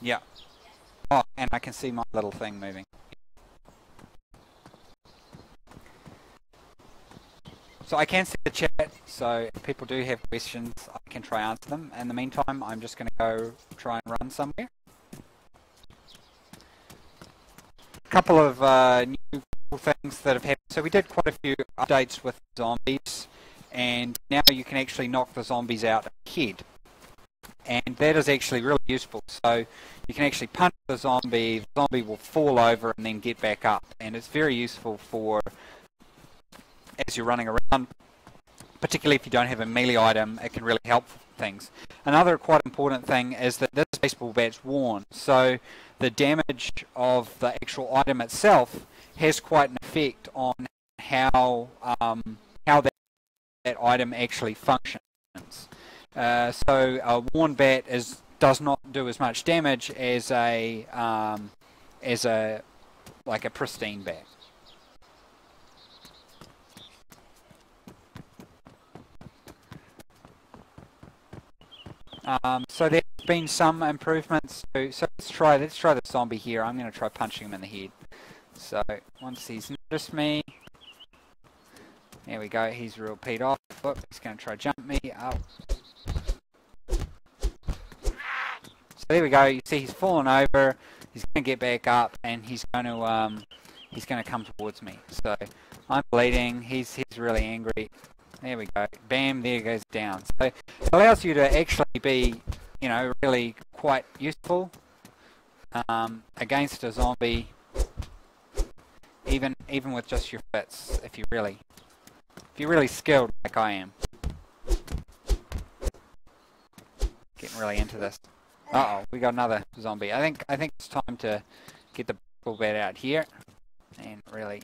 Yeah. Oh, and I can see my little thing moving. So I can see the chat, so if people do have questions, I can try answer them. In the meantime, I'm just going to go try and run somewhere. A couple of new things that have happened. So we did quite a few updates with zombies, and now you can actually knock the zombies out of the head. And that is actually really useful. So you can actually punch the zombie will fall over and then get back up. And it's very useful for as you're running around, particularly if you don't have a melee item, it can really help things. Another quite important thing is that this baseball bat's worn, so the damage of the actual item itself has quite an effect on how that item actually functions. So a worn bat does not do as much damage as a like a pristine bat. So there's been some improvements. So let's try the zombie here. I'm going to try punching him in the head. So once he's noticed me, there we go. He's real peed off. Whoop, he's going to try jump me. Oh. So there we go. You see he's fallen over. He's going to get back up, and he's going to come towards me. So I'm bleeding. He's really angry. There we go. Bam, there he goes down. So it allows you to actually be, you know, really quite useful against a zombie, even with just your fits, if you're really skilled like I am. Getting really into this. Uh-oh, we got another zombie. I think it's time to get the baseball bat out here and really.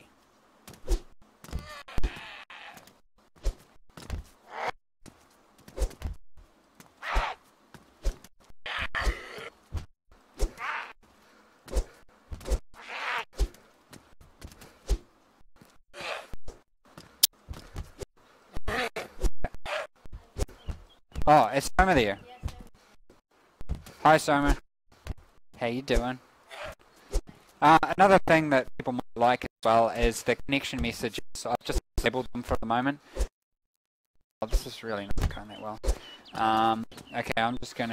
Oh, it's Soma there. Hi, Soma. How you doing? Another thing that people might like as well is the connection messages. So I've just disabled them for the moment. Oh, this is really not going that well. Okay, I'm just going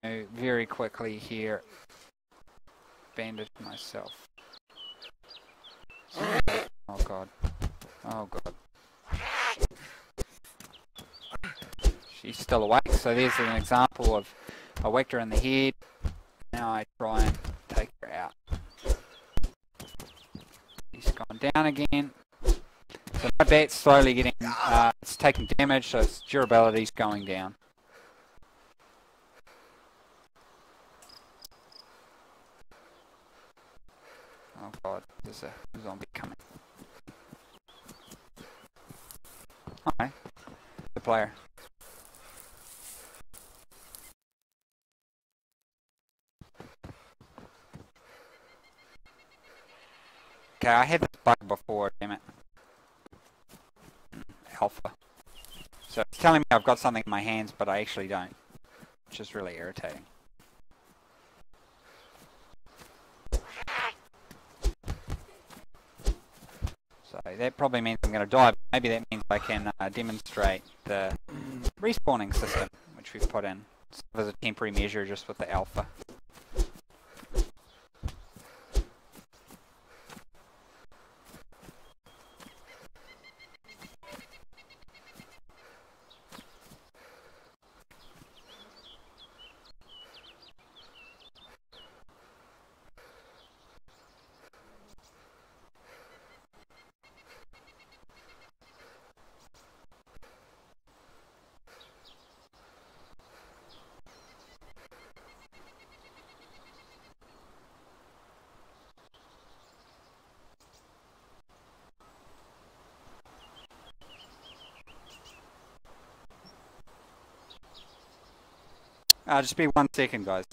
to very quickly here bandage myself. Oh god. Oh god. She's still awake, so there's an example of I whacked her in the head. Now I try and take her out. She's gone down again. So my bat's slowly getting, it's taking damage, so its durability's going down. Oh god, there's a zombie coming. Hi, the player. Okay, I had this bug before, damn it. Alpha. So it's telling me I've got something in my hands, but I actually don't, which is really irritating. So that probably means I'm going to die, but maybe that means I can demonstrate the respawning system, which we've put in. So there's a temporary measure just with the alpha. Just be 1 second, guys.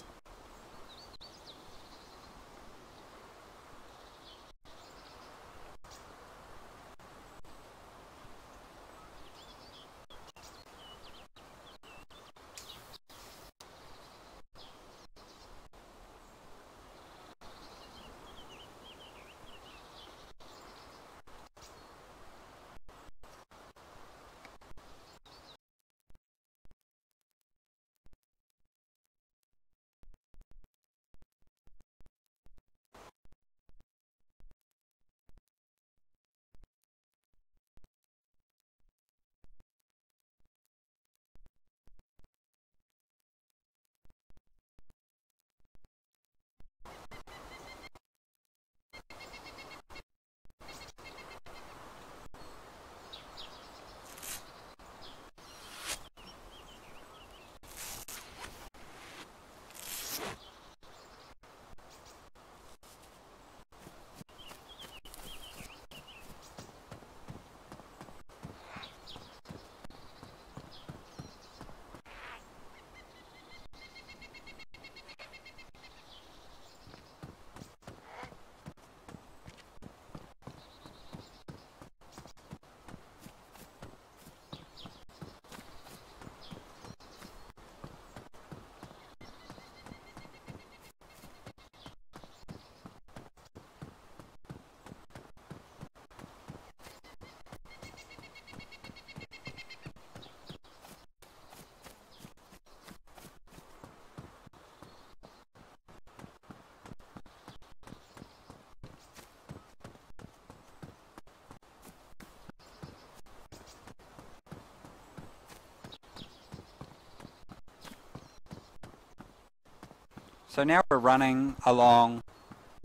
So now we're running along.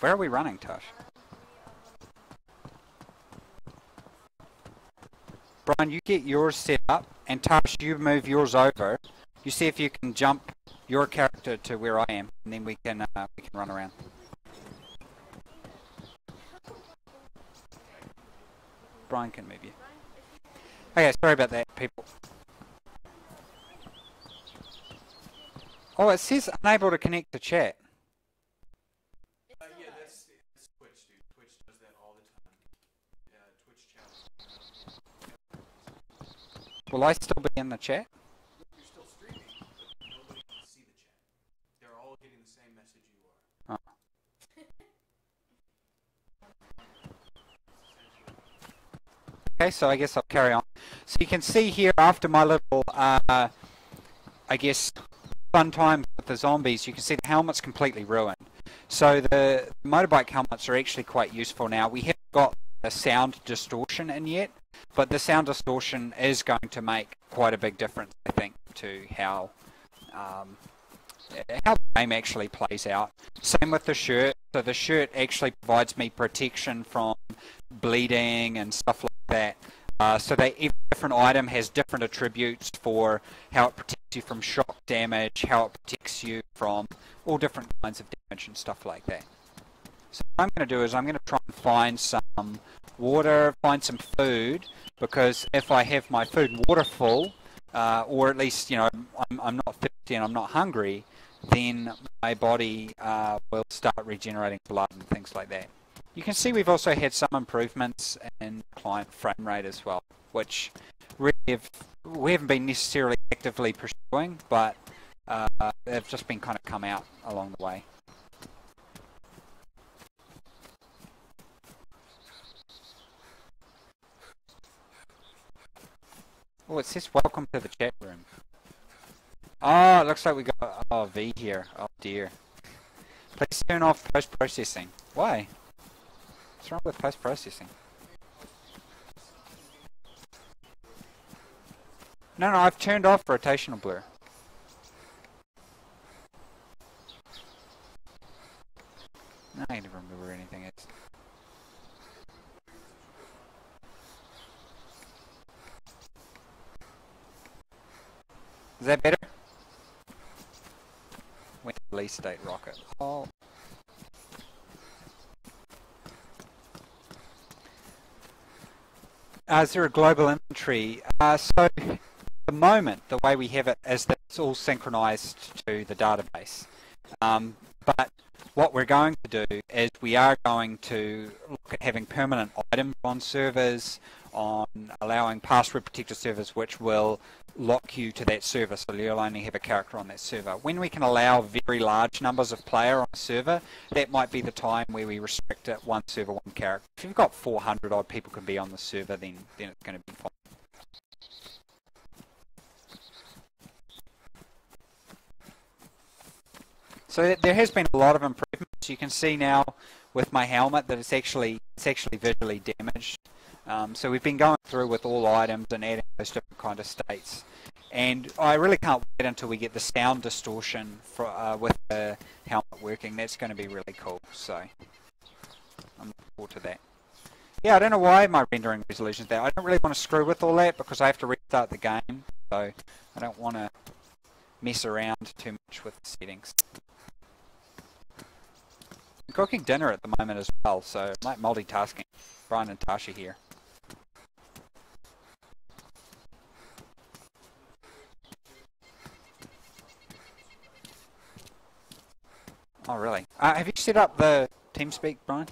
Where are we running, Tosh? Brian, you get yours set up, and Tosh, you move yours over. You see if you can jump your character to where I am, and then we can run around. Brian can move you. Okay, sorry about that, people. Oh, it says unable to connect to chat. Yeah, that's Twitch, dude. Twitch does that all the time. Twitch chat. Will I still be in the chat? You're still streaming, but nobody can see the chat. They're all getting the same message you are. Oh. Okay, so I guess I'll carry on. So you can see here after my little, I guess, fun time with the zombies, you can see the helmet's completely ruined. So the motorbike helmets are actually quite useful now. We haven't got a sound distortion in yet, but the sound distortion is going to make quite a big difference, I think, to how the game actually plays out. Same with the shirt. So the shirt actually provides me protection from bleeding and stuff like that. So that every different item has different attributes for how it protects you from shock damage, how it protects you from all different kinds of damage and stuff like that. So what I'm going to do is I'm going to try and find some water, find some food, because if I have my food and water full, or at least, you know, I'm not thirsty and I'm not hungry, then my body will start regenerating blood and things like that. You can see we've also had some improvements in client frame rate as well, which really we haven't been necessarily actively pursuing, but they've just been kind of come out along the way. Oh, it says welcome to the chat room. Oh, it looks like we got V here. Oh dear. Please turn off post-processing. Why? What's wrong with post-processing? No, I've turned off rotational blur. No, I never remember where anything is. Is that better? When release date rocket. Oh. Is there a global inventory? So at the moment, the way we have it is that it's all synchronized to the database. But what we're going to do is we are going to look at having permanent items on servers, on allowing password protected servers which will lock you to that server, so you'll only have a character on that server. When we can allow very large numbers of player on a server, that might be the time where we restrict it one server, one character. If you've got 400 odd people can be on the server, then it's going to be fine. So there has been a lot of improvements. You can see now with my helmet that it's actually visually damaged. So we've been going through with all items and adding those different kind of states. And I really can't wait until we get the sound distortion for, with the helmet working. That's going to be really cool. So I'm looking forward to that. Yeah, I don't know why my rendering resolution is there. I don't really want to screw with all that because I have to restart the game. So I don't want to mess around too much with the settings. I'm cooking dinner at the moment as well, so I'm like multitasking. Brian and Tasha here. Oh, really? Have you set up the TeamSpeak, Brian?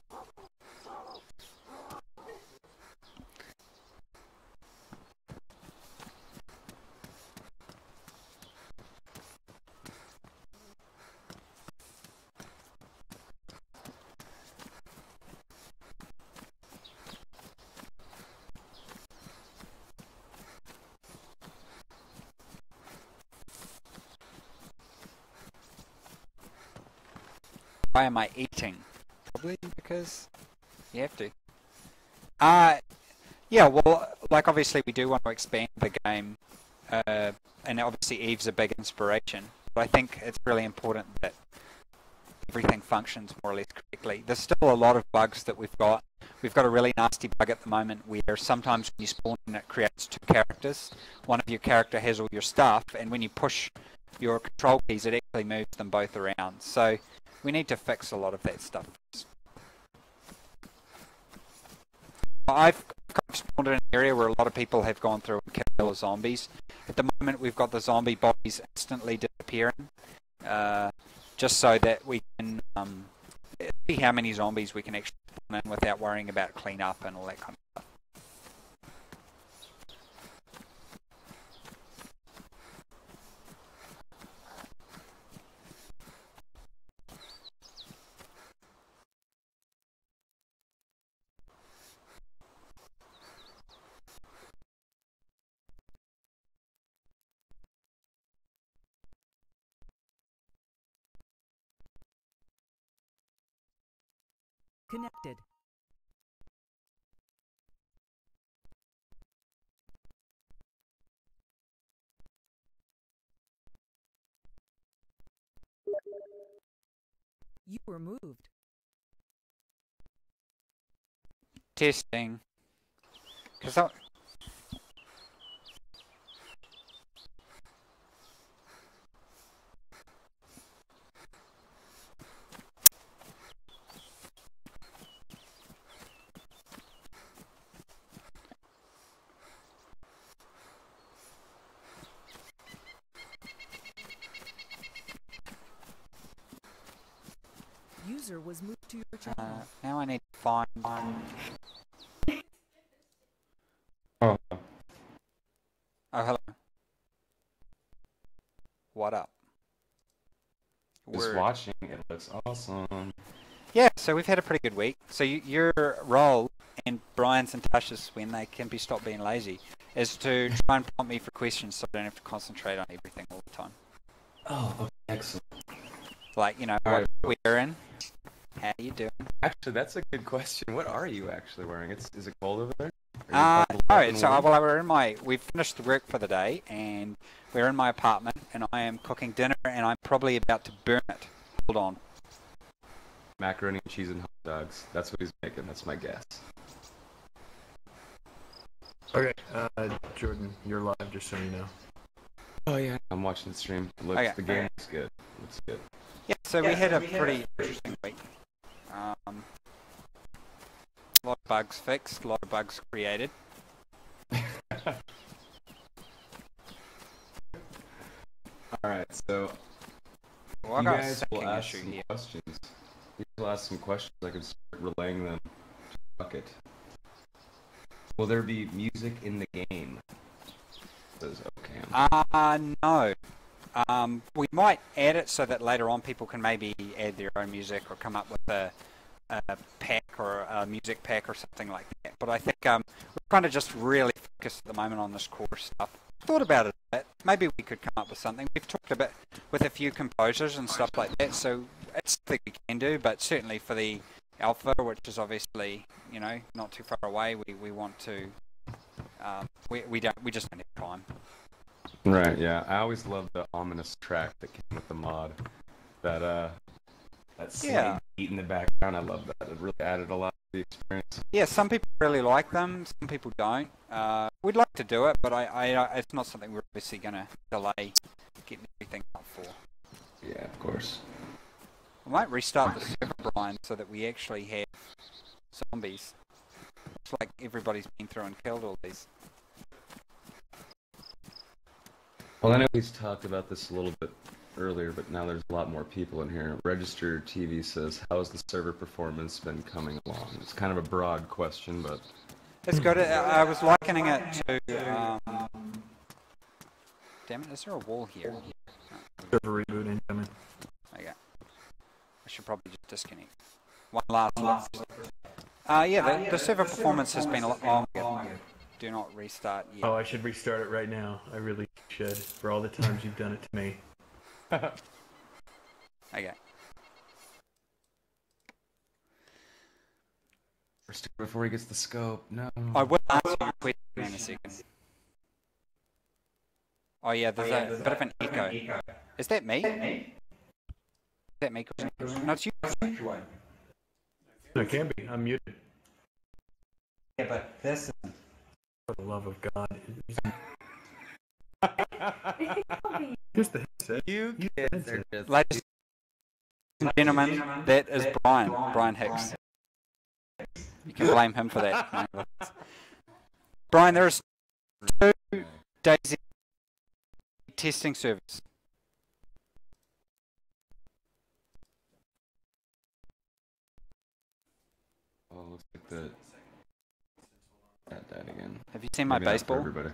Why am I eating? Probably because you have to. Yeah, well, like obviously we do want to expand the game, and obviously Eve's a big inspiration. But I think it's really important that everything functions more or less correctly. There's still a lot of bugs that we've got. We've got a really nasty bug at the moment where sometimes when you spawn in, it creates two characters. One of your character has all your stuff, and when you push your control keys, it actually moves them both around. So we need to fix a lot of that stuff. I've spawned in an area where a lot of people have gone through and killed all the zombies. At the moment, we've got the zombie bodies instantly disappearing, just so that we can see how many zombies we can actually spawn in without worrying about cleanup and all that kind of stuff. Connected. You were moved. Testing. Because User was moved to your channel. now I need to find one. Oh, Oh, hello. What up? just watching. It looks awesome. Yeah, so we've had a pretty good week. So your role, and Brian's and Tasha's when they can be stopped being lazy, is to try and prompt me for questions so I don't have to concentrate on everything all the time. Oh, okay, excellent. Like, you know, All what right. we're wearing, how you doing? Actually, that's a good question. What are you actually wearing? Is it cold over there? No, so warm? well, we've finished the work for the day, and we're in my apartment, and I am cooking dinner, and I'm probably about to burn it. Hold on. Macaroni and cheese and hot dogs. That's what he's making. That's my guess. Okay, Jordan, you're live, just so you know. Oh yeah. I'm watching the stream. It looks, Okay. the game looks good. Looks good. Yeah, so we had a pretty interesting week. A lot of bugs fixed, a lot of bugs created. All right, so Well, I you got a guys will syncing ask issue some here. questions. You will ask some questions. I can start relaying them to Bucket. Will there be music in the game? Says okay. No. We might add it so that later on people can maybe add their own music or come up with a pack or a music pack or something like that. But I think we're kind of just really focused at the moment on this core stuff. Thought about it a bit. Maybe we could come up with something. We've talked a bit with a few composers and stuff like that, so it's something we can do. But certainly for the alpha, which is obviously, you know, not too far away, we want to. We just don't have time. Right, yeah. I always loved the ominous track that came with the mod. That slight Yeah. beat in the background. I love that. It really added a lot to the experience. Yeah, some people really like them, some people don't. We'd like to do it, but it's not something we're obviously going to delay getting everything up for. Yeah, of course. We might restart the server, Brian, so that we actually have zombies. It's like everybody's been through and killed all these. Well, I know we talked about this a little bit earlier, but now there's a lot more people in here. Register TV says, how has the server performance been coming along? It's kind of a broad question, but... It's good. I was likening it to... damn it, is there a wall here? Server reboot incoming. Okay. I should probably just disconnect. One last look. Yeah, the server performance has been a lot... Oh, my God. Do not restart yet. Oh, I should restart it right now. I really should, for all the times you've done it to me. Okay. First, before he gets the scope, no. I will answer your question in a second. Oh yeah, there's a bit of an echo. Is that me? that me? No, it's you. It can be. I'm muted. Yeah, but this. For the love of God. Just the headset. You kids are just... Ladies and gentlemen, that is Brian Hicks. You can blame him for that. Brian, there is 2 Dayz testing servers. Oh, looks like that died again. Have you seen my Maybe not for baseball? everybody.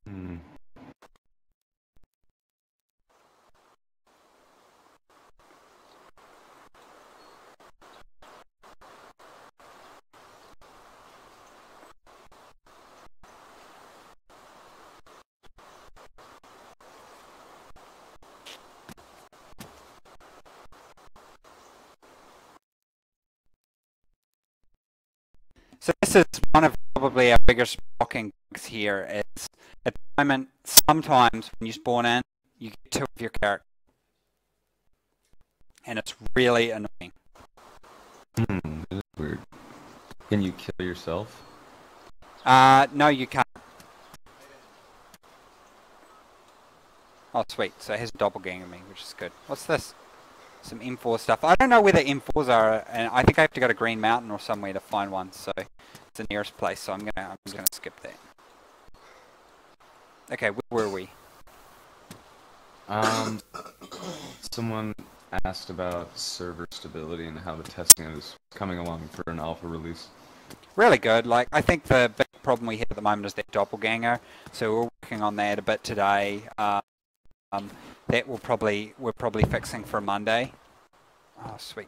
Hmm. So this is one of probably our biggest blocking bugs here. Is at the moment, sometimes when you spawn in, you get 2 of your characters, and it's really annoying. That's weird. Can you kill yourself? No, you can't. Oh, sweet. So it has a doppelganger me, which is good. What's this? Some M4 stuff. I don't know where the M4s are, and I think I have to go to Green Mountain or somewhere to find one. So it's the nearest place. So I'm just gonna skip that. Okay, where were we? Someone asked about server stability and how the testing is coming along for an alpha release. Really good. Like, I think the big problem we have at the moment is that doppelganger. So we're working on that a bit today. That we're probably fixing for Monday. Oh, sweet.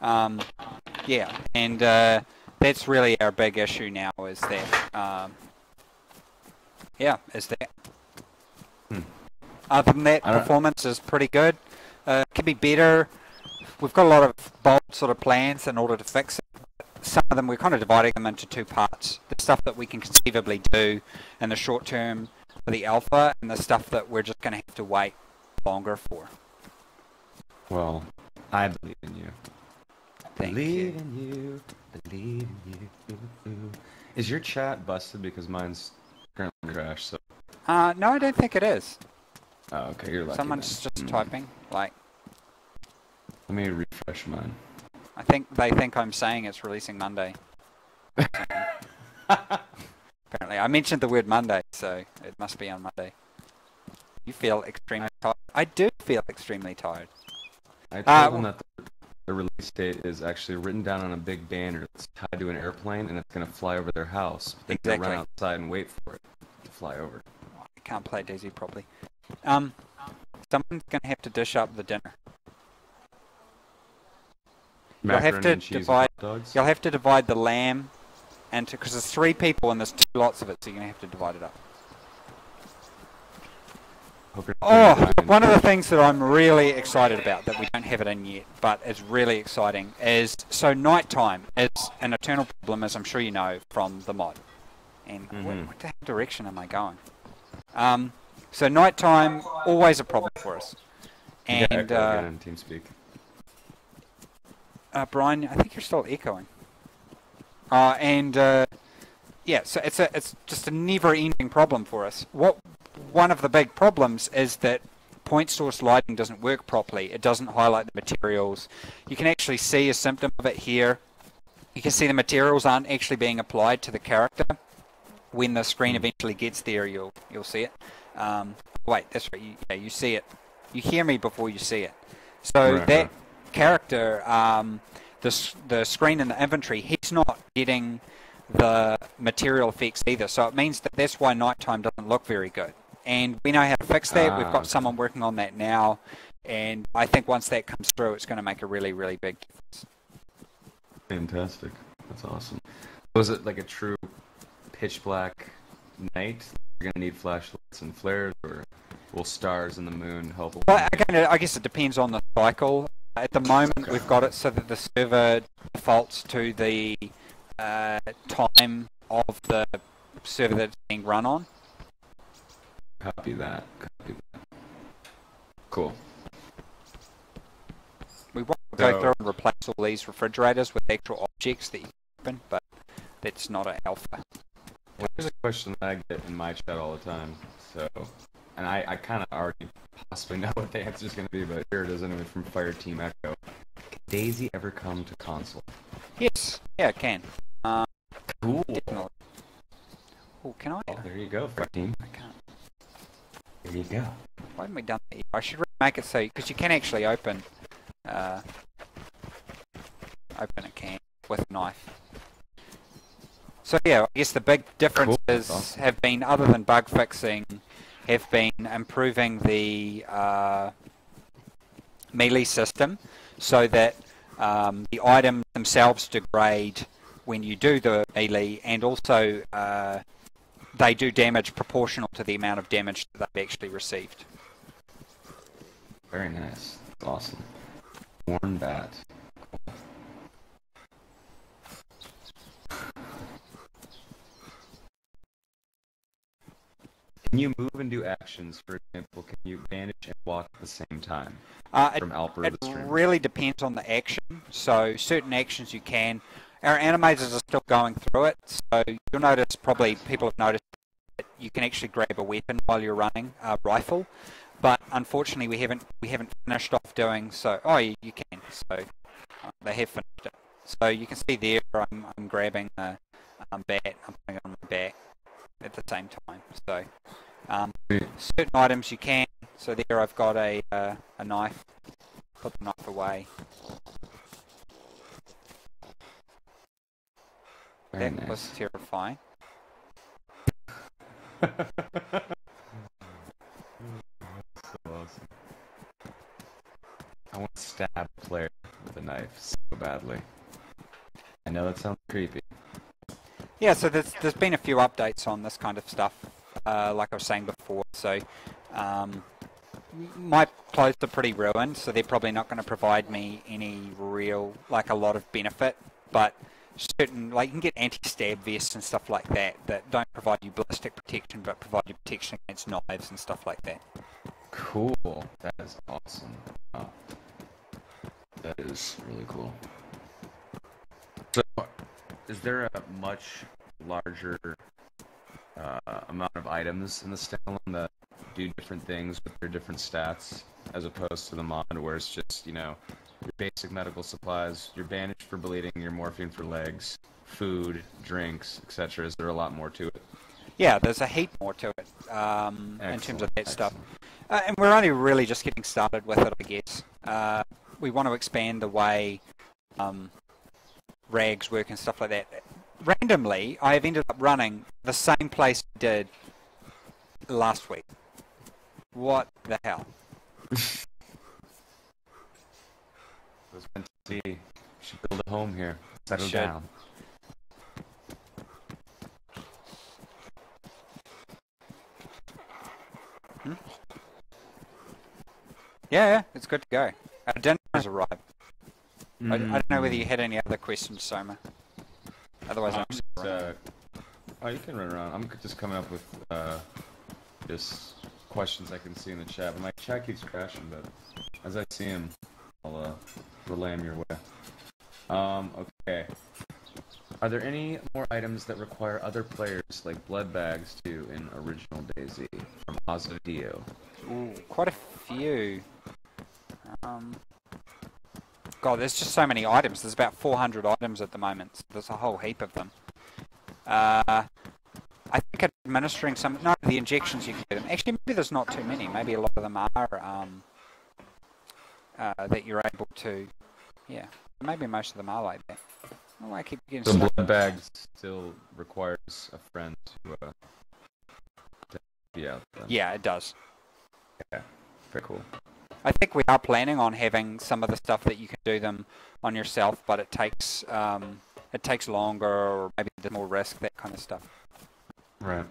Yeah, and that's really our big issue now. Is that yeah, is that. Other than that, performance is pretty good. Could be better. We've got a lot of bold sort of plans in order to fix it. Some of them, we're kind of dividing them into 2 parts. The stuff that we can conceivably do in the short term for the alpha, and the stuff that we're just going to have to wait longer for. Well, I believe in you. Thank Believe you. in you. Believe in you. Is your chat busted because mine's currently crashed? So. No, I don't think it is. Oh, okay, you're lucky. Someone's just typing. Like, let me refresh mine. I think they think I'm saying it's releasing Monday. Apparently, I mentioned the word Monday, so it must be on Monday. You feel extremely tired. I do feel extremely tired. I told them that the release date is actually written down on a big banner that's tied to an airplane, and it's going to fly over their house. They can run outside and wait for it to fly over. I can't play Daisy properly. Someone's going to have to dish up the dinner. You'll have to divide. You'll have to divide the lamb into, because there's 3 people and there's 2 lots of it, so you're going to have to divide it up. Oh, one of the things that I'm really excited about that we don't have it in yet, but it's really exciting, is so nighttime is an eternal problem, as I'm sure you know from the mod. And what the heck direction am I going? So nighttime, always a problem for us. And TeamSpeak. Brian, I think you're still echoing. Yeah, so it's just a never-ending problem for us. One of the big problems is that point source lighting doesn't work properly. It doesn't highlight the materials. You can actually see a symptom of it here. You can see the materials aren't actually being applied to the character. When the screen eventually gets there, you'll see it. Wait, that's right. You see it. You hear me before you see it. So that character, the screen in the inventory, he's not getting the material effects either. So it means that that's why nighttime doesn't look very good. And we know how to fix that. We've got someone working on that now. And I think once that comes through, it's going to make a really, really big difference. Fantastic. That's awesome. Was it like a true pitch black night? You're going to need flashlights and flares, or will stars and the moon help? Well, again, I guess it depends on the cycle. At the moment, we've got it so that the server defaults to the time of the server that it's being run on. Copy that. Copy that. Cool. We want to go through and replace all these refrigerators with actual objects that you can open, but that's not an alpha. Well, here's a question that I get in my chat all the time. So, and I kind of already possibly know what the answer is going to be, but here it is anyway from Fire Team Echo. Can Daisy ever come to console? Yes, yeah, it can. Cool. Definitely. Oh, can I? Oh, there you go, Fire Team. I can't. There you go. Why haven't we done that yet? I should make it so, because you can actually open a can with a knife. So yeah, I guess the big differences Awesome. have been, other than bug fixing, have been improving the melee system so that the items themselves degrade when you do the melee, and also they do damage proportional to the amount of damage that they've actually received. Very nice. Awesome. Worn bat. Can you move and do actions? For example, can you vanish and walk at the same time? From Alper It the stream. really depends on the action. So certain actions you can. Our animators are still going through it, so you'll notice, probably people have noticed, that you can actually grab a weapon while you're running a rifle. But unfortunately, we haven't finished off doing so. Oh, you can. So they have finished it. So you can see there, I'm grabbing a bat. I'm putting it on my back at the same time. So certain items you can. So there, I've got a knife. Put the knife away. Very That nice. was terrifying. So awesome. I want to stab a player with a knife so badly. I know that sounds creepy. Yeah, so there's been a few updates on this kind of stuff, like I was saying before. So my clothes are pretty ruined, so they're probably not going to provide me any real, like, a lot of benefit. But certain, like, you can get anti-stab vests and stuff like that that don't provide you ballistic protection, but provide you protection against knives and stuff like that. Cool. That is awesome. Wow. That is really cool. So, is there a much larger amount of items in the standalone that do different things with their different stats, as opposed to the mod, where it's just, you know, your basic medical supplies, your bandage for bleeding, your morphine for legs, food, drinks, etc.? Is there a lot more to it? Yeah, there's a heap more to it in terms of that stuff. Excellent. And we're only really just getting started with it, I guess. We want to expand the way rags work and stuff like that. Randomly, I have ended up running the same place I did last week. What the hell? It was meant to be. You should build a home here. Settle Should. down. Yeah, it's good to go. Our dinner has arrived. I don't know whether you had any other questions, Soma. Otherwise, I'm just oh, you can run around. I'm just coming up with just questions I can see in the chat. But my chat keeps crashing, but as I see them, I'll relay them your way. Okay. Are there any more items that require other players, like blood bags, too, in original DayZ? From Dio. Ooh, quite a few. God, there's just so many items. There's about 400 items at the moment. So there's a whole heap of them. I think administering some... No, the injections you can do them. Actually, maybe there's not too many. Maybe a lot of them are that you're able to... Yeah, maybe most of them are like that. Oh, I keep getting So stuck. blood bag still requires a friend to be out then. Yeah, it does. Okay. Very cool. I think we are planning on having some of the stuff that you can do them on yourself, but it takes longer, or maybe there's more risk, that kind of stuff. Right.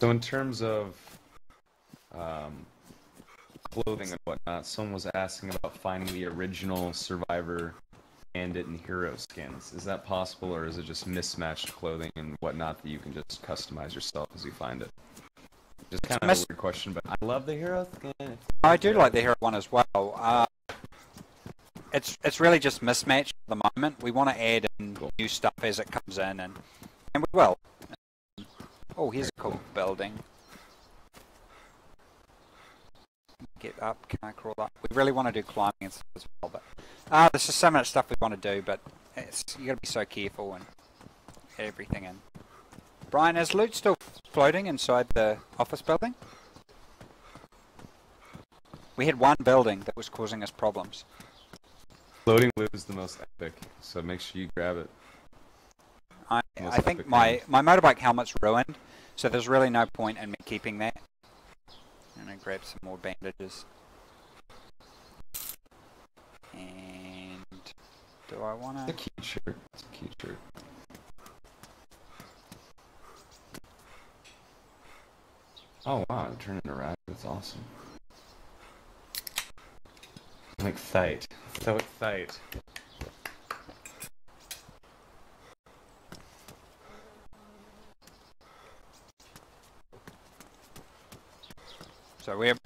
So in terms of clothing and whatnot, someone was asking about finding the original Survivor, Bandit, and Hero skins. Is that possible, or is it just mismatched clothing and whatnot that you can just customize yourself as you find it? Just kind of a weird question, but I love the Hero skin. I do like the Hero one as well. It's really just mismatched at the moment. We want to add in new stuff as it comes in, and we will. Oh, here's a cool building. Get up. Can I crawl up? We really want to do climbing and stuff as well, but there's just so much stuff we want to do, but you got to be so careful and get everything in. Brian, is loot still floating inside the office building? We had one building that was causing us problems. Floating loot is the most epic, so make sure you grab it. I think my motorbike helmet's ruined, so there's really no point in me keeping that. I'm going to grab some more bandages. And do I want to... It's a cute shirt. It's a cute shirt. Oh wow, I'm turning around. That's awesome. I'm excited. So excited. So we're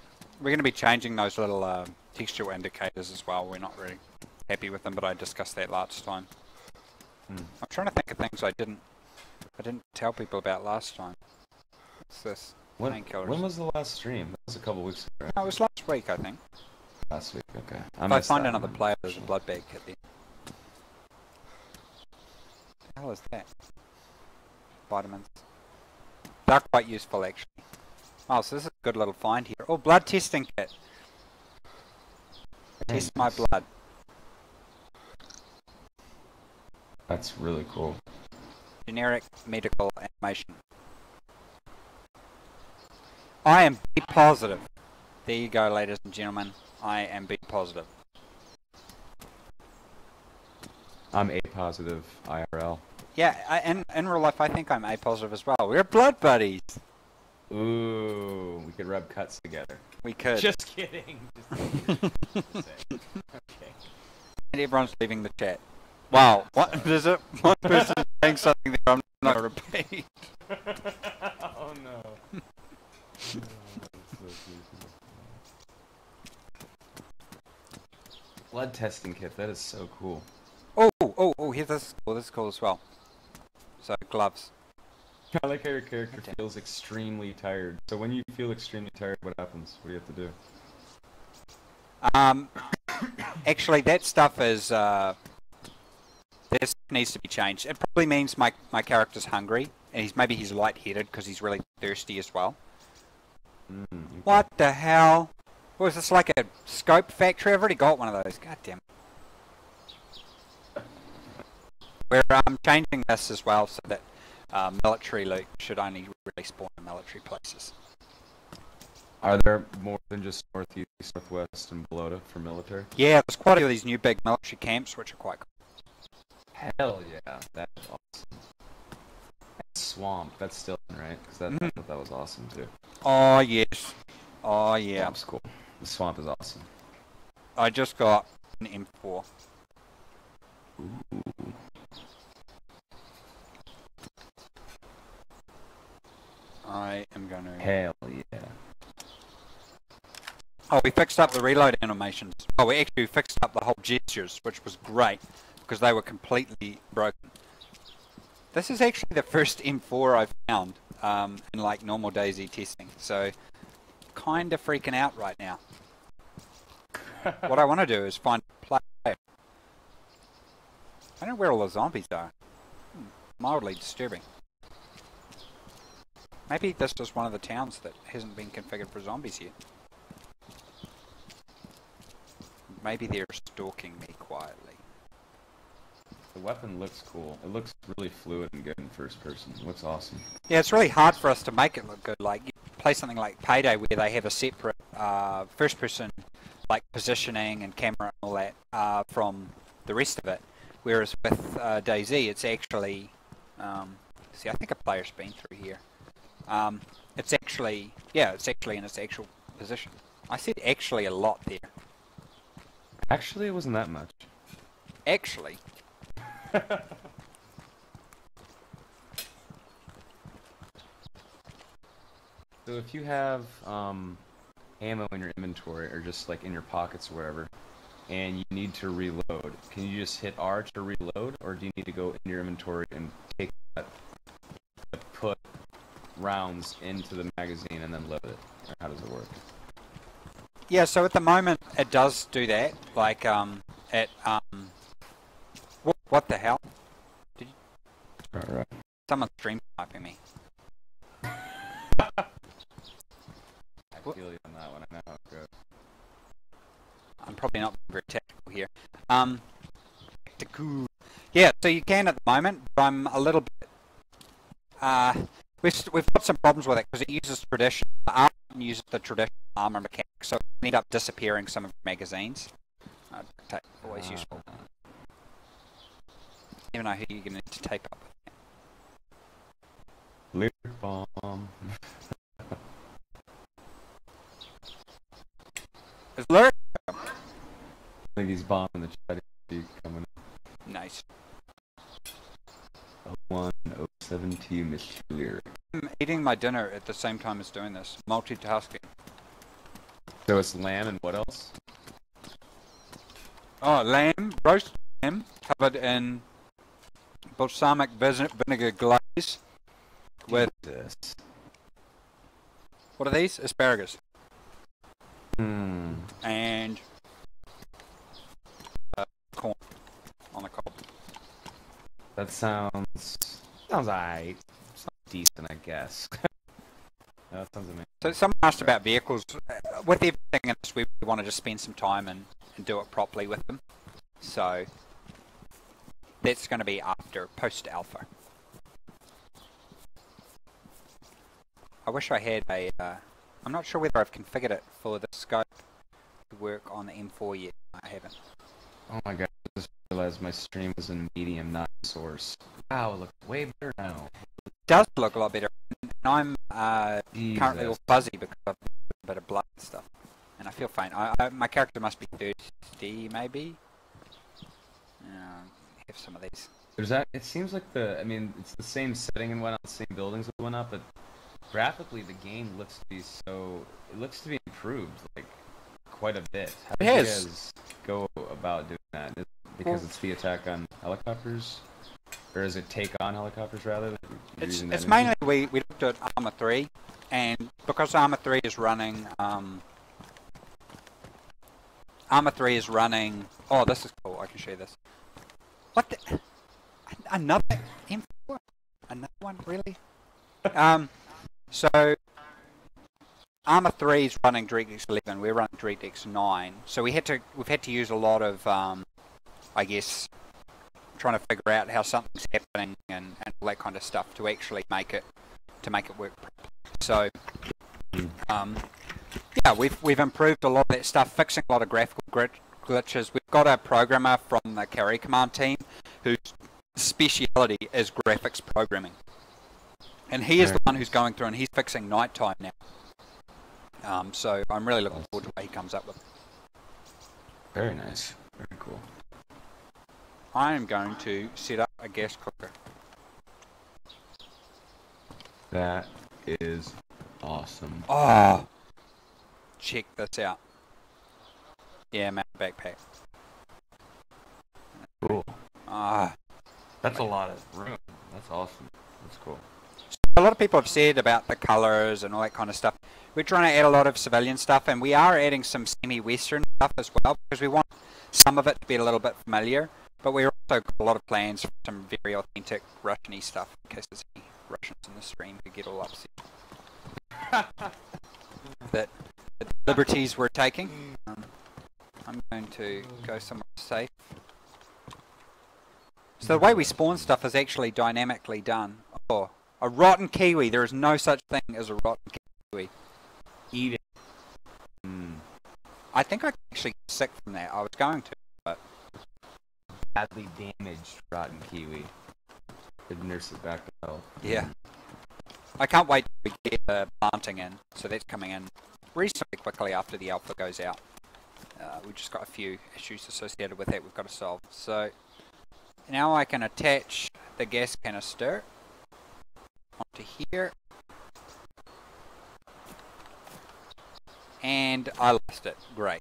going to be changing those little textual indicators as well. We're not really happy with them, but I discussed that last time. I'm trying to think of things I didn't tell people about last time. What's this? Painkillers. When was the last stream? That was a couple weeks ago, right? No, it was last week, I think. Last week, okay. If I find another player, there's a blood bag kit there. What the hell is that? Vitamins. They're quite useful, actually. Oh, so this is a good little find here. Oh, blood testing kit. Test my blood. That's really cool. Generic medical animation. I am B positive. There you go, ladies and gentlemen. I am B positive. I'm A positive IRL. Yeah, in real life, I think I'm A positive as well. We're blood buddies. Ooh, we could rub cuts together. We could. Just kidding. Just kidding. Okay. And everyone's leaving the chat. Wow, what is it? One person is saying something that I'm not going to repeat. Oh no. Blood testing kit, that is so cool. Oh, here, this is cool as well. So, gloves. I like how your character feels extremely tired. So when you feel extremely tired, what happens? What do you have to do? Actually, that stuff is, this needs to be changed. It probably means my character's hungry, and maybe he's lightheaded because he's really thirsty as well. Okay. What the hell? Was this like a scope factory? I've already got one of those. God damn it. We're changing this as well so that military loot should only really spawn in military places. Are there more than just northeast, northwest, and below for military? Yeah, there's quite a few of these new big military camps which are quite cool. Hell yeah, that's awesome. And swamp, that's still in, right? Because I thought that was awesome too. Oh yes. Oh yeah. Swamp's cool. The swamp is awesome. I just got an M4. Ooh. I am going to... Hell yeah. Oh, we fixed up the reload animations. Oh, we actually fixed up the whole gestures, which was great, because they were completely broken. This is actually the first M4 I've found in like normal DayZ testing, so kind of freaking out right now. What I want to do is find a player. I don't know where all the zombies are. Mildly disturbing. Maybe this is one of the towns that hasn't been configured for zombies yet. Maybe they're stalking me quietly. The weapon looks cool. It looks really fluid and good in first person. It looks awesome. Yeah, it's really hard for us to make it look good. Like, you play something like Payday where they have a separate first-person like positioning and camera and all that from the rest of it. Whereas with DayZ, it's actually... see, I think a player's been through here. It's actually... Yeah, it's actually in its actual position. I said actually a lot there. Actually, it wasn't that much. Actually. So if you have ammo in your inventory or just like in your pockets or wherever, and you need to reload, can you just hit R to reload, or do you need to go in your inventory and take that, put rounds into the magazine and then load it? Or how does it work? Yeah, so at the moment it does do that. Like what the hell? Did you... Alright. Someone's stream sniping me. I feel you on that one. I know how it goes. I'm probably not very technical here. Tactical. Yeah, so you can at the moment, but I'm a little bit... we've got some problems with it because it uses traditional armor and uses the traditional armor mechanics, so it can end up disappearing some of the magazines. Always useful. You know who you're going to tape up with. Lyric bomb. Is Lyric? I think he's bombing the chat. He's coming. Nice. 0107 to you, Mr. Lyric. I'm eating my dinner at the same time as doing this. Multitasking. So it's lamb and what else? Oh, lamb, roast lamb, covered in balsamic vinegar glaze with... This. What are these? Asparagus. Hmm. And corn on the cob. That sounds alright. Sounds decent, I guess. No, that sounds amazing. So someone asked about vehicles. With everything in this, we want to just spend some time and do it properly with them. So that's going to be after post-alpha. I wish I had a... I'm not sure whether I've configured it for the scope to work on the M4 yet. I haven't. Oh my god, I just realized my stream was in medium, not source. Wow, it looks way better now. It does look a lot better. And I'm currently all Jesus. fuzzy because I've a bit of blood and stuff. And I feel faint. My character must be thirsty, maybe? Have some of these. There's that. It seems like I mean, it's the same setting and whatnot, the same buildings and whatnot, but graphically the game looks to be it looks to be improved, like, quite a bit. How It do you has. guys go about doing that? Is it because it's the attack on helicopters? Or is it take on helicopters, rather? That you're using that It's engine? mainly, we looked at Arma 3, and because Arma 3 is running, oh, this is cool, I can show you this. What the, another M4? Another one, really? So, Arma 3 is running DirectX 11, we're running DirectX 9, so we've had to use a lot of, I guess, trying to figure out how something's happening and all that kind of stuff to actually make it work properly. So, yeah, we've improved a lot of that stuff, fixing a lot of graphical glitches. We've got a programmer from the Carry Command team whose speciality is graphics programming, and he is the one who's going through and he's fixing nighttime now. So I'm really looking forward to what he comes up with. Very nice. Very cool. I am going to set up a gas cooker. That is awesome. Oh, check this out. Yeah, man, backpack. Cool. Ah, That's a lot of room. That's awesome. That's cool. a lot of people have said about the colors and all that kind of stuff. We're trying to add a lot of civilian stuff, and we are adding some semi-Western stuff as well, because we want some of it to be a little bit familiar, but we're also got a lot of plans for some very authentic Russian-y stuff, in case there's any Russians in the stream who get all upset. that the liberties we're taking. I'm going to go somewhere safe. So the way we spawn stuff is actually dynamically done. Oh, a rotten kiwi. There is no such thing as a rotten kiwi. Eat it. Mm. I think I can actually get sick from that. I was going to, but Badly damaged rotten kiwi. Could nurse it back to health. yeah. I can't wait to get the planting in. So that's coming in reasonably quickly after the alpha goes out. We've just got a few issues associated with that we've got to solve. So now I can attach the gas canister onto here. And I lost it. Great.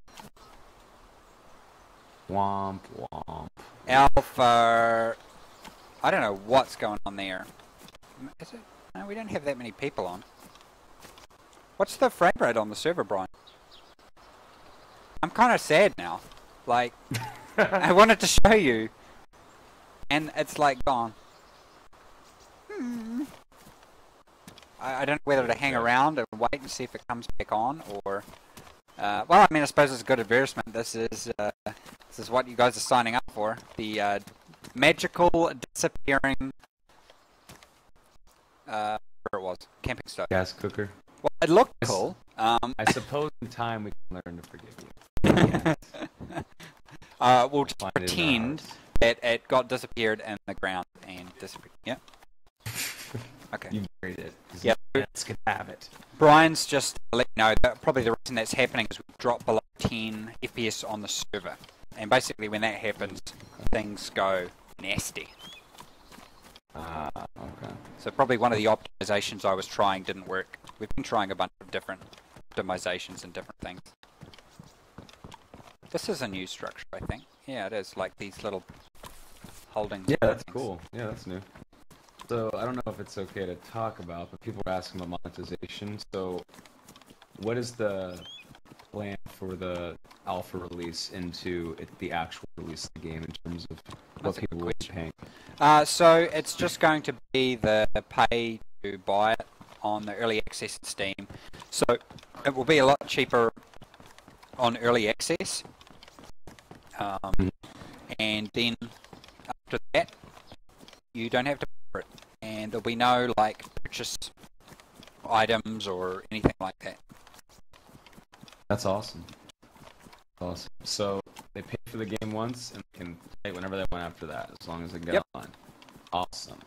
Womp womp. Alpha. I don't know what's going on there. Is it? No, we don't have that many people on. What's the frame rate on the server, Brian? I'm kind of sad now. Like, I wanted to show you, and it's like gone. I don't know whether to hang around and wait and see if it comes back on, or well, I mean, I suppose it's a good advertisement. This is what you guys are signing up for. The magical disappearing where it was, camping stove. Gas cooker. Well, it looked cool. I suppose in time we can learn to forgive you. We'll just Find it in our pretend hearts. that it got disappeared in the ground and disappeared. Yeah. Okay. You buried it. Yeah. Let's get have it. Brian's just let you know that probably the reason that's happening is we've dropped below 10 FPS on the server. And basically when that happens, things go nasty. Okay. So probably one of the optimizations I was trying didn't work. We've been trying a bunch of different optimizations and different things. This is a new structure, I think. Yeah, it is, like these little holding. Yeah, that's things. cool. Yeah, that's new. So I don't know if it's okay to talk about, but people are asking about monetization. So what is the plan for the alpha release into the actual release of the game in terms of what That's a people good will be question. paying? So it's just going to be the pay to buy it on the early access at Steam. So it will be a lot cheaper on early access. And then after that, you don't have to pay for it. And there'll be no like purchase items or anything like that. That's awesome. Awesome. So they pay for the game once and can play whenever they want after that, as long as they get Yep. online. Awesome.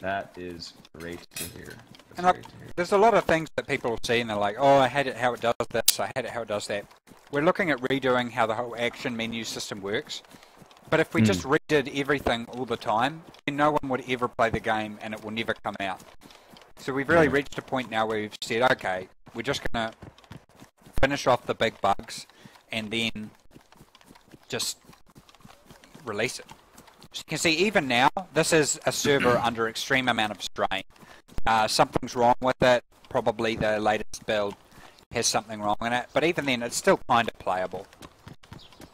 That is great to hear. That's And great to hear. there's a lot of things that people will see and they're like, oh, I hate it how it does this, I hate it how it does that. We're looking at redoing how the whole action menu system works. But if we just redid everything all the time, then no one would ever play the game and it will never come out. So we've really reached a point now where we've said, okay, we're just going to finish off the big bugs and then just release it. So you can see even now, this is a server under extreme amount of strain. Something's wrong with it. Probably the latest build has something wrong in it. But even then, it's still kind of playable.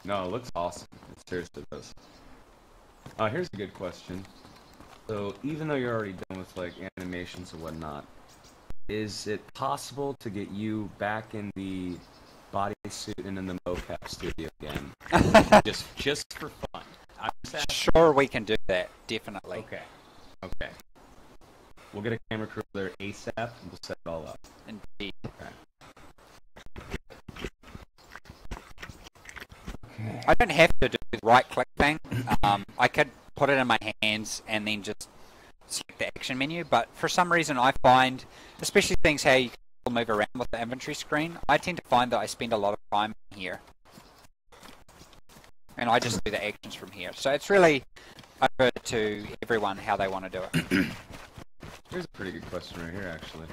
No, it looks awesome. It seriously does. Here's a good question. So, even though you're already done with like animations and whatnot, is it possible to get you back in the bodysuit and in the mocap studio again? just for fun. I'm just asking. Sure, we can do that. Definitely. Okay. Okay. We'll get a camera crew there ASAP and we'll set it all up. Indeed. Okay. I don't have to do the right-click thing. I could put it in my hands and then just select the action menu, but for some reason I find, especially things how you can move around with the inventory screen, I tend to find that I spend a lot of time here. And I just do the actions from here. So it's really over to everyone how they want to do it. Here's a pretty good question right here, actually.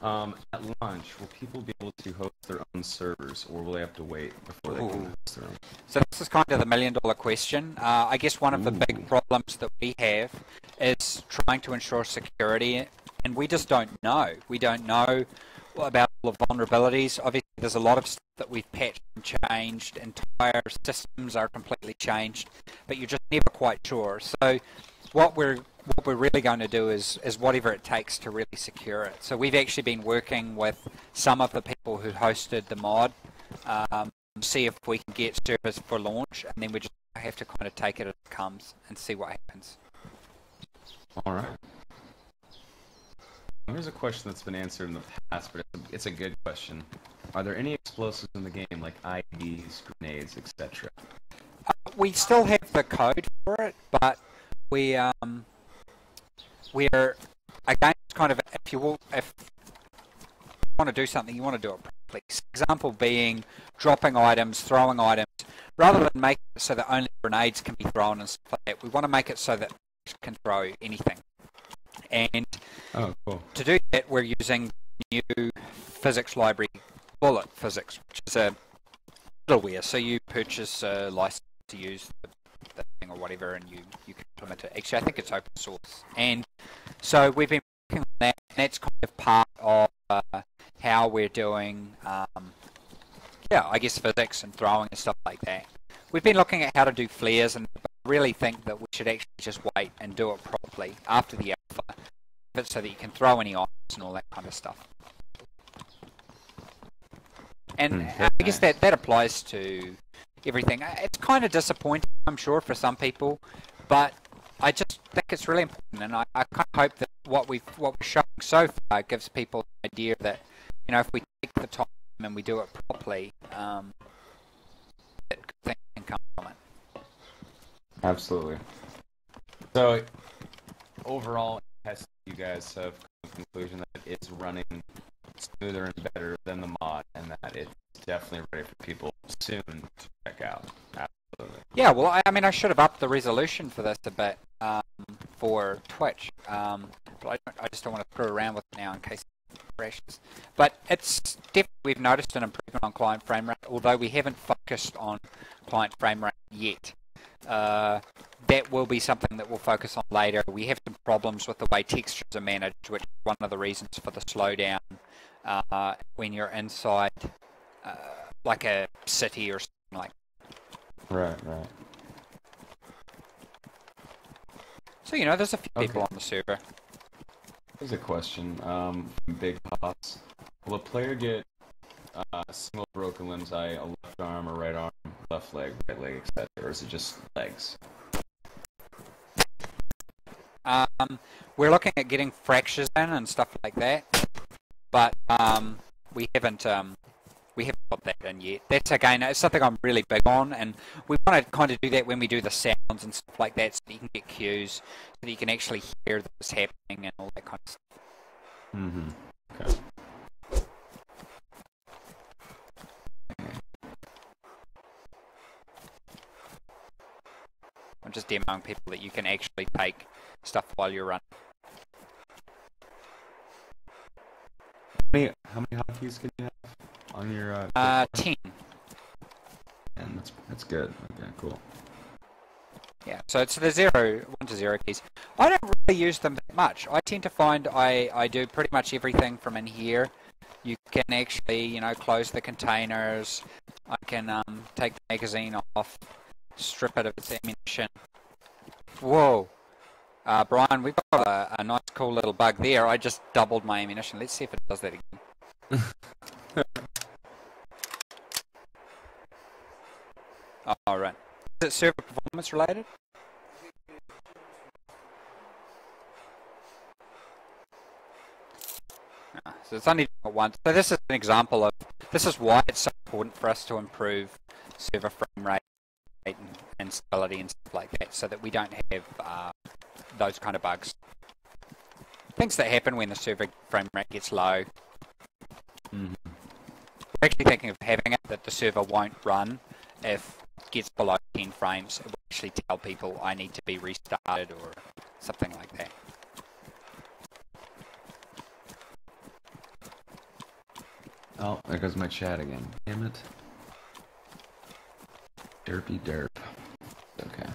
At launch, will people be able to host their own servers, or will they have to wait before they can host their own? So this is kind of the million-dollar question. I guess one of the big problems that we have is trying to ensure security, and we just don't know. We don't know about all the vulnerabilities. Obviously, there's a lot of stuff that we've patched and changed. Entire systems are completely changed, but you're just never quite sure. So what we're really going to do is whatever it takes to really secure it. So we've actually been working with some of the people who hosted the mod, see if we can get servers for launch, and then we're just I have to kind of take it as it comes and see what happens. All right. Here's a question that's been answered in the past, but it's a good question. Are there any explosives in the game, like IEDs, grenades, etc.? We still have the code for it, but we're again kind of if you want to do something, you want to do it properly. Example being dropping items, throwing items, rather than make it so that only grenades can be thrown and stuff like that. We want to make it so that it can throw anything. And to do that, we're using the new physics library, Bullet Physics, which is a middleware. So you purchase a license to use the thing or whatever, and you can implement it. Actually, I think it's open source. And so we've been working on that, and that's kind of part of how we're doing, I guess physics and throwing and stuff like that. We've been looking at how to do flares, and I really think that we should actually just wait and do it properly after the alpha, so that you can throw any items and all that kind of stuff. And I guess that applies to everything. It's kind of disappointing, I'm sure, for some people, but I just think it's really important, and I kind of hope that what we're showing so far gives people an idea that, you know, if we take the time and we do it properly, that good things can come from it. Absolutely. So, overall, you guys have come to the conclusion that it's running smoother and better than the mod, and that it's definitely ready for people soon to check out. Absolutely. Yeah, well, I mean, I should have upped the resolution for this a bit for Twitch, but I just don't want to screw around with it now in case it crashes. But it's definitely, we've noticed an improvement on client frame rate, although we haven't focused on client frame rate yet. That will be something that we'll focus on later. We have some problems with the way textures are managed, which is one of the reasons for the slowdown when you're inside like a city or something like that. Right. So, you know, there's a few people on the server. Here's a question from Big Hoss. Will a player get single broken limbs, a left arm or right arm, left leg, right leg, etc., or is it just legs? We're looking at getting fractures in and stuff like that, but we haven't got that in yet. That's again, it's something I'm really big on, and we want to kind of do that when we do the sounds and stuff like that, so that you can get cues, so that you can actually hear what's happening and all that kind of stuff. Okay. I'm just demoing people that you can actually take stuff while you're running. How many hotkeys can you have on your? 10. And that's good. Okay, cool. Yeah, so it's the 1 to 0 keys. I don't really use them that much. I tend to find I do pretty much everything from in here. You can actually, you know, close the containers. I can take the magazine off, strip it of its ammunition. Whoa. Brian, we've got a nice cool little bug there. I just doubled my ammunition. Let's see if it does that again. Alright. Is it server performance related? So it's only once. So this is an example of, this is why it's so important for us to improve server frame rate and stability and stuff like that, so that we don't have those kind of bugs. Things that happen when the server frame rate gets low. We're actually thinking of having it that the server won't run if it gets below 10 frames. It will actually tell people I need to be restarted or something like that. Oh, there goes my chat again. Damn it. Derpy derp. Okay.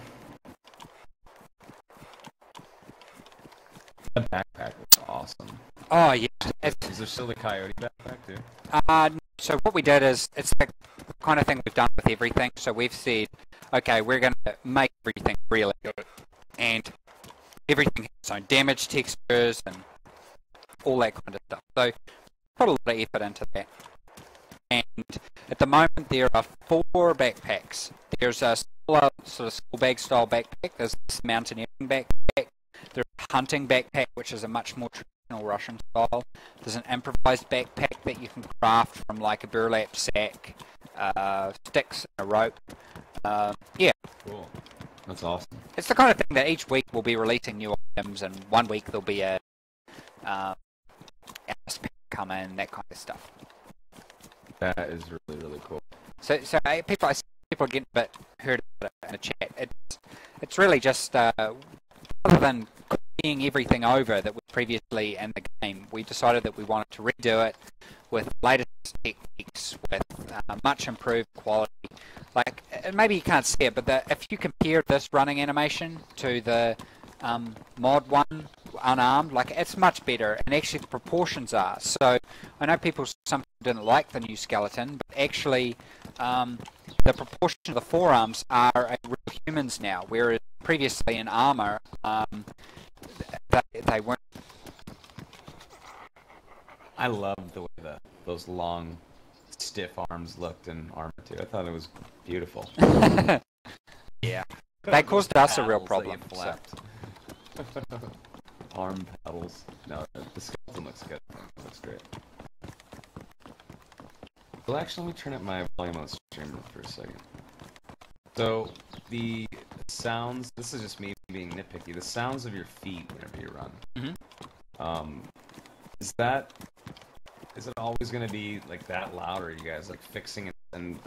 The backpack looks awesome. Oh yeah. Is there still the coyote backpack too? So what we did is, it's the kind of thing we've done with everything. So we've said, okay, we're going to make everything really good. And everything has its own damage textures and all that kind of stuff. So put a lot of effort into that. And at the moment there are 4 backpacks. There's a smaller sort of school bag style backpack. There's this mountaineering backpack. There's a hunting backpack, which is a much more traditional Russian style. There's an improvised backpack that you can craft from like a burlap sack, sticks, and a rope. Yeah. Cool. That's awesome. It's the kind of thing that each week we'll be releasing new items, and one week there'll be a come in, that kind of stuff. That is really, really cool. So people are getting a bit heard about it in the chat. It's really just rather than copying everything over that was previously in the game, we decided that we wanted to redo it with latest techniques, with much improved quality. Like, maybe you can't see it, but if you compare this running animation to the mod one, unarmed, like, it's much better, and actually the proportions are. So, I know some people didn't like the new skeleton, but actually the proportion of the forearms are real humans now, whereas previously in armor, they weren't. I love the way those long, stiff arms looked in armor too. I thought it was beautiful. Yeah, they caused us a real problem. So. Arm paddles. No, the skeleton looks good. It looks great. Well, actually, let me turn up my volume on the stream for a second. So, the sounds, this is just me being nitpicky, the sounds of your feet whenever you run. Mm-hmm. Is it always going to be like that loud, or are you guys like fixing it and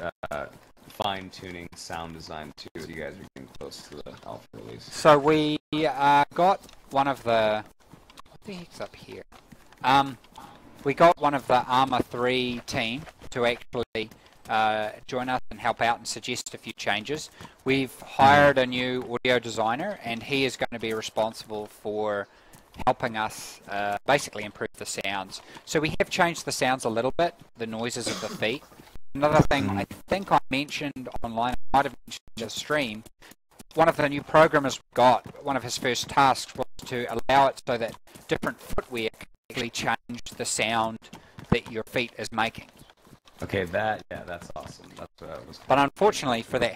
fine-tuning sound design too? You guys are getting close to the alpha release. So we got one of the... What the heck's up here? We got one of the Arma 3 team to actually join us and help out and suggest a few changes. We've hired a new audio designer, and he is going to be responsible for helping us basically improve the sounds. So we have changed the sounds a little bit, the noises of the feet. Another thing I think I mentioned online, I might have mentioned in the stream, one of the new programmers we got, one of his first tasks was to allow it so that different footwear can actually change the sound that your feet is making. Okay, that's awesome. That's what I was. But unfortunately, for that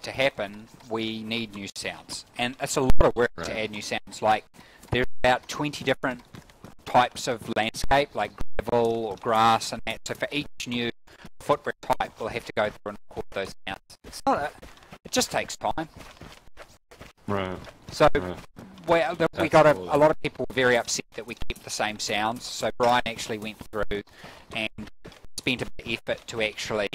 to happen, we need new sounds, and it's a lot of work to add new sounds. Like, there's about 20 different types of landscape, like gravel or grass and that. So for each new footwear type, we'll have to go through and record those sounds. It just takes time. Right. So we got cool. a lot of people were very upset that we kept the same sounds. So Brian actually went through and spent a bit of effort to actually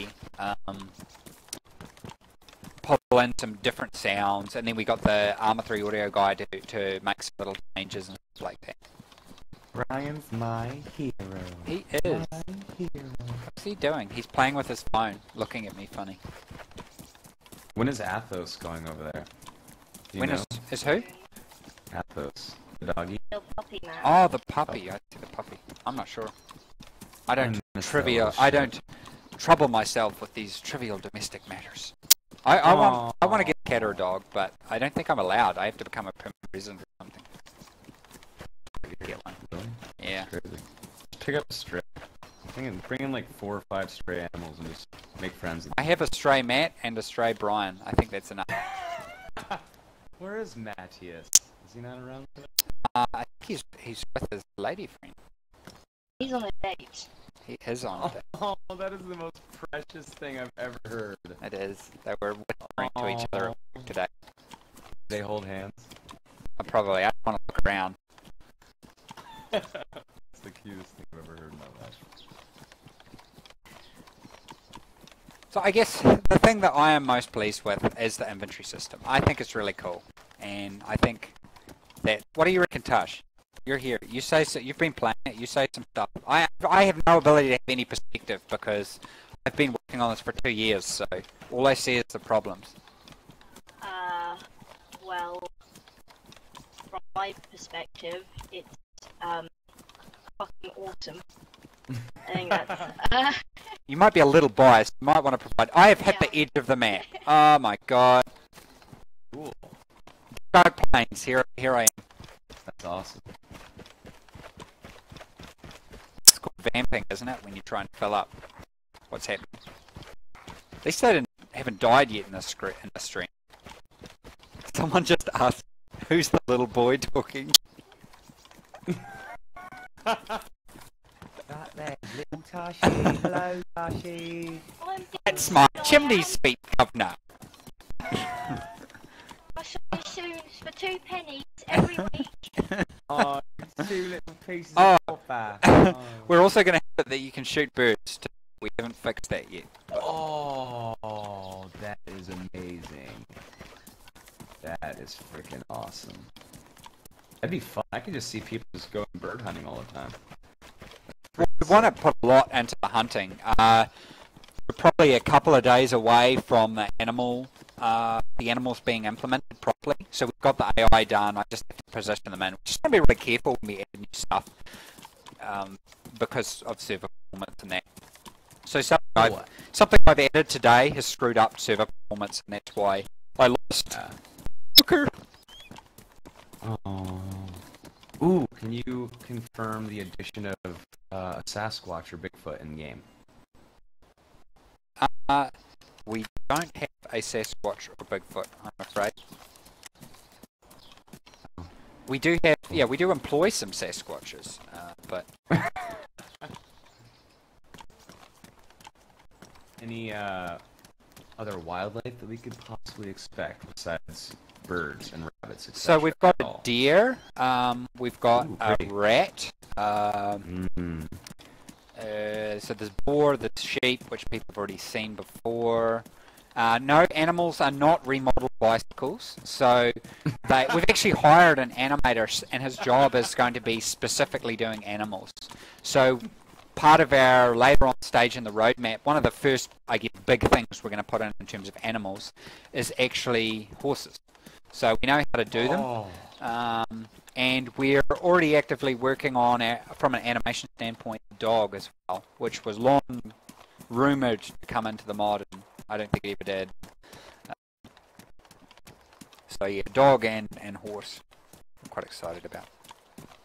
pull in some different sounds, and then we got the Arma 3 audio guy to make some little changes and stuff like that. Ryan's my hero. He is. My hero. What's he doing? He's playing with his phone, looking at me funny. When is Athos going over there? Do you When know? is who? Athos, the doggy? Little puppy man. Oh, the puppy. I see the puppy. I'm not sure. I don't trouble myself with these trivial domestic matters. I want to get a cat or a dog, but I don't think I'm allowed. I have to become a permanent resident or something. Get one. Really? Yeah. Crazy. Just pick up a stray. Bring in like 4 or 5 stray animals and just make friends with them. I have a stray Matt and a stray Brian. I think that's enough. Where is Matthias? Is he not around today? I think he's with his lady friend. He's on a date. He is on it. Oh, that is the most precious thing I've ever heard. It is. They were whispering to each other today. They hold hands. Probably. I don't want to look around. That's the cutest thing I've ever heard in my life. So I guess the thing that I am most pleased with is the inventory system. I think it's really cool, and I think that. What do you reckon, Tush? You're here. You say so. You've been playing it. You say some stuff. I have no ability to have any perspective because I've been working on this for 2 years. So all I see is the problems. Well, from my perspective, it's fucking awesome. I think that's. You might be a little biased. You might want to provide. I have hit the edge of the map. Oh my god. Cool. Go planes. Here I am. That's awesome. It's called vamping, isn't it? When you try and fill up what's happening. At least they didn't have haven't died yet in this stream. Someone just asked, who's the little boy talking? That there, little Tashi. Hello, Tashi. I'm That's my chimney sweep, governor. I saw you soon for 2 pennies every week. Oh, 2 little pieces Oh. of copper. Oh. We're also going to have it that you can shoot birds. Too. We haven't fixed that yet. Oh, that is amazing. That is freaking awesome. That'd be fun. I could just see people just going bird hunting all the time. Well, we want to put a lot into the hunting. We're probably a couple of days away from the animals being implemented properly. So we've got the AI done. I just have to position them in. We just want to be really careful when we add new stuff because of server performance and that. So something I've added today has screwed up server performance, and that's why I lost. Booker. Oh. Ooh, can you confirm the addition of a Sasquatch or Bigfoot in game? We don't have a Sasquatch or Bigfoot, I'm afraid. We do have, we do employ some Sasquatches, but... Any other wildlife that we could possibly expect besides birds and rabbits, etc.? So we've got a deer, we've got a pretty. rat, so there's boar, there's sheep, which people have already seen before. No, animals are not remodeled bicycles, so we've actually hired an animator, and his job is going to be specifically doing animals. So part of our later on stage in the roadmap, one of the first, I guess, big things we're going to put in terms of animals is actually horses. So we know how to do them, and we're already actively working on, from an animation standpoint, dog as well, which was long rumoured to come into the mod, and I don't think it ever did. So yeah, dog and horse, I'm quite excited about.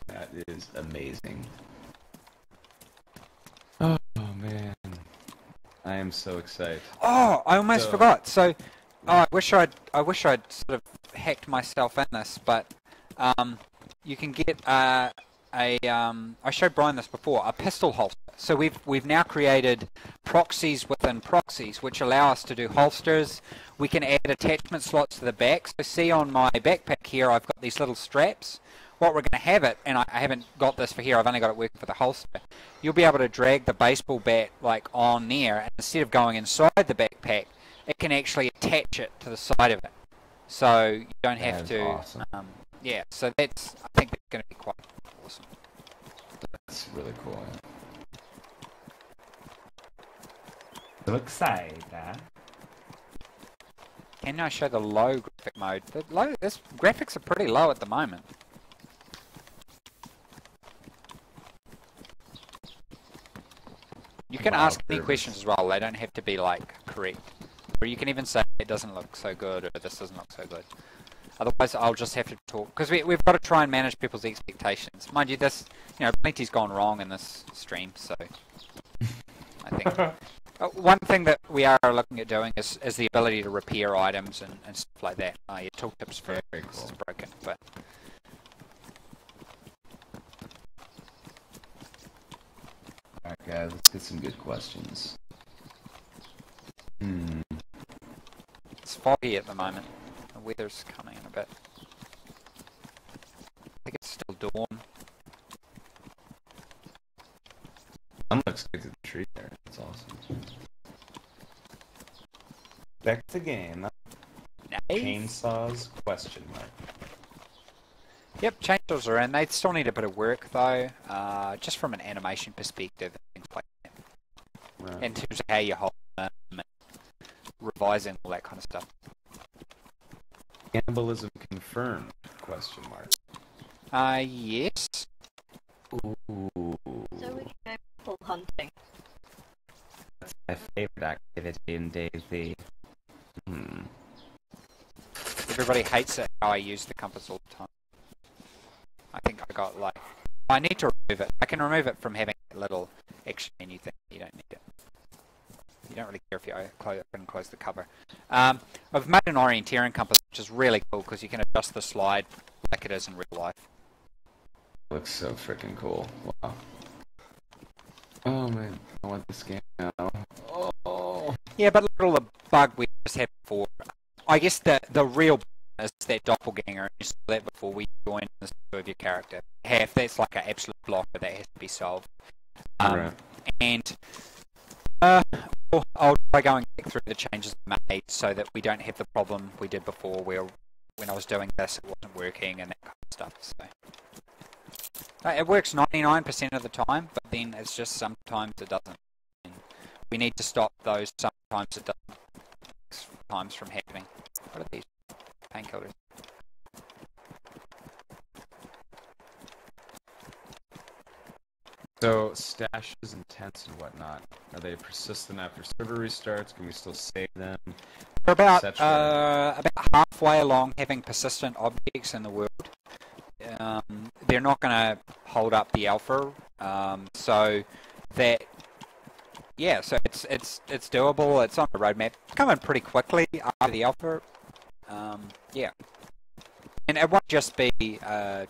That is amazing. Oh man, I am so excited. Oh, I almost forgot. So, I wish I'd sort of hacked myself in this, but you can get I showed Brian this before, a pistol holster. So we've now created proxies within proxies, which allow us to do holsters. We can add attachment slots to the back. So see on my backpack here, I've got these little straps. What we're going to have it, and I haven't got this for here, I've only got it working for the holster. You'll be able to drag the baseball bat like on there, and instead of going inside the backpack, it can actually attach it to the side of it. So you don't have to. Awesome. Yeah. So I think that's going to be quite awesome. That's really cool. So excited. Can I show the low graphic mode? This graphics are pretty low at the moment. You can ask any questions as well. They don't have to be like correct. Or you can even say it doesn't look so good, or this doesn't look so good. Otherwise, I'll just have to talk, because we've got to try and manage people's expectations. Mind you, plenty's gone wrong in this stream, so I think one thing that we are looking at doing is the ability to repair items and stuff like that. Your tooltips for Very this cool. is broken, but. Alright guys, let's get some good questions. It's foggy at the moment. The weather's coming in a bit. I think it's still dawn. I'm excited to the tree there. That's awesome. Back to game. Nice. Chainsaws? Question mark. Yep, chainsaws are in. They still need a bit of work though, just from an animation perspective and things like that. Right. In terms of how you hold them and revising all that kind of stuff. Cannibalism confirmed? Question mark. Yes. Ooh. So we can go full hunting. That's my favorite activity in DayZ. Everybody hates it how I use the compass all the time. I think I got like... I need to remove it. I can remove it from having a little action menu thing. You don't need it. you don't really care if you open and close the cover. I've made an orienteering compass, which is really cool because you can adjust the slide like it is in real life. Looks so freaking cool. Wow. Oh man, I want this game now. Oh. Yeah, but look at all the bug we just had before. I guess the real problem is that doppelganger, and you saw that before we joined the story of your character. That's like an absolute blocker that has to be solved. Right. And I'll try going back through the changes I made so that we don't have the problem we did before where when I was doing this it wasn't working and that kind of stuff. So it works 99% of the time, but then it's just sometimes it doesn't. And we need to stop those sometimes it doesn't times from happening. What are these? Painkillers. So stashes and tents and whatnot, are they persistent after server restarts? Can we still save them? We're about etc.? halfway along having persistent objects in the world. They're not going to hold up the alpha, so that so it's doable. It's on the roadmap. It's coming pretty quickly after the alpha. And it won't just be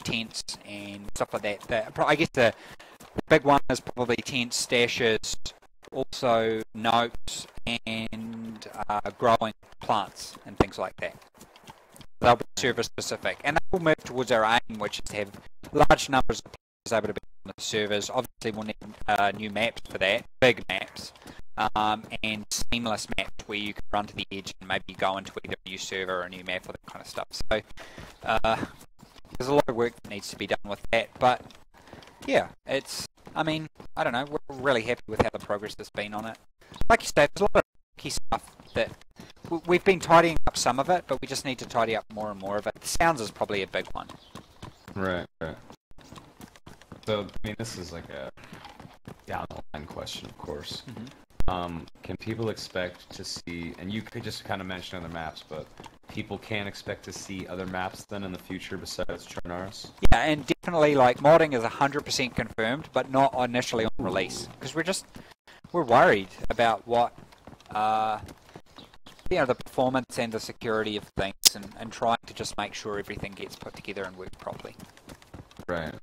tents and stuff like that. I guess the big one is probably tents, stashes, also notes, and growing plants and things like that. They'll be server specific, and they will move towards our aim, which is to have large numbers of players able to be on the servers. Obviously, we'll need new maps for that, big maps, and seamless maps where you can run to the edge and maybe go into either a new server or a new map or that kind of stuff. So there's a lot of work that needs to be done with that, but yeah, I mean, I don't know, we're really happy with how the progress has been on it. Like you said, there's a lot of key stuff that we've been tidying up some of it, but we just need to tidy up more and more of it. The sounds is probably a big one. Right. So, I mean, this is like a down the line question, of course. Can people expect to see, and you could just kind of mention other maps, but people can expect to see other maps then in the future besides Charnaris? Yeah, and definitely, like, modding is 100% confirmed, but not initially on release, because we're worried about what, the performance and the security of things, and trying to just make sure everything gets put together and works properly. Right.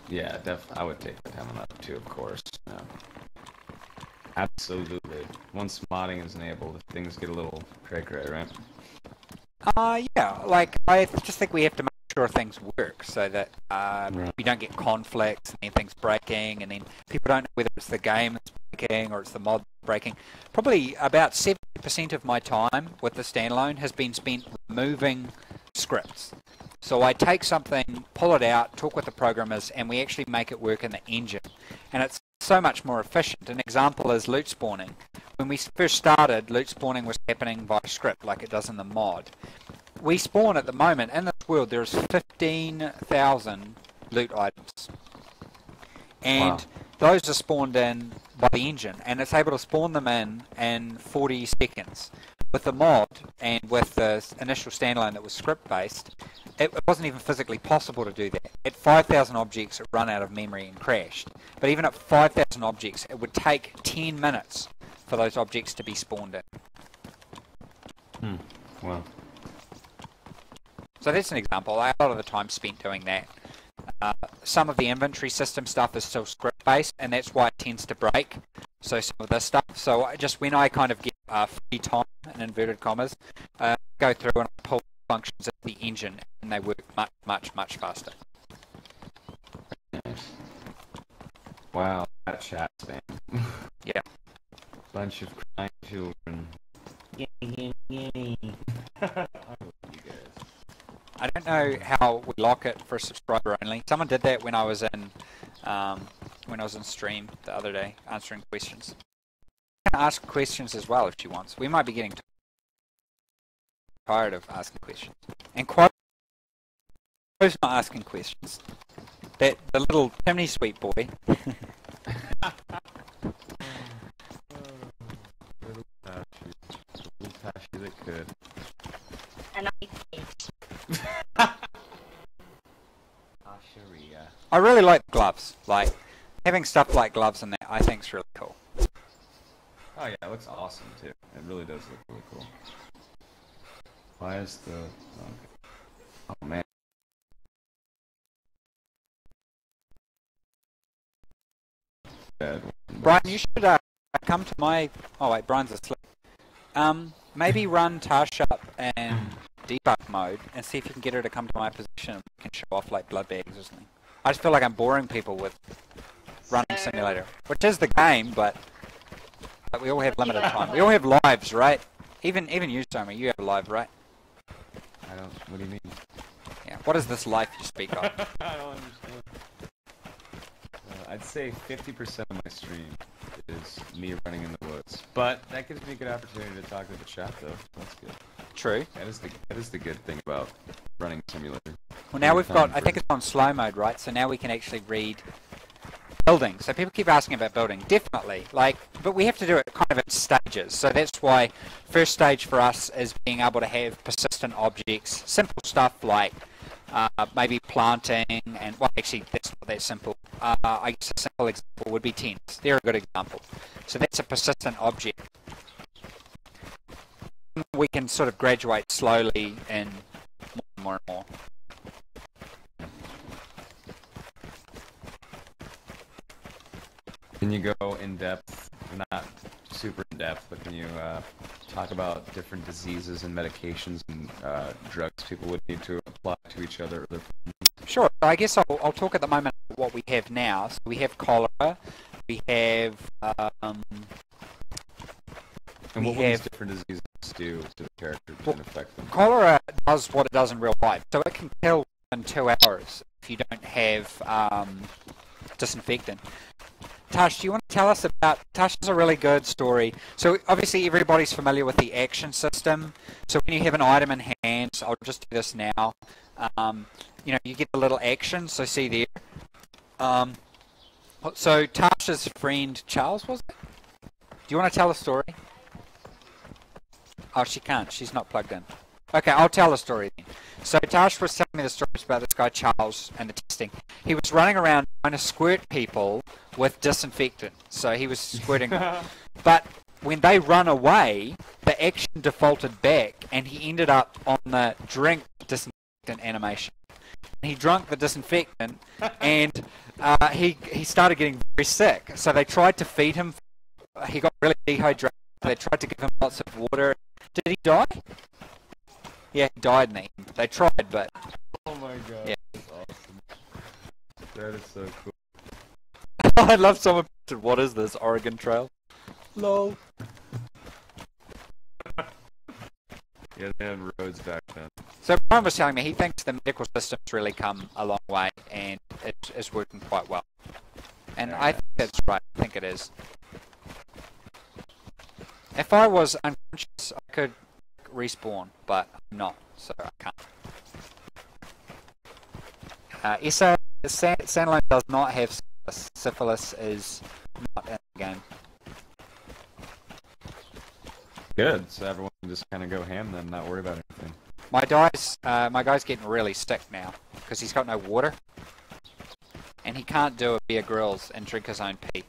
Yeah, I would take the time on that too, of course. Yeah. Absolutely. Once modding is enabled, things get a little cray-cray, right? Yeah, like, I just think we have to make sure things work so that we don't get conflicts and then things breaking and then people don't know whether it's the game that's breaking or it's the mod breaking. Probably about 70% of my time with the standalone has been spent removing scripts. So I take something, pull it out, talk with the programmers, and we actually make it work in the engine. And it's so much more efficient. An example is loot spawning. When we first started, loot spawning was happening by script like it does in the mod. We spawn at the moment, in this world, there's 15,000 loot items. And those are spawned in by the engine, and it's able to spawn them in 40 seconds. With the mod, and with the initial standalone that was script-based, it wasn't even physically possible to do that. At 5,000 objects, it ran out of memory and crashed. But even at 5,000 objects, it would take 10 minutes for those objects to be spawned in. Wow. So that's an example. A lot of the time spent doing that. Some of the inventory system stuff is still script-based, and that's why it tends to break. So some of this stuff. So just when I kind of get free time, in inverted commas, go through and pull functions of the engine, and they work much faster. Nice. Wow, that chat spam. Yeah. Bunch of crying children. Yay. I don't know how we lock it for subscriber only. Someone did that when I was in stream the other day, answering questions. You can ask questions as well if she wants. We might be getting tired of asking questions. And Quo's not asking questions. The little chimney sweep boy. Little Tashi that could. And I did. I really like gloves. Like, having stuff like gloves in there, I think is really cool. Oh yeah, it looks awesome too. It really does look really cool. Why is the... Okay. Oh man. Brian, you should come to my... Oh wait, Brian's asleep. Maybe run Tash up in debug mode and see if you can get her to come to my position and we can show off like blood bags or something. I just feel like I'm boring people with running simulator, which is the game, but we all have limited time. We all have lives, right? Even you, Tommy, you have a life, right? I don't... What do you mean? Yeah. What is this life you speak of? I don't understand. I'd say 50% of my stream is me running in the woods, but that gives me a good opportunity to talk to the chat, though. That's good. True. That is the good thing about running simulator. Well, now we've got... I think it's on slow mode, right? So now we can actually read building. So people keep asking about building. Definitely. But we have to do it kind of in stages. So that's why first stage for us is being able to have persistent objects, simple stuff like maybe planting, and well, actually that's not that simple. I guess a simple example would be tents. They're a good example. So that's a persistent object. We can sort of graduate slowly and more and more. Can you go in depth, not super in depth, but can you talk about different diseases and medications and drugs people would need to apply to each other? Sure. I guess I'll talk at the moment about what we have now. So we have cholera, we have... and what will these different diseases do to the characters and affect them? Cholera does what it does in real life. So it can kill in 2 hours if you don't have disinfectant. Tash, do you want to tell us about... Tash is a really good story. So obviously everybody's familiar with the action system. So when you have an item in hand, so I'll just do this now. You know, you get a little action, so see there. So Tash's friend, Charles, was it? Do you want to tell a story? Oh, she can't. She's not plugged in. Okay, I'll tell the story then. So Tash was telling me the stories about this guy Charles and the testing. He was running around trying to squirt people with disinfectant. So he was squirting them. But when they run away, the action defaulted back and he ended up on the drink disinfectant animation. He drank the disinfectant and he started getting very sick. So they tried to feed him. He got really dehydrated. They tried to give him lots of water. Did he die? Yeah, he died in the end. They tried, but... Oh my god, yeah. that's awesome. That is so cool. I love someone posted, what is this, Oregon Trail? Lol. Yeah, they had roads back then. So Brian was telling me he thinks the medical system's really come a long way and it's working quite well. And Yeah, I think that's right. I think it is. If I was unconscious, I could respawn, but I'm not, so I can't. Issa, Standalone does not have syphilis. Syphilis is not in the game. Good, so everyone can just kind of go ham then, not worry about anything. My guy's getting really sick now because he's got no water, and he can't do a Bear Grylls and drink his own pee.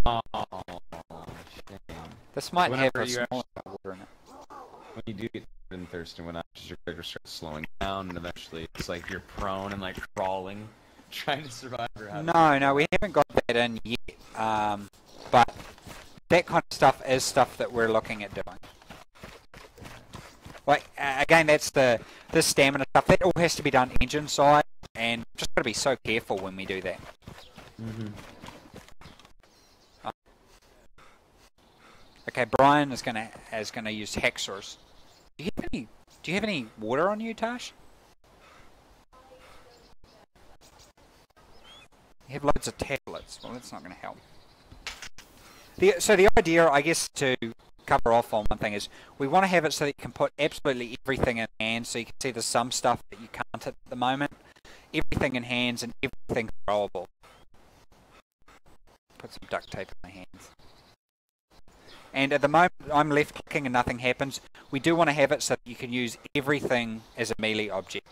Oh, shame. This might have Whenever a you small amount of water in it. When you do get thirsty, when your character starts slowing down, and eventually it's like you're prone and like crawling, trying to survive. Or how No, we haven't got that in yet. But that kind of stuff is stuff that we're looking at doing. Like again, that's the stamina stuff. That all has to be done engine side, and just got to be so careful when we do that. Mm-hmm. Okay, Brian is gonna use hexers. Do you have any water on you, Tash? You have loads of tablets. Well, that's not going to help. So the idea, I guess, to cover off on one thing is we want to have it so that you can put absolutely everything in hands, so you can see there's some stuff that you can't at the moment. Everything in hands and everything controllable. Put some duct tape in my hands. And at the moment, I'm left clicking and nothing happens. We do want to have it so that you can use everything as a melee object,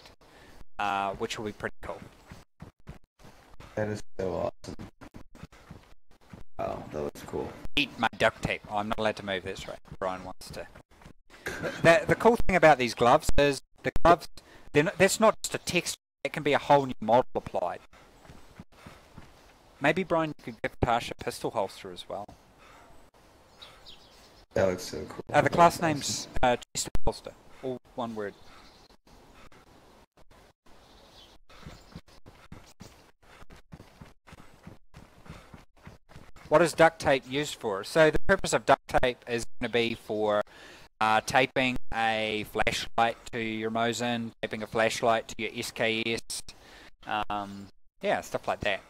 which will be pretty cool. That is so awesome. Wow, that looks cool. Eat my duct tape. Oh, I'm not allowed to move this, right? Brian wants to. The cool thing about these gloves is the gloves, that's not just a texture, it can be a whole new model applied. Maybe, Brian, you could give Tash a pistol holster as well. That looks so cool. The class name's chest holster, all one word. What is duct tape used for? So the purpose of duct tape is going to be for taping a flashlight to your Mosin, taping a flashlight to your SKS, yeah, stuff like that.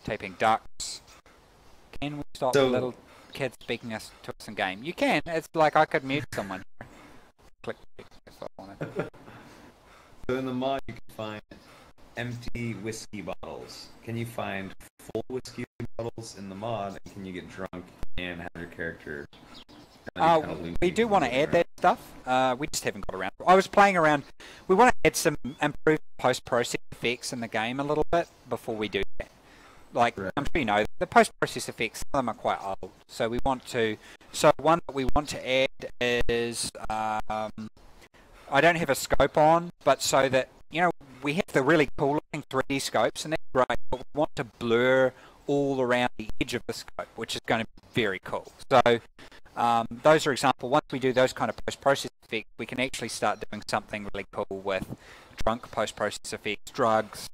Taping ducts. Can we stop the little kids speaking to us in game? You can. It's like I could mute someone. Click if I wanted. So in the mod, you can find empty whiskey bottles. Can you find full whiskey bottles in the mod? And can you get drunk and have your character? We do want to add that stuff. We just haven't got around. I was playing around. We want to add some improved post-process effects in the game a little bit before we do that. Like, right. I'm sure you know, the post-process effects, some of them are quite old. So we want to. So one that we want to add is I don't have a scope on, but so that, you know, we have the really cool looking 3D scopes, and that's great, but we want to blur all around the edge of the scope, which is going to be very cool. So those are examples. Once we do those kind of post-process effects, we can actually start doing something really cool with drunk post-process effects, drugs,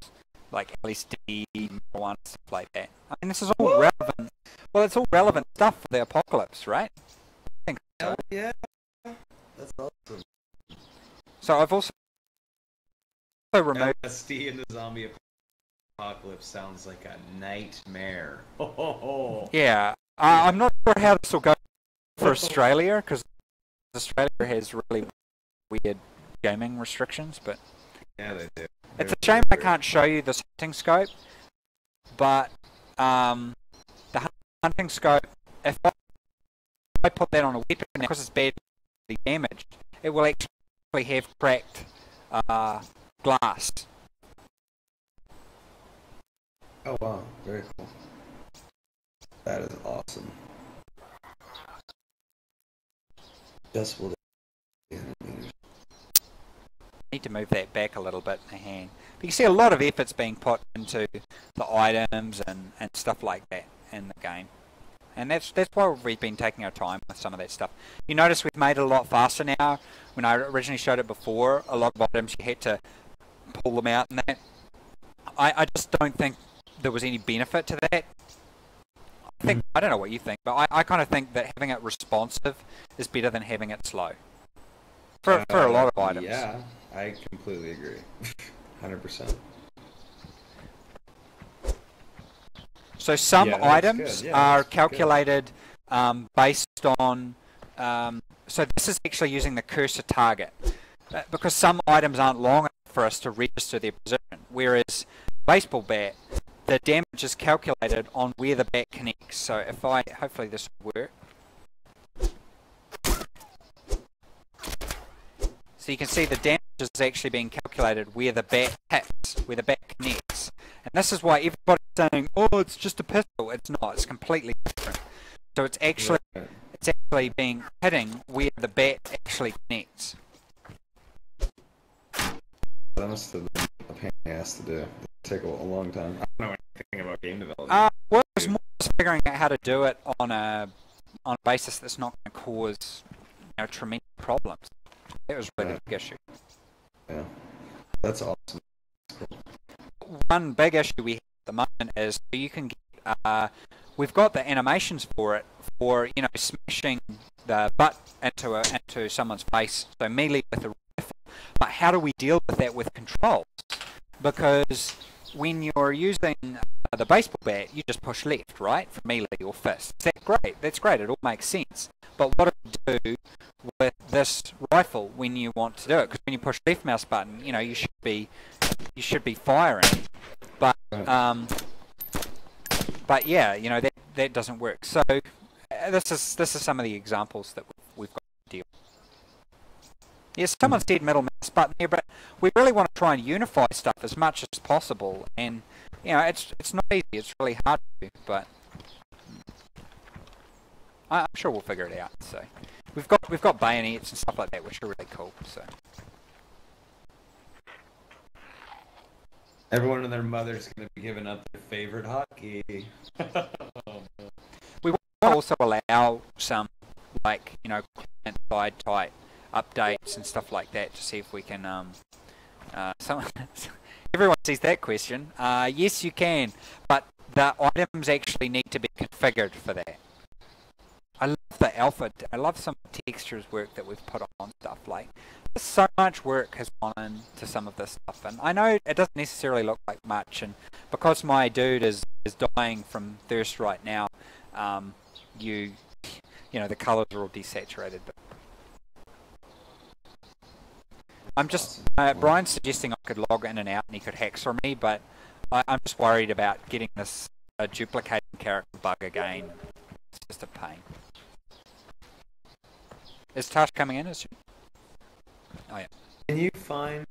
like LSD, marijuana, stuff like that. I mean, this is all relevant. Well, it's all relevant stuff for the apocalypse, right? I think so. Yeah, that's awesome. So I've also removed LSD in the zombie apocalypse sounds like a nightmare. Yeah, I'm not sure how this will go for Australia, because Australia has really weird gaming restrictions, but yeah, they do. It's a shame I can't show you this hunting scope, but the hunting scope, if I put that on a weapon, because it's badly damaged, it will actually have cracked glass. Oh wow, very cool. That is awesome. Decibel Need to move that back a little bit in the hand. But you see a lot of effort's being put into the items and stuff like that in the game. And that's why we've been taking our time with some of that stuff. You notice we've made it a lot faster now. When I originally showed it before, a lot of items you had to pull them out and that. I just don't think there was any benefit to that. I don't know what you think, but I kind of think that having it responsive is better than having it slow. For a lot of items. Yeah, I completely agree. 100%. So some items are calculated based on... so this is actually using the cursor target. Because some items aren't long enough for us to register their position. Whereas baseball bat, the damage is calculated on where the bat connects. So if hopefully this will work. So you can see the damage is actually being calculated where the bat hits, where the bat connects. And this is why everybody's saying, oh, it's just a pistol. It's not. It's completely different. So it's actually being hitting where the bat actually connects. That must have been a pain in the ass to do. It took a long time. I don't know anything about game development. Well, it was more just figuring out how to do it on a basis that's not going to cause, you know, tremendous problems. That was really the big issue. Yeah, that's awesome. Cool. One big issue we have at the moment is you can get, we've got the animations for it, for, you know, smashing the butt into someone's face, so melee with a rifle. But how do we deal with that with controls? Because when you're using the baseball bat, you just push left, right, for melee or fist. That's great. That's great. It all makes sense. But what do you do with this rifle when you want to do it? Because when you push left mouse button, you know, you should be firing. But yeah, you know, that doesn't work. So this is some of the examples that we've got to deal with. Yes, someone said middle mouse button there, but we really want to try and unify stuff as much as possible. And you know, it's not easy. It's really hard to do, but I'm sure we'll figure it out. So we've got bayonets and stuff like that, which are really cool. So Everyone and their mother's going to be giving up their favorite hotkey. we want to also allow some, like, you know, client-side type updates and stuff like that to see if we can. Everyone sees that question. Yes, you can, but the items actually need to be configured for that. I love the alpha. I love some of the textures work that we've put on stuff. Like, so much work has gone into some of this stuff, and I know it doesn't necessarily look like much, and because my dude is dying from thirst right now, you know, the colors are all desaturated. But I'm just Brian's suggesting I could log in and out and he could hack for me, but I'm just worried about getting this duplicating character bug again. It's just a pain. Is Tash coming in? Is she? Oh yeah. Can you find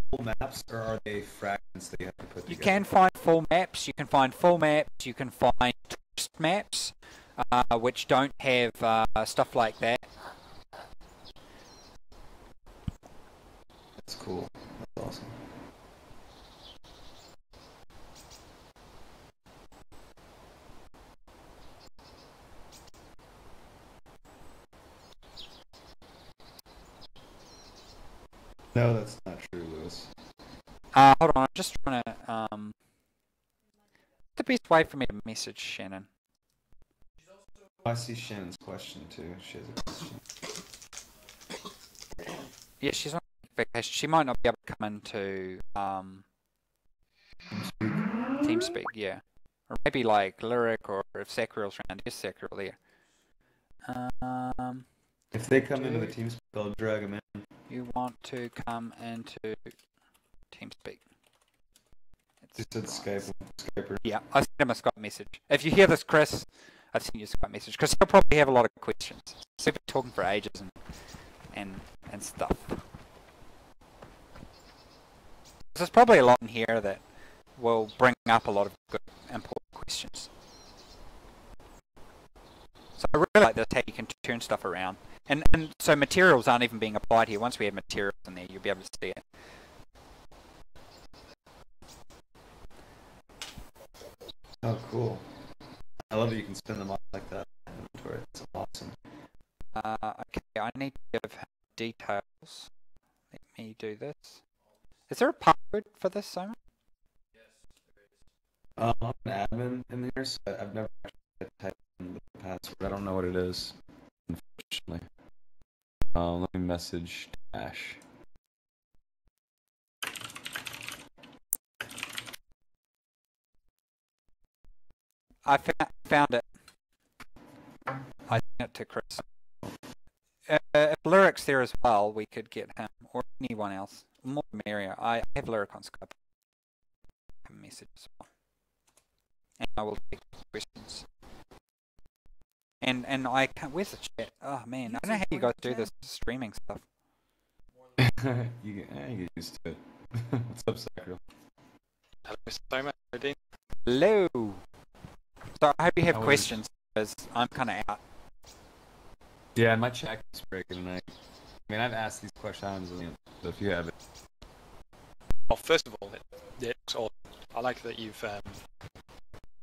full maps, or are they fragments that you have to put together? You can find full maps. You can find full maps. You can find twist maps, which don't have stuff like that. That's cool. That's awesome. No, that's not true, Lewis. Hold on, I'm just trying to. The best way for me to message Shannon. I see Shannon's question too. She has a question. Yeah, she's on vacation. She might not be able to come into TeamSpeak, yeah. Or maybe like Lyric, or if Sacriel's around. Here's Sacriel there. If they come into the TeamSpeak, I'll drag them in. You want to come into TeamSpeak. Just said Skype. Skyper. Yeah, I sent him a Skype message. If you hear this, Chris, I've sent you a Skype message, because he'll probably have a lot of questions. So we've been talking for ages and stuff. There's probably a lot in here that will bring up a lot of good, important questions. So I really like this, how you can turn stuff around. And so materials aren't even being applied here. Once we have materials in there, you'll be able to see it. Oh, cool. I love that you can spin them off like that. It's awesome. Okay, I need to give him details. Let me do this. Is there a password for this, Simon? I'm an admin in here, so I've never actually typed in the password. I don't know what it is, unfortunately. Let me message Dash. I found it. I sent it to Chris. If Lyric's there as well, we could get him, or anyone else. More the merrier. I have Lyric on Skype. A message as well. And I will take questions. And I can't. Where's the chat? Oh man, I don't know how you guys do this streaming stuff. you get used to it. What's up, Sacriel? Hello, Mr. Simon. Hello. So I hope you have questions, because I'm kind of out. Yeah, my chat is breaking tonight. I mean, I've asked these questions, so if you have it. Well, first of all, it looks awesome. I like that you've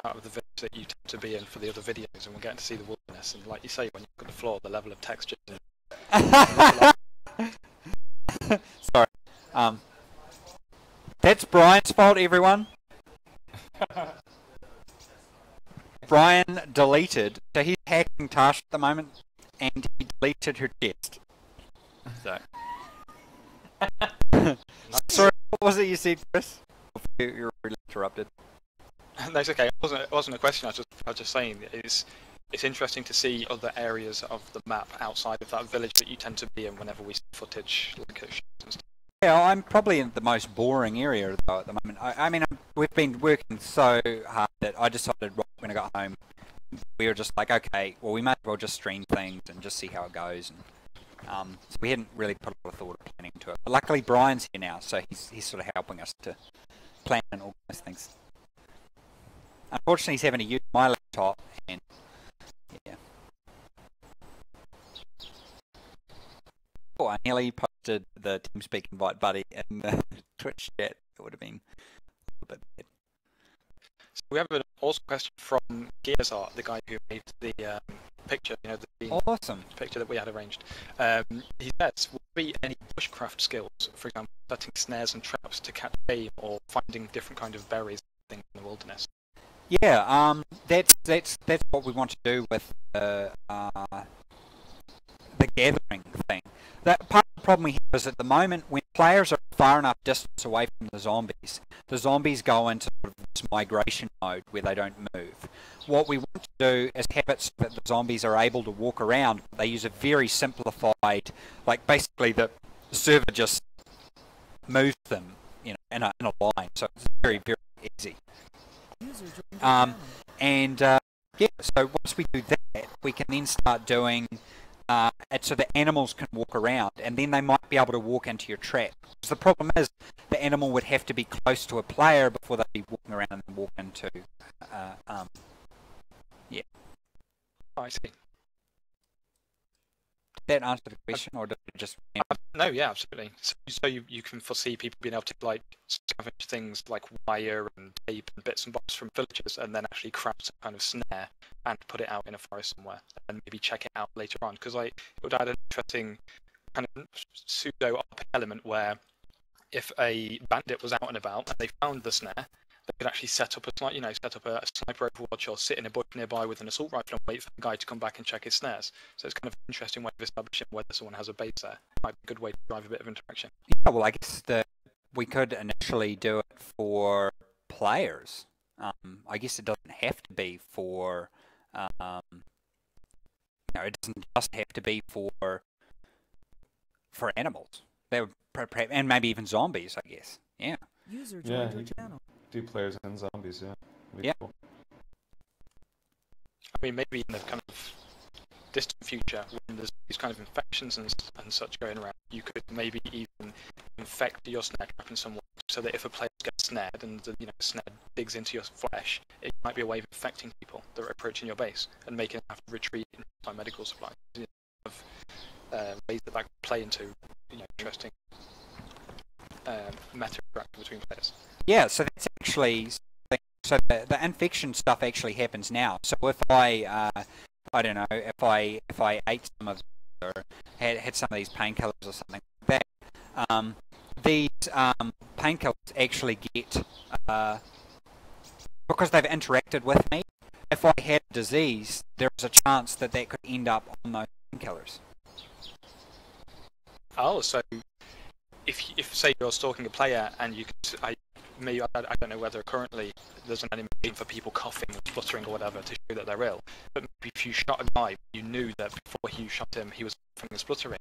out of the village that you tend to be in for the other videos, and we're getting to see the wilderness. And like you say, when you look at the floor, the level of texture. Sorry. That's Brian's fault, everyone. Brian deleted, so he's hacking Tash at the moment, and he deleted her chest. So. Sorry, what was it you said, Chris? You were really interrupted. That's okay. It wasn't a question. I was just saying it's interesting to see other areas of the map outside of that village that you tend to be in whenever we see footage like at shows and stuff. Yeah, I'm probably in the most boring area though at the moment. I mean, we've been working so hard that I decided when I got home, we were just like, okay, well, we might as well just stream things and just see how it goes. And So we hadn't really put a lot of thought or planning into it. But luckily Brian's here now, so he's sort of helping us to plan and organise things. Unfortunately, he's having to use my laptop, and yeah. Oh, I nearly posted the TeamSpeak invite buddy in the Twitch chat. It would have been a bit bad. So we have an also question from Gears Art, the guy who made the picture, you know, the Awesome. picture that we had arranged. He says, will there be any bushcraft skills, for example, setting snares and traps to catch game or finding different kind of berries and things in the wilderness? Yeah, that's what we want to do with the gathering thing. That part of the problem we have is at the moment when players are far enough distance away from the zombies go into sort of this migration mode where they don't move. What we want to do is have it so that the zombies are able to walk around. They use a very simplified, like basically the server just moves them, you know, in a line. So it's very, very easy. Yeah, so once we do that, we can then start doing it so the animals can walk around, and then they might be able to walk into your trap. Because the problem is, the animal would have to be close to a player before they'd be walking around and walk into. Yeah. Oh, I see. Did that answer the question, or did it just? No, yeah, absolutely. So you can foresee people being able to like scavenge things like wire and tape and bits and bobs from villages, and then actually craft some kind of snare and put it out in a forest somewhere, and maybe check it out later on. Because like it would add an interesting kind of pseudo RP element where if a bandit was out and about and they found the snare, they could actually set up a sniper overwatch or sit in a bush nearby with an assault rifle and wait for the guy to come back and check his snares. So it's kind of an interesting way of establishing whether someone has a base there. Might be a good way to drive a bit of interaction. Yeah, well, I guess we could initially do it for players. I guess it doesn't have to be for. It doesn't just have to be for animals. They would, and maybe even zombies, I guess. Yeah. User joined your channel. Do players and zombies, yeah. Yeah. Cool. I mean, maybe in the kind of distant future, when there's these kind of infections and such going around, you could maybe even infect your snare trap in some way, so that if a player gets snared and the snare digs into your flesh, it might be a way of infecting people that are approaching your base and making them have to retreat in time medical supplies. Ways that could play into interesting meta interaction between players. Yeah, so that's actually so the infection stuff actually happens now. So if I don't know, if I ate some of or had some of these painkillers or something like that, these painkillers actually get because they've interacted with me. If I had a disease, there is a chance that could end up on those painkillers. Oh, so if say you're stalking a player and you could, I don't know whether currently there's an animation for people coughing and spluttering or whatever to show that they're ill, but maybe if you shot a guy, you knew that before you shot him he was coughing and spluttering,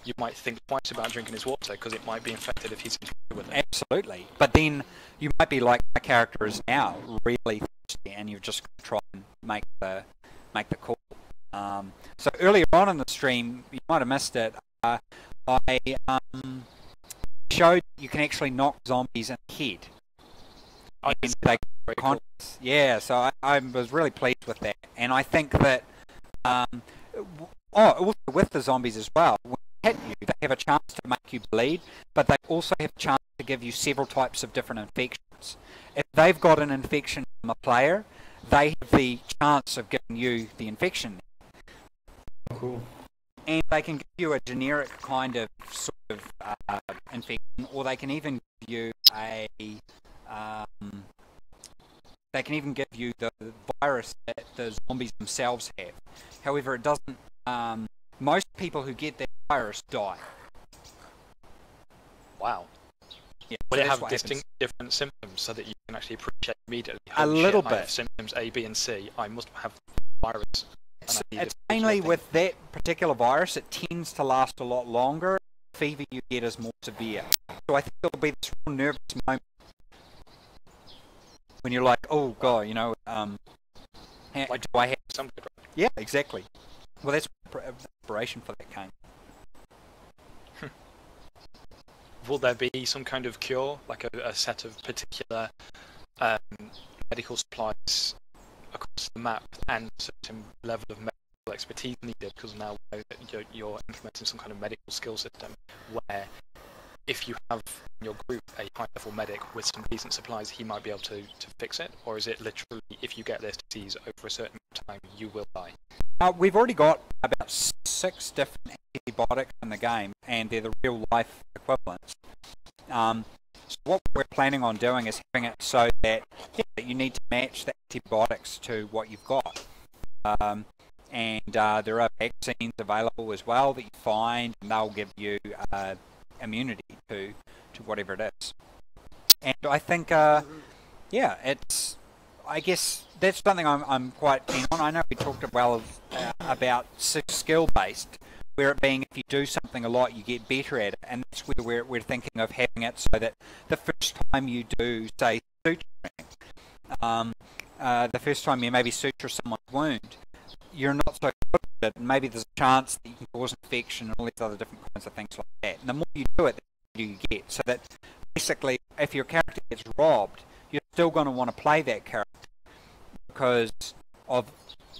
you might think twice about drinking his water because it might be infected if he's infected with it. Absolutely, but then you might be like my character is now, really thirsty, and you've just got to try and make the call. So earlier on in the stream, you might have missed it. I showed you can actually knock zombies in the head. And they cool. Yeah, so I was really pleased with that, and I think that also with the zombies as well, when they hit you, they have a chance to make you bleed, but they also have a chance to give you several types of different infections. If they've got an infection from a player, they have the chance of giving you the infection. Cool. And they can give you a generic kind of sort of infection, or they can even give you the virus that the zombies themselves have. However, it doesn't. Most people who get that virus die. Wow. Yeah, Will so it that's have what distinct different symptoms so that you can actually appreciate immediately? A little I bit. have symptoms A, B, and C. I must have virus. It's mainly with that particular virus, it tends to last a lot longer. The fever you get is more severe. So I think there'll be this real nervous moment when you're like, oh god, do I have something? Yeah, exactly. Well, that's the inspiration for that came. will there be some kind of cure, like a set of particular medical supplies across the map and a certain level of medical expertise needed? Because now we know that you're implementing some kind of medical skill system where if you have in your group a high-level medic with some decent supplies, he might be able to fix it? Or is it literally, if you get this disease over a certain time, you will die? We've already got about 6 different antibiotics in the game, and they're the real-life equivalents. So what we're planning on doing is having it so that you need to match the antibiotics to what you've got. And there are vaccines available as well that you find, and they'll give you immunity to whatever it is. And I think, yeah, it's, I guess that's something I'm quite keen on. I know we talked about skill-based, where it being if you do something a lot, you get better at it, and that's where we're thinking of having it so that the first time you do, say, suturing, the first time you maybe suture someone's wound, you're not so good at it, and maybe there's a chance that you can cause infection and all these other different kinds of things like that. And the more you do it, the more you get. So that basically, if your character gets robbed, you're still going to want to play that character because of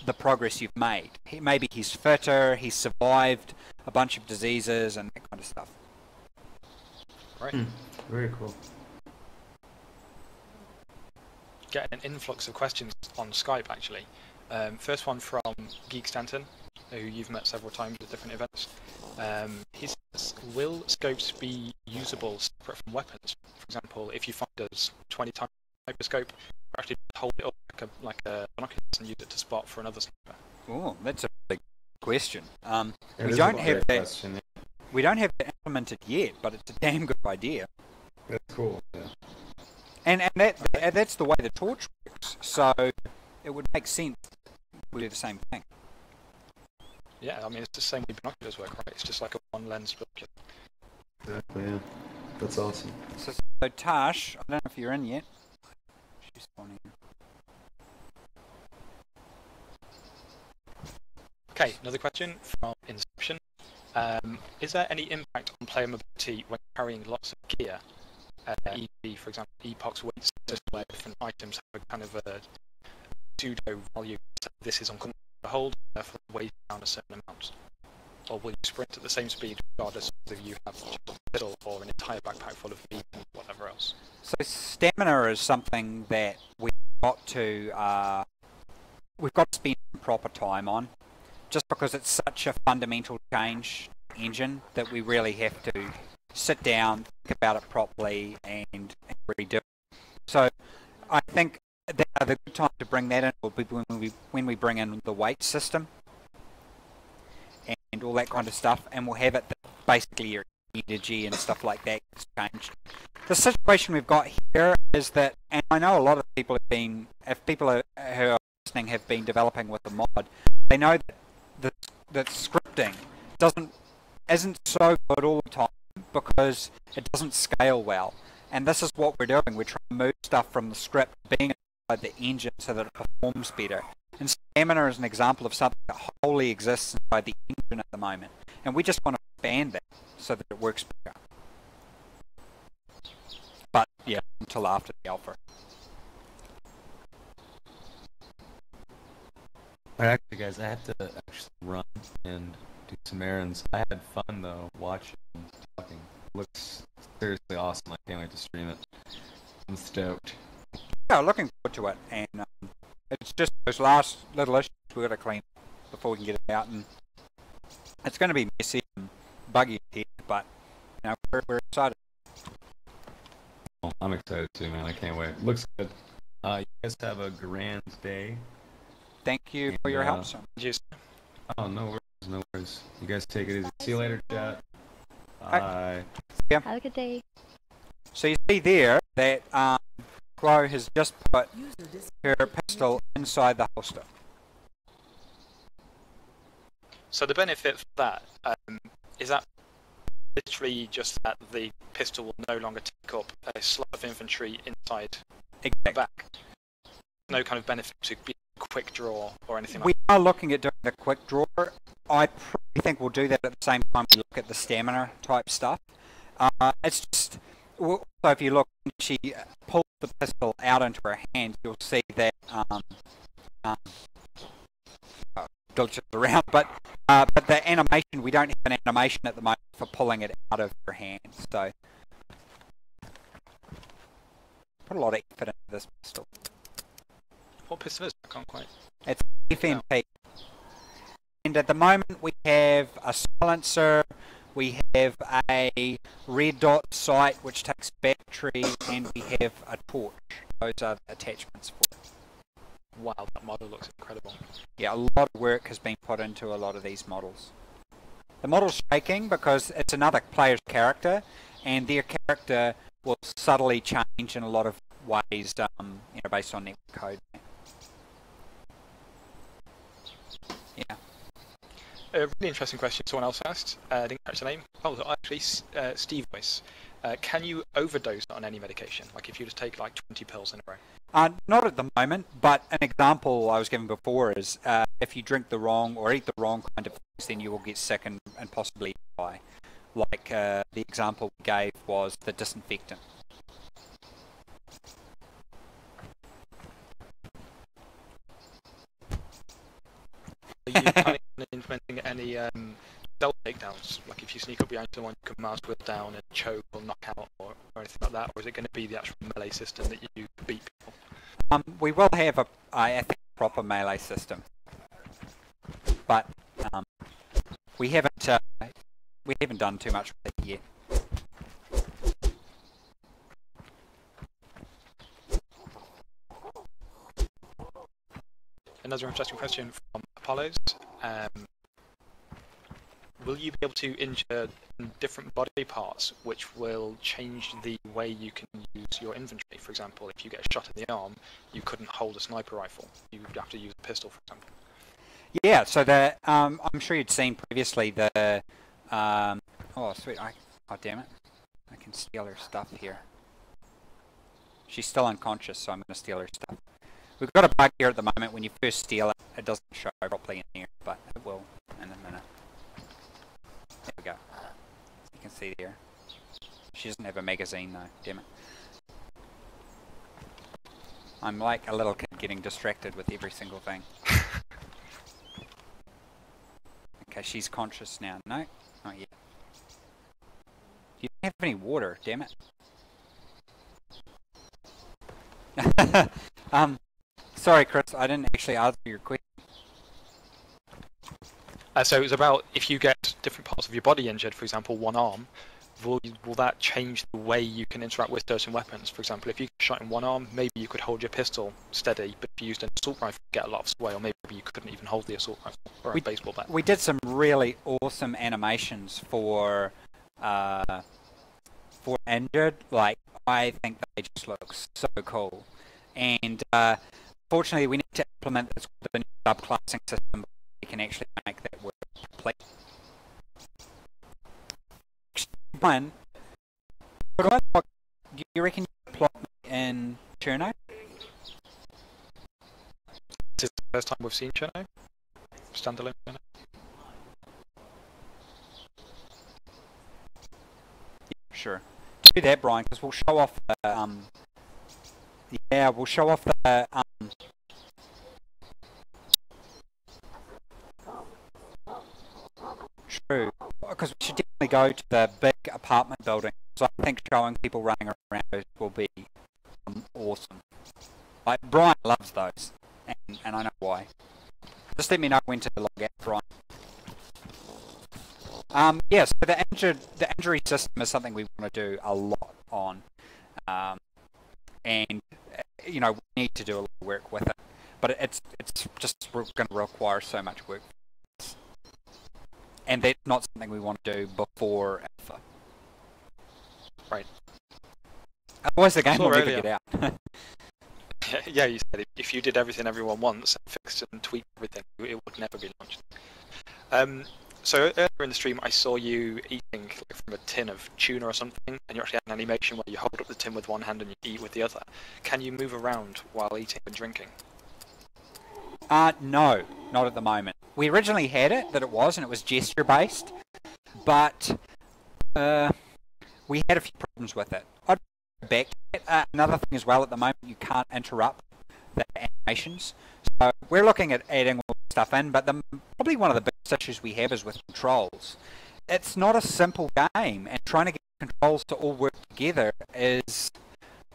the progress you've made. Maybe he's fitter, he's survived a bunch of diseases and that kind of stuff. Right. Very cool. Getting an influx of questions on Skype, actually. First one from Geek Stanton, who you've met several times at different events. He says, will scopes be usable separate from weapons? For example, if you find a 20-time hyperscope, actually hold it up like a binoculars and use it to spot for another sniper. Oh, that's a big question. That We is don't a have great that. question. We don't have that implemented yet, but it's a damn good idea. That's cool. Yeah. And that's the way the torch works. So it would make sense we do the same thing. Yeah, I mean, it's the same way binoculars work, right? It's just like a one-lens binocular. Exactly, yeah. That's awesome. So Tash, I don't know if you're in yet. She's spawning. Okay, another question from Inception. Is there any impact on player mobility when carrying lots of gear? E.g., for example, epochs weights, where different items have a kind of a pseudo value. So this is uncomfortable to hold, therefore weighs down a certain amount. Or will you sprint at the same speed regardless of whether you have just a fiddle or an entire backpack full of meat and whatever else? So stamina is something that we've got to spend proper time on, just because it's such a fundamental change engine that we really have to sit down, think about it properly, and redo it. So I think that the good time to bring that in will be when we bring in the weight system and all that kind of stuff, and we'll have it that basically your energy and stuff like that gets changed. The situation we've got here is that, and I know a lot of people have been, if people who are listening have been developing with the mod, they know that the scripting isn't so good all the time because it doesn't scale well. And this is what we're doing. We're trying to move stuff from the script being inside the engine so that it performs better. And stamina is an example of something that wholly exists inside the engine at the moment. And we just want to expand that so that it works better. But yeah, until after the alpha. Alright, actually, guys, I have to actually run and do some errands. I had fun though, watching and talking. Looks seriously awesome. I can't wait to stream it. I'm stoked. Yeah, looking forward to it. And it's just those last little issues we've got to clean before we can get it out. And it's going to be messy and buggy here, but you know, we're excited. Well, I'm excited too, man. I can't wait. Looks good. You guys have a grand day. Thank you for your help, sir. Oh, no worries, no worries. You guys take it easy. See you later, chat. Bye. Yeah. Have a good day. So you see there that Chloe has just put her pistol inside the holster. So the benefit for that, is that literally just that the pistol will no longer take up a slot of infantry inside the back? No kind of benefit to be a quick draw or anything like that? We are looking at doing the quick draw. I probably think we'll do that at the same time we look at the stamina type stuff. It's just, well, so if you look, when she pulls the pistol out into her hand, you'll see that glitches around. But the animation, we don't have an animation at the moment for pulling it out of her hand. So put a lot of effort into this pistol. What pistol is it? I can't quite. It's FMP. And at the moment we have a silencer, we have a red dot sight which takes battery, and we have a torch. Those are the attachments for it. Wow, that model looks incredible. Yeah, a lot of work has been put into a lot of these models. The model's shaking because it's another player's character, and their character will subtly change in a lot of ways, you know, based on network code. Yeah. A really interesting question someone else asked. I didn't catch the name. Oh, actually, Steve Voice. Can you overdose on any medication? Like if you just take like 20 pills in a row? Not at the moment, but an example I was given before is if you drink the wrong or eat the wrong kind of things, then you will get sick and possibly die. Like the example we gave was the disinfectant. Are you planning on implementing any stealth takedowns? Like if you sneak up behind someone, you can mouse whip down and choke or knock out or anything like that? Or is it going to be the actual melee system that you beat people? We will have I think, a proper melee system, but we haven't done too much with it yet. Another interesting question from Apollos. Will you be able to injure different body parts which will change the way you can use your inventory? For example, if you get a shot in the arm, you couldn't hold a sniper rifle. You would have to use a pistol, for example. Yeah, so I'm sure you'd seen previously the oh sweet, oh damn it, I can steal her stuff here. She's still unconscious, so I'm going to steal her stuff. We've got a bug here at the moment. When you first steal it, it doesn't show properly in here, but it will in a minute. There we go. You can see there. She doesn't have a magazine though, damn it. I'm like a little kid getting distracted with every single thing. Okay, she's conscious now. No? Not yet. You don't have any water, damn it. Sorry Chris, I didn't actually answer your question. So it was about if you get different parts of your body injured, for example, one arm, will that change the way you can interact with certain weapons? For example, if you get shot in one arm, maybe you could hold your pistol steady, but if you used an assault rifle, you get a lot of sway, or maybe you couldn't even hold the assault rifle or a baseball bat. We did some really awesome animations for injured. Like, I think they just look so cool. And fortunately, we need to implement this with the new subclassing system, but we can actually make that work complete. One, do you reckon you could plot me in Cherno? This is the first time we've seen Cherno? Standalone Cherno? Yeah, sure. Do that, Brian, because we'll show off the, yeah, we'll show off the, true, because we should definitely go to the big apartment building. So I think showing people running around those will be awesome. Like, Brian loves those, and I know why. Just let me know when to log out, Brian. Yeah, so the injury system is something we want to do a lot on, and you know, we need to do a lot of work with it, but it's just going to require so much work, and that's not something we want to do before alpha. Right. Otherwise, the game will never get out. Yeah, you said if you did everything everyone wants and fixed and tweaked everything, it would never be launched. So earlier in the stream, I saw you eating from a tin of tuna or something, and you actually had an animation where you hold up the tin with one hand and you eat with the other. Can you move around while eating and drinking? No, not at the moment. We originally had it, that it was, and it was gesture-based, but we we had a few problems with it. I'd go back to it. Another thing as well, at the moment you can't interrupt the animations. So we're looking at adding all this stuff in, but probably one of the biggest issues we have is with controls. It's not a simple game, and trying to get controls to all work together is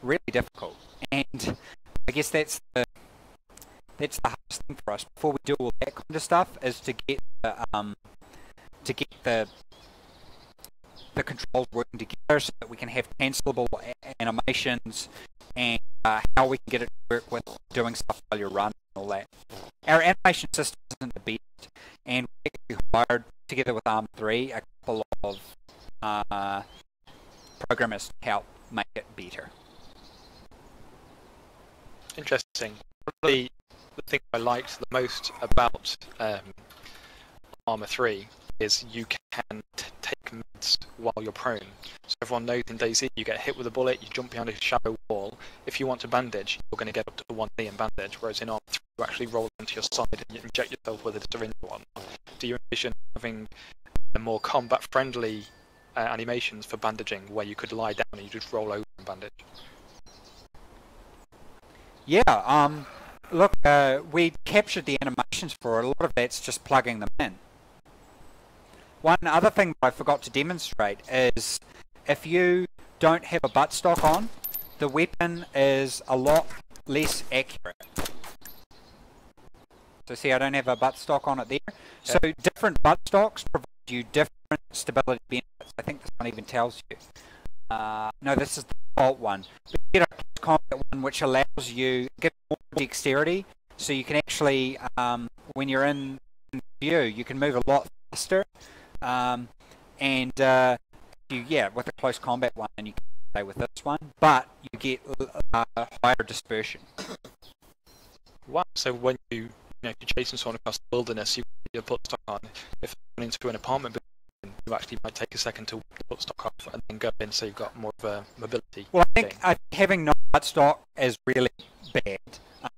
really difficult. And I guess that's the hardest thing for us before we do all that kind of stuff, is to get the controls working together so that we can have cancelable animations, and how we can get it to work with doing stuff while you're running and all that. Our animation system isn't the best, and we actually hired, together with ARM3, a couple of programmers to help make it better. Interesting. Probably the thing I liked the most about Armor 3 is you can take meds while you're prone. So everyone knows in DayZ you get hit with a bullet, you jump behind a shallow wall. If you want to bandage, you're going to get up to one knee and bandage, whereas in Armor 3 you actually roll onto your side and you inject yourself with a syringe or whatnot. Do you envision having a more combat-friendly animations for bandaging, where you could lie down and you just roll over and bandage? Yeah, look, we captured the animations for it. A lot of that's just plugging them in. One other thing that I forgot to demonstrate is if you don't have a buttstock on, the weapon is a lot less accurate. So see, I don't have a buttstock on it there. So different buttstocks provide you different stability benefits. I think this one even tells you. No, this is the default one. But you get a close combat one which allows you get more dexterity, so you can actually, when you're in view, you can move a lot faster. With a close combat one, and you can play with this one, but you get higher dispersion. Wow! So when you're chasing someone across the wilderness, you put your buttstock on. If you're into an apartment building, you actually might take a second to put stock off and then go in, so you've got more of a mobility. Well, I think having no buttstock is really bad.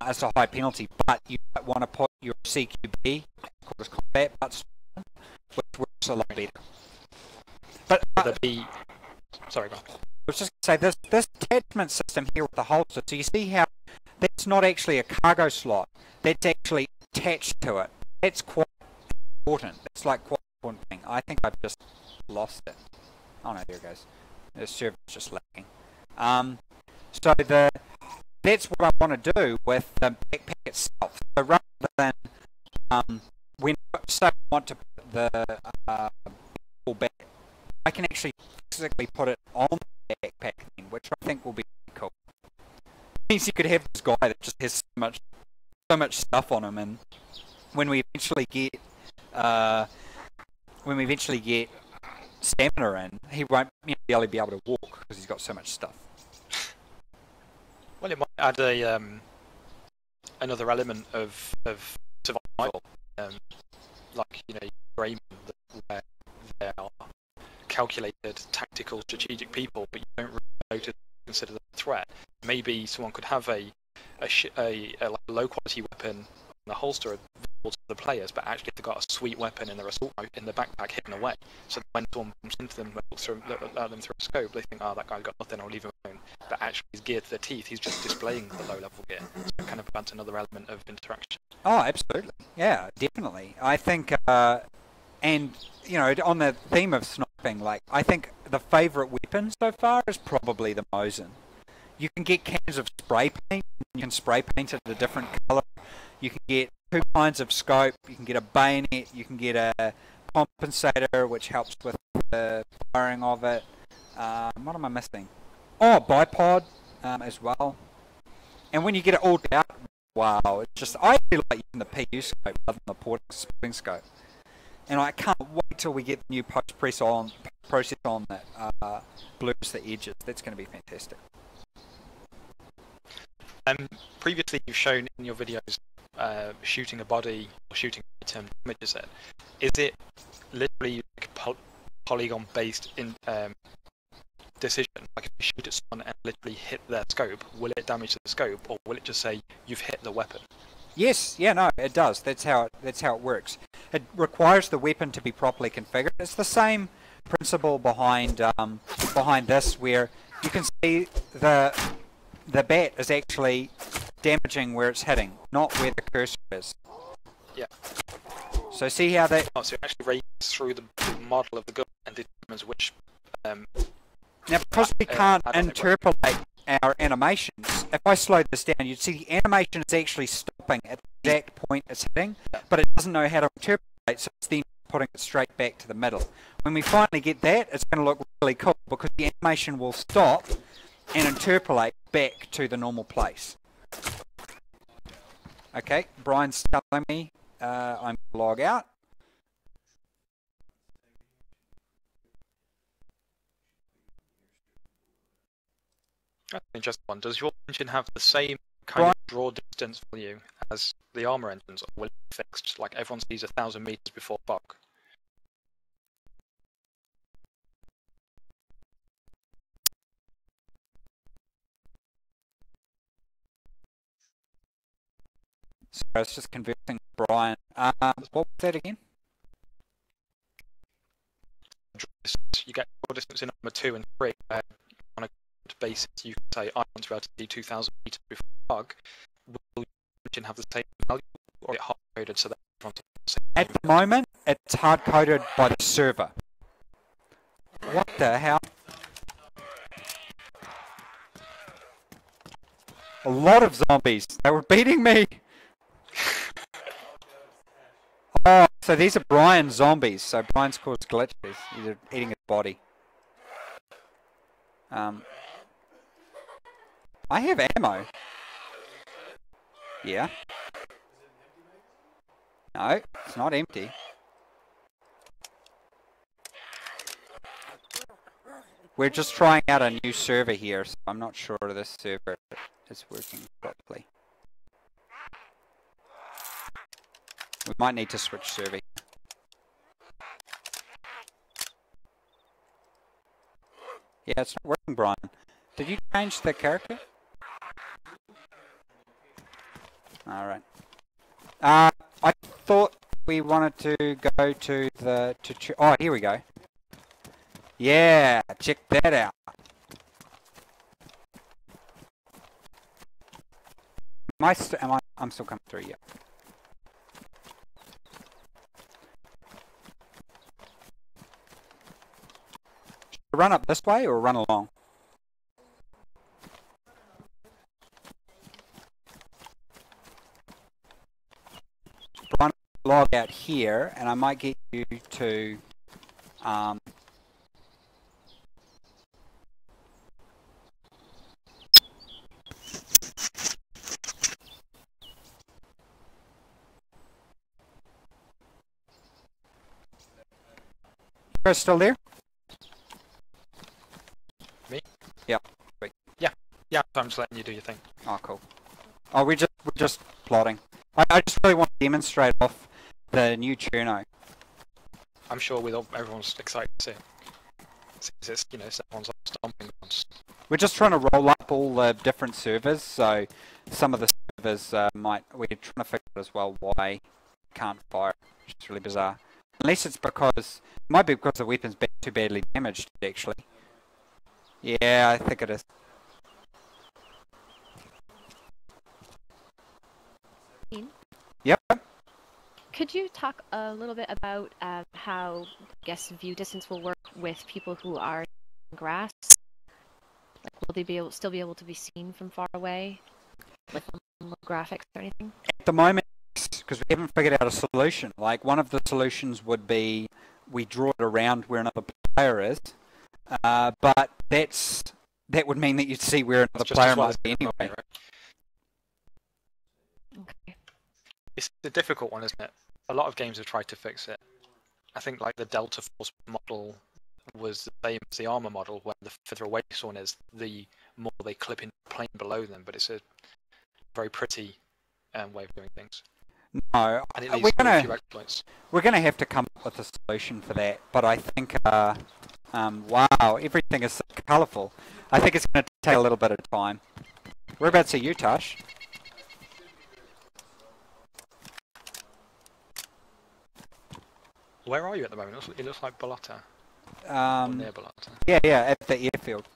It's a high penalty, but you might want to put your CQB, close combat buttstock, which works a lot better. But sorry, go on. I was just going to say, this attachment system here with the holster, so you see how that's not actually a cargo slot, that's actually attached to it. That's quite important. It's like quite an important thing. I think I've just lost it. Oh no, there it goes. The server's just lagging. That's what I want to do with the backpack itself. So rather than when say I want to put the full back, I can actually physically put it on the backpack then, which I think will be cool. It means you could have this guy that just has so much stuff on him, and when we eventually get stamina in, he won't barely be able to walk because he's got so much stuff. Well, it might add another element of survival, like Grayman, where they are calculated, tactical, strategic people, but you don't really know to consider them a threat. Maybe someone could have a low quality weapon in the holster available to the players, but actually they've got a sweet weapon in their assault in the backpack hidden away. So when someone comes into them and looks at them through a scope, they think, oh, that guy's got nothing, I'll leave him alone. But actually he's geared to the teeth, he's just displaying the low level gear. So it kind of adds another element of interaction. Oh, absolutely. Yeah, definitely. I think, and on the theme of sniping, I think the favourite weapon so far is probably the Mosin. You can get cans of spray paint, you can spray paint it a different colour, you can get 2 kinds of scope, you can get a bayonet, you can get a compensator which helps with the firing of it. What am I missing? Oh, bipod as well. And when you get it all out, wow, it's just, I really like using the PU scope rather than the porting scope. And I can't wait till we get the new process on that blurs the edges. That's going to be fantastic. Previously you've shown in your videos shooting a body or shooting an item damages it. Is it literally like a polygon based decision? Like if you shoot at someone and literally hit their scope, will it damage the scope, or will it just say you've hit the weapon? Yes, yeah, no, it does. That's how it works. It requires the weapon to be properly configured. It's the same principle behind behind this, where you can see the bat is actually damaging where it's hitting, not where the cursor is. Yeah. So see how that... Oh, so it actually races through the model of the gun and determines which... Now, because we can't interpolate our animations, if I slow this down, you'd see the animation is actually stopping at the exact point it's hitting, but it doesn't know how to interpolate, so it's then putting it straight back to the middle. When we finally get that, it's going to look really cool, because the animation will stop and interpolate back to the normal place. Okay, Brian's telling me I'm going to log out. That's an interesting one. Does your engine have the same kind of draw distance value as the armor engines, or will it be fixed? Like everyone sees 1,000 meters before bug. Sorry, it's just conversing with Brian. What was that again? You get draw distance in armor 2 and 3. On a basis, you can say, I want to be able to see 2,000 meters before bug. Will your engine have the same value, or is it hard-coded so that everyone's the same? At the moment, it's hard-coded by the server. What the hell? A lot of zombies. They were beating me. Oh, so these are Brian's zombies. So Brian's caused glitches. He's eating his body. I have ammo. Yeah. No, it's not empty. We're just trying out a new server here, so I'm not sure this server is working properly. We might need to switch server. Yeah, it's not working, Brian. Did you change the character? Alright. I thought we wanted to go to the... oh, here we go. Yeah, check that out. I'm still coming through, yeah. Run up this way or run along? Run log out here, and I might get you to You're still there? Me? Yeah. Wait. Yeah, I'm just letting you do your thing. Oh, cool. Oh, we're just plotting. I just really want to demonstrate off the new Cherno. I'm sure everyone's excited to see it. Since it's, everyone's stomping grounds. We're just trying to roll up all the different servers, so some of the servers we're trying to figure out as well why you can't fire, which is really bizarre. Unless it's because, it might be because the weapon's been too badly damaged, actually. Yeah, I think it is. Yep. Could you talk a little bit about how, I guess, view distance will work with people who are in grass? Like, will they still be able to be seen from far away with no graphics or anything? At the moment, because we haven't figured out a solution. Like, one of the solutions would be we draw it around where another player is, but that would mean that you'd see where another player might be anyway. Right? Okay. It's a difficult one, isn't it? A lot of games have tried to fix it. I think like the Delta Force model was the same as the armor model, where the further away someone is, the more they clip in the plane below them, but it's a very pretty way of doing things. No, and it leaves a few exploits. We're gonna have to come up with a solution for that, but I think wow, everything is so colourful. I think it's gonna take a little bit of time. Whereabouts are you, Tash? Where are you at the moment? It looks like Balata. near Ballard. Yeah, at the airfield.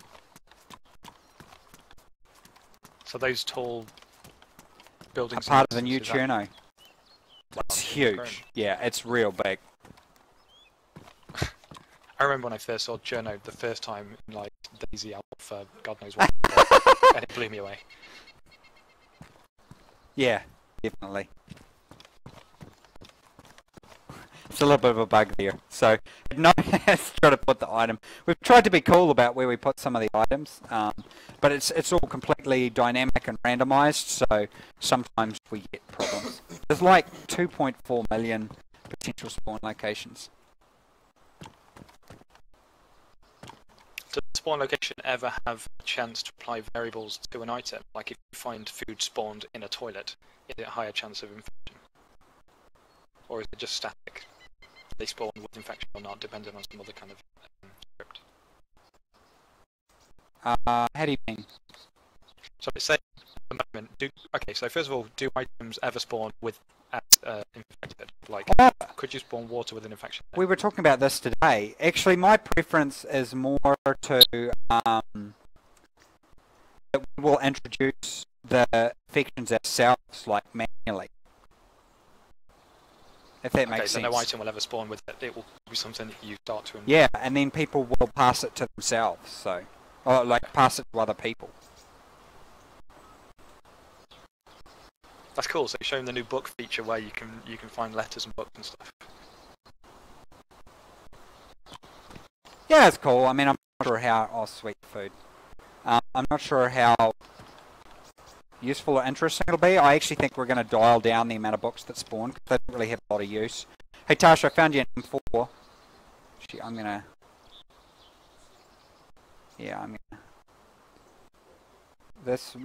So those tall buildings. Part of the new is that- Cherno. It's huge. Yeah, it's real big. I remember when I first saw Cherno the first time in like Daisy Alpha, God knows what, and it blew me away. Yeah, definitely. It's a little bit of a bug there. So, no, let's try to put the item. We've tried to be cool about where we put some of the items, but it's all completely dynamic and randomized, so sometimes we get problems. There's like 2.4 million potential spawn locations. Does the spawn location ever have a chance to apply variables to an item? Like if you find food spawned in a toilet, is it a higher chance of infection? Or is it just static? They spawn with infection or not, depending on some other kind of script. How do you mean? So let's say at the moment, okay, so first of all, do items ever spawn with infected? Like, could you spawn water with an infection? We were talking about this today. Actually, my preference is more to that we will introduce the infections ourselves, like manually. If that makes sense. Okay, so no item will ever spawn with it. It will be something that you start to. Yeah, and then people will pass it to themselves. So, or like pass it to other people. That's cool. So you're showing the new book feature where you can find letters and books and stuff. Yeah, it's cool. I mean, I'm not sure how. Oh, sweet food. I'm not sure how useful or interesting it'll be. I actually think we're going to dial down the amount of books that spawn because they don't really have a lot of use. Hey Tash, I found you in M4. Actually, I'm gonna. Yeah, I'm gonna. This.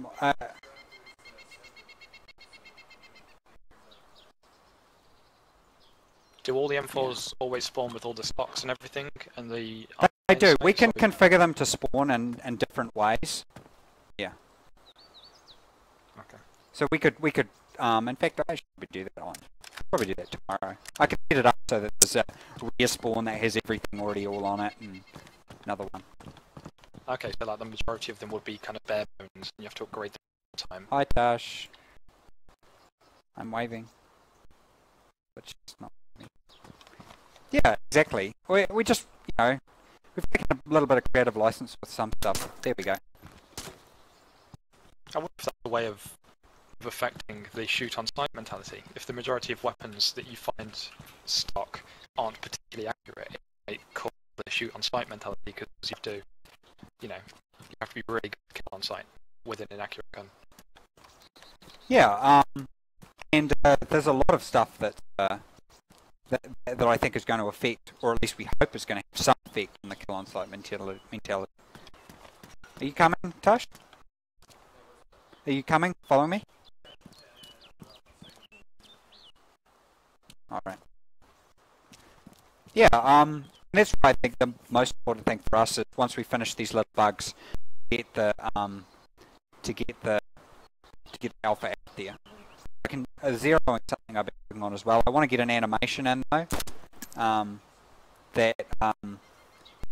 Do all the M4s always spawn with all the stocks and everything, and the? They do. We can configure them to spawn in different ways. Yeah. Okay. So we could in fact I should do that on. Probably do that tomorrow. I can set it up so that there's a respawn that has everything already all on it and another one. Okay, so like the majority of them would be kind of bare bones, and you have to upgrade them all the time. Hi Tash. I'm waving. Which is not me. Yeah, exactly. We just, you know, we've taken a little bit of creative license with some stuff. There we go. I wonder if that's a way of affecting the shoot-on-sight mentality. If the majority of weapons that you find stock aren't particularly accurate, it might cause the shoot-on-sight mentality because you have to, you know, you have to be really good to kill on sight with an inaccurate gun. Yeah, and there's a lot of stuff that I think is going to affect, or at least we hope is going to have some effect on the kill-on-sight mentality. Are you coming, Tush? Are you coming? Follow me? Alright. Yeah, that's why I think the most important thing for us is once we finish these little bugs, get the alpha out there. I can zeroing something I've been working on as well. I want to get an animation in though, that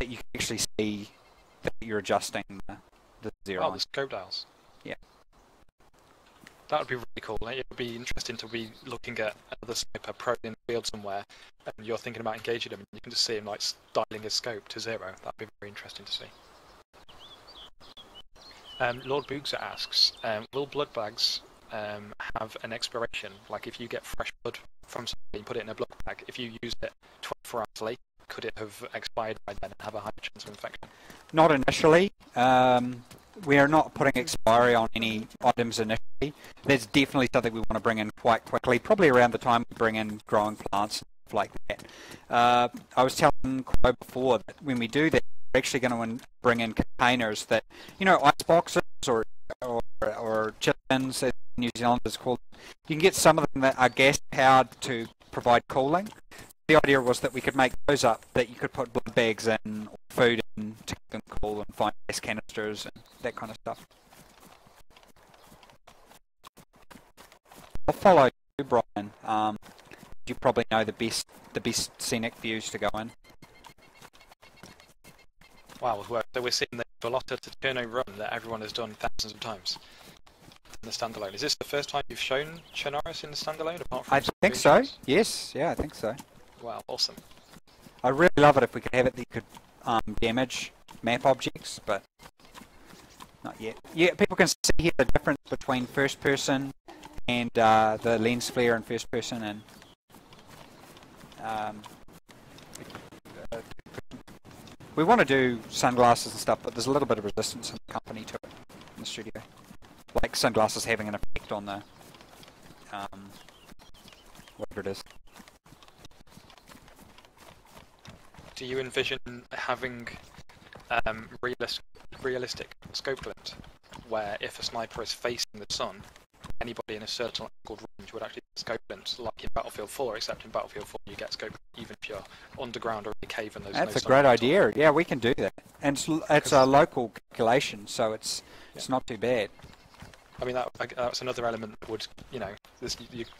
you can actually see that you're adjusting the zero. Oh, the scope dials. Yeah. That would be really cool. It would be interesting to be looking at another sniper pro in the field somewhere, and you're thinking about engaging him, and you can just see him like dialing his scope to 0. That'd be very interesting to see. Lord Boogza asks, will blood bags have an expiration? Like if you get fresh blood from somebody and put it in a blood bag, if you use it 24 hours later, could it have expired by then and have a higher chance of infection? Not initially. We are not putting expiry on any items initially. That's definitely something we want to bring in quite quickly, probably around the time we bring in growing plants and stuff like that. I was telling Crow before that when we do that, we're actually going to bring in containers that, you know, ice boxes or chitlins, as New Zealanders call them. You can get some of them that are gas powered to provide cooling. The idea was that we could make those up, that you could put blood bags in, or food in, to keep them cool, and find gas canisters and that kind of stuff. I'll follow you, Brian. You probably know the best scenic views to go in. Wow, so we're seeing the Velotta to Turno run that everyone has done thousands of times in the standalone. Is this the first time you've shown Chernarus in the standalone? Apart from I think so. Yes, yeah, I think so. Wow, awesome. I'd really love it if we could have it that you could damage map objects, but not yet. Yeah, people can see here the difference between first person and the lens flare in first person and we want to do sunglasses and stuff, but there's a little bit of resistance in the company to it in the studio. Like sunglasses having an effect on the whatever it is. Do you envision having realistic scope glint, where if a sniper is facing the sun, anybody in a certain angled range would actually get scope glint, like in Battlefield 4, except in Battlefield 4 you get scope glint even if you're underground or in a cave and there's That's no a great sun idea. Yeah, we can do that. And it's a local calculation, so it's not too bad. I mean, that's another element that would, you know,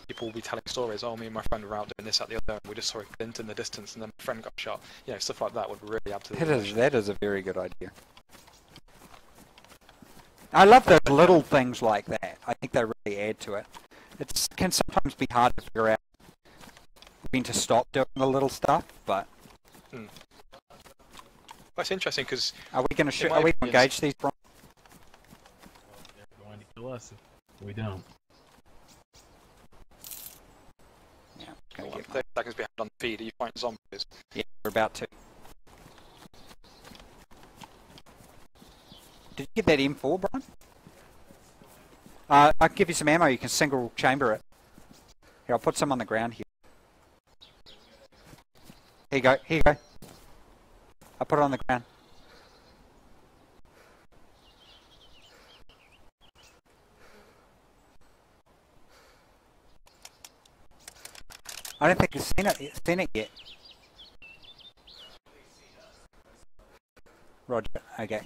people will be telling stories, oh, me and my friend were out doing this at the other, and we just saw a glint in the distance, and then my friend got shot. You know, stuff like that would really add to the That is a very good idea. I love those little things like that. I think they really add to it. It can sometimes be hard to figure out when to stop doing the little stuff, but... Well, it's interesting, because... Are we going to engage these... They're going to kill us if we don't. Yeah, well, 30 seconds behind on the feed, are you fighting zombies? Yeah, we're about to. Did you get that M4, Brian? I can give you some ammo, you can single chamber it. Here, I'll put some on the ground here. Here you go, here you go. I'll put it on the ground. I don't think you've seen it yet. Roger, okay.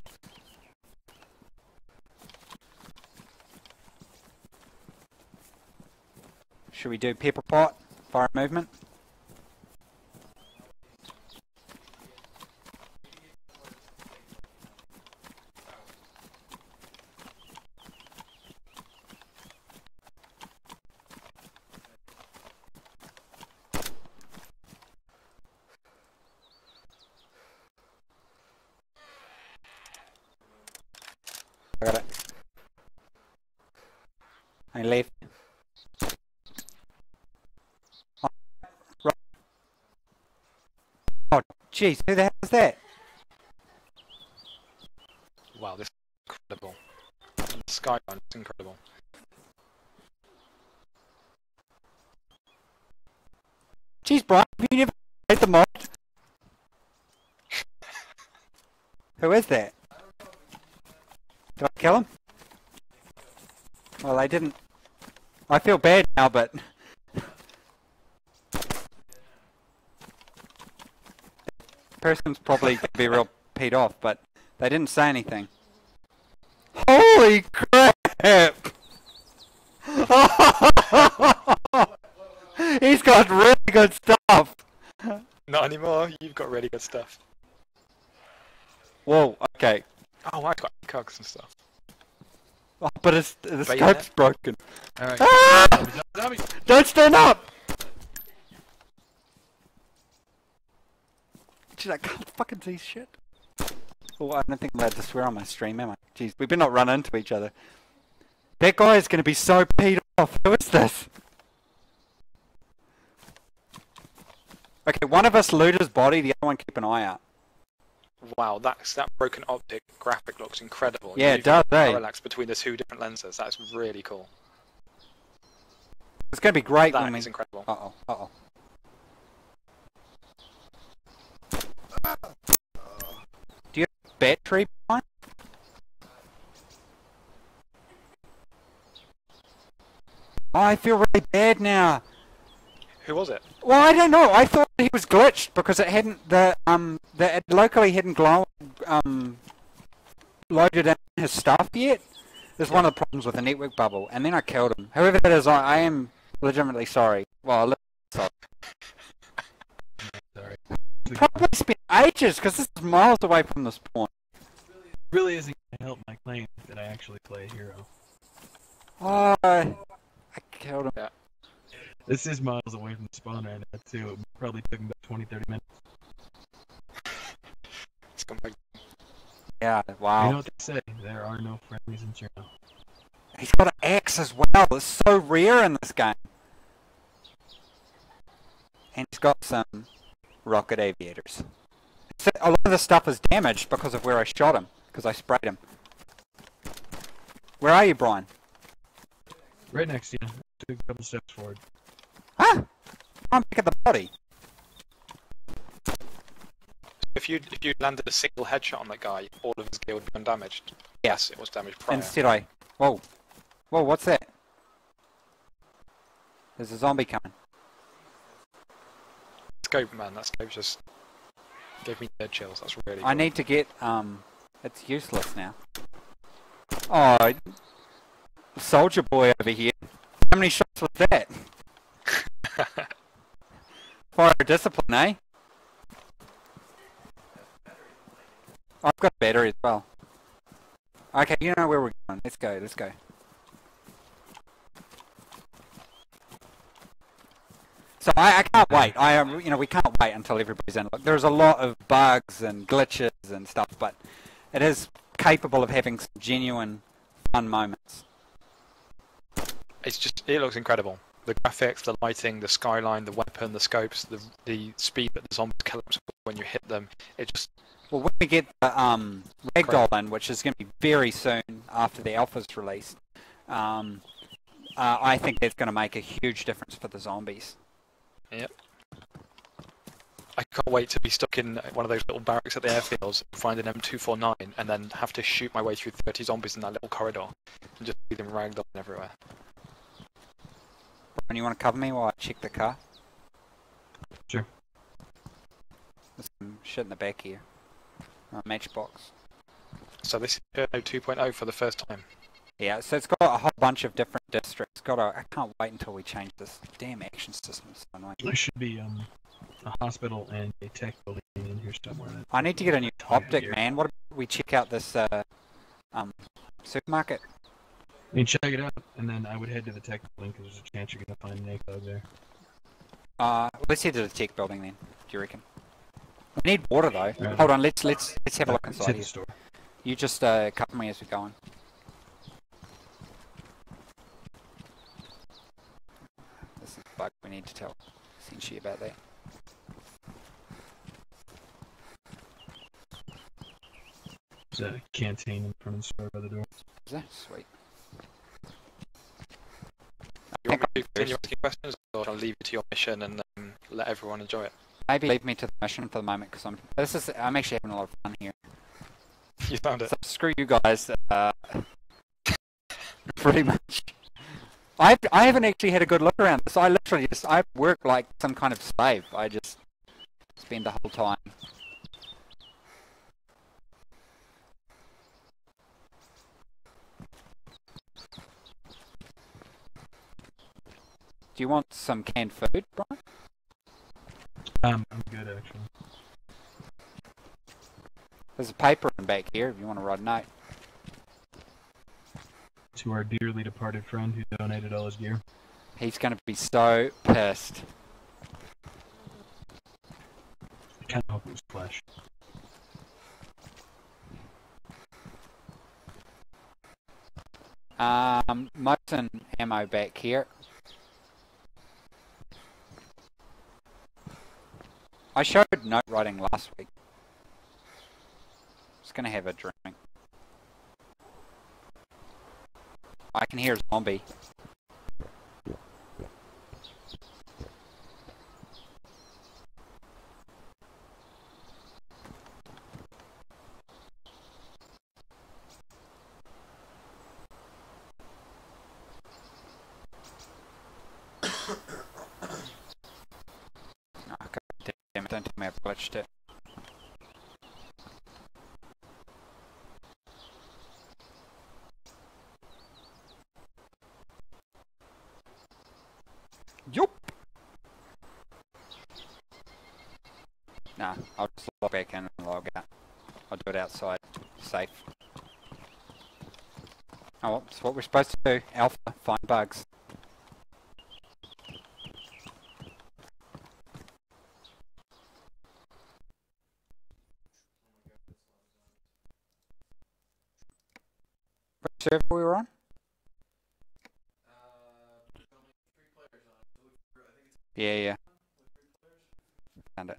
Should we do pepper pot, fire movement? I got it. I left. Oh, jeez, who the hell is that? Wow, this is incredible. The skyline is incredible. Jeez, Brian, have you never played the mod? Who is that? Did I kill him? Well, I didn't. I feel bad now, but... person's probably going to be real peed off, but they didn't say anything. Holy crap! He's got really good stuff! Not anymore, you've got really good stuff. Whoa, okay. Oh, I've got cogs and stuff. Oh, but the scope's broken. Alright. Ah! Don't stand up! Jeez, I can't fucking see shit. Oh, I don't think I'm allowed to swear on my stream, am I? Jeez, we better not run into each other. That guy is going to be so peed off. Who is this? Okay, one of us loot his body, the other one keep an eye out. Wow, that broken optic graphic looks incredible. Yeah, it does, eh? Parallax between the two different lenses. That's really cool. It's going to be great That when we... is incredible. Uh-oh, uh-oh. Do you have a battery behind? Oh, I feel really bad now. Who was it? Well, I don't know. I thought he was glitched because it hadn't it locally hadn't loaded in his stuff yet. There's one of the problems with the network bubble, and then I killed him. Whoever that is, I am legitimately sorry. Well, sorry. Sorry. the probably spent ages because this is miles away from the spawn. really isn't going to help my claim that I actually play a hero. Oh, I killed him. Yeah. This is miles away from the spawn right now, too. It probably took him about 20-30 minutes. It's gone back. Yeah, wow. You know what they say? There are no friendlies in Cherno. He's got an axe as well. It's so rare in this game. And he's got some rocket aviators. A lot of the stuff is damaged because of where I shot him, because I sprayed him. Where are you, Brian? Right next to you. Took a couple steps forward. Huh? I'm back at the body. If you landed a single headshot on that guy, all of his gear would be undamaged. Yeah. Yes, it was damaged prior. Instead I... Whoa. Whoa, what's that? There's a zombie coming. Scope, man, that scope just gave me dead chills. That's really I cool. need to get, it's useless now. Oh, soldier boy over here. How many shots was that? Fire discipline, eh? I've got a battery as well. Okay, you know where we're going. Let's go, let's go. So I can't wait. We can't wait until everybody's in. Look, there's a lot of bugs and glitches and stuff, but it is capable of having some genuine fun moments. It looks incredible. The graphics, the lighting, the skyline, the weapon, the scopes, the speed that the zombies collapse when you hit them. It just... Well, when we get the ragdoll in, which is going to be very soon after the alpha's released, I think that's going to make a huge difference for the zombies. Yep. I can't wait to be stuck in one of those little barracks at the airfields, find an M249, and then have to shoot my way through 30 zombies in that little corridor, and just see them ragdoll everywhere. Brian, you want to cover me while I check the car? Sure. There's some shit in the back here. Matchbox. So this is Cherno 2.0 for the first time. Yeah, so it's got a whole bunch of different districts. I can't wait until we change this damn action system. It's so annoying. There should be a hospital and a tech building in here somewhere. I need to get a new optic, man. What if we check out this supermarket? I mean, check it out, and then I would head to the tech building because there's a chance you're going to find an ACOG there. Let's head to the tech building then. Do you reckon? We need water though. Right. Hold on, let's have a look Let's inside hit here. the store. You just cover me as we go on. This is a bug. We need to tell Senshi about that. There's a canteen in front of the store by the door. Is that sweet? You want me to continue asking questions, or I'll leave you to your mission and let everyone enjoy it? Maybe leave me to the mission for the moment because I'm actually having a lot of fun here. You found it. So screw you guys. Pretty much. I haven't actually had a good look around this. I work like some kind of slave. I just spend the whole time. Do you want some canned food, Brian? I'm good actually. There's a paper in back here if you want to write a note. To our dearly departed friend who donated all his gear. He's going to be so pissed. I kind of hope it was Flash. Mosin ammo back here. I showed note writing last week. Just gonna have a drink. I can hear a zombie. Damn it, don't tell me I've glitched it. Yup! Nah, I'll just log back in and log out. I'll do it outside. Safe. Oh, well, that's what we're supposed to do. Alpha, find bugs. Which server we were on? Yeah, yeah. Found it.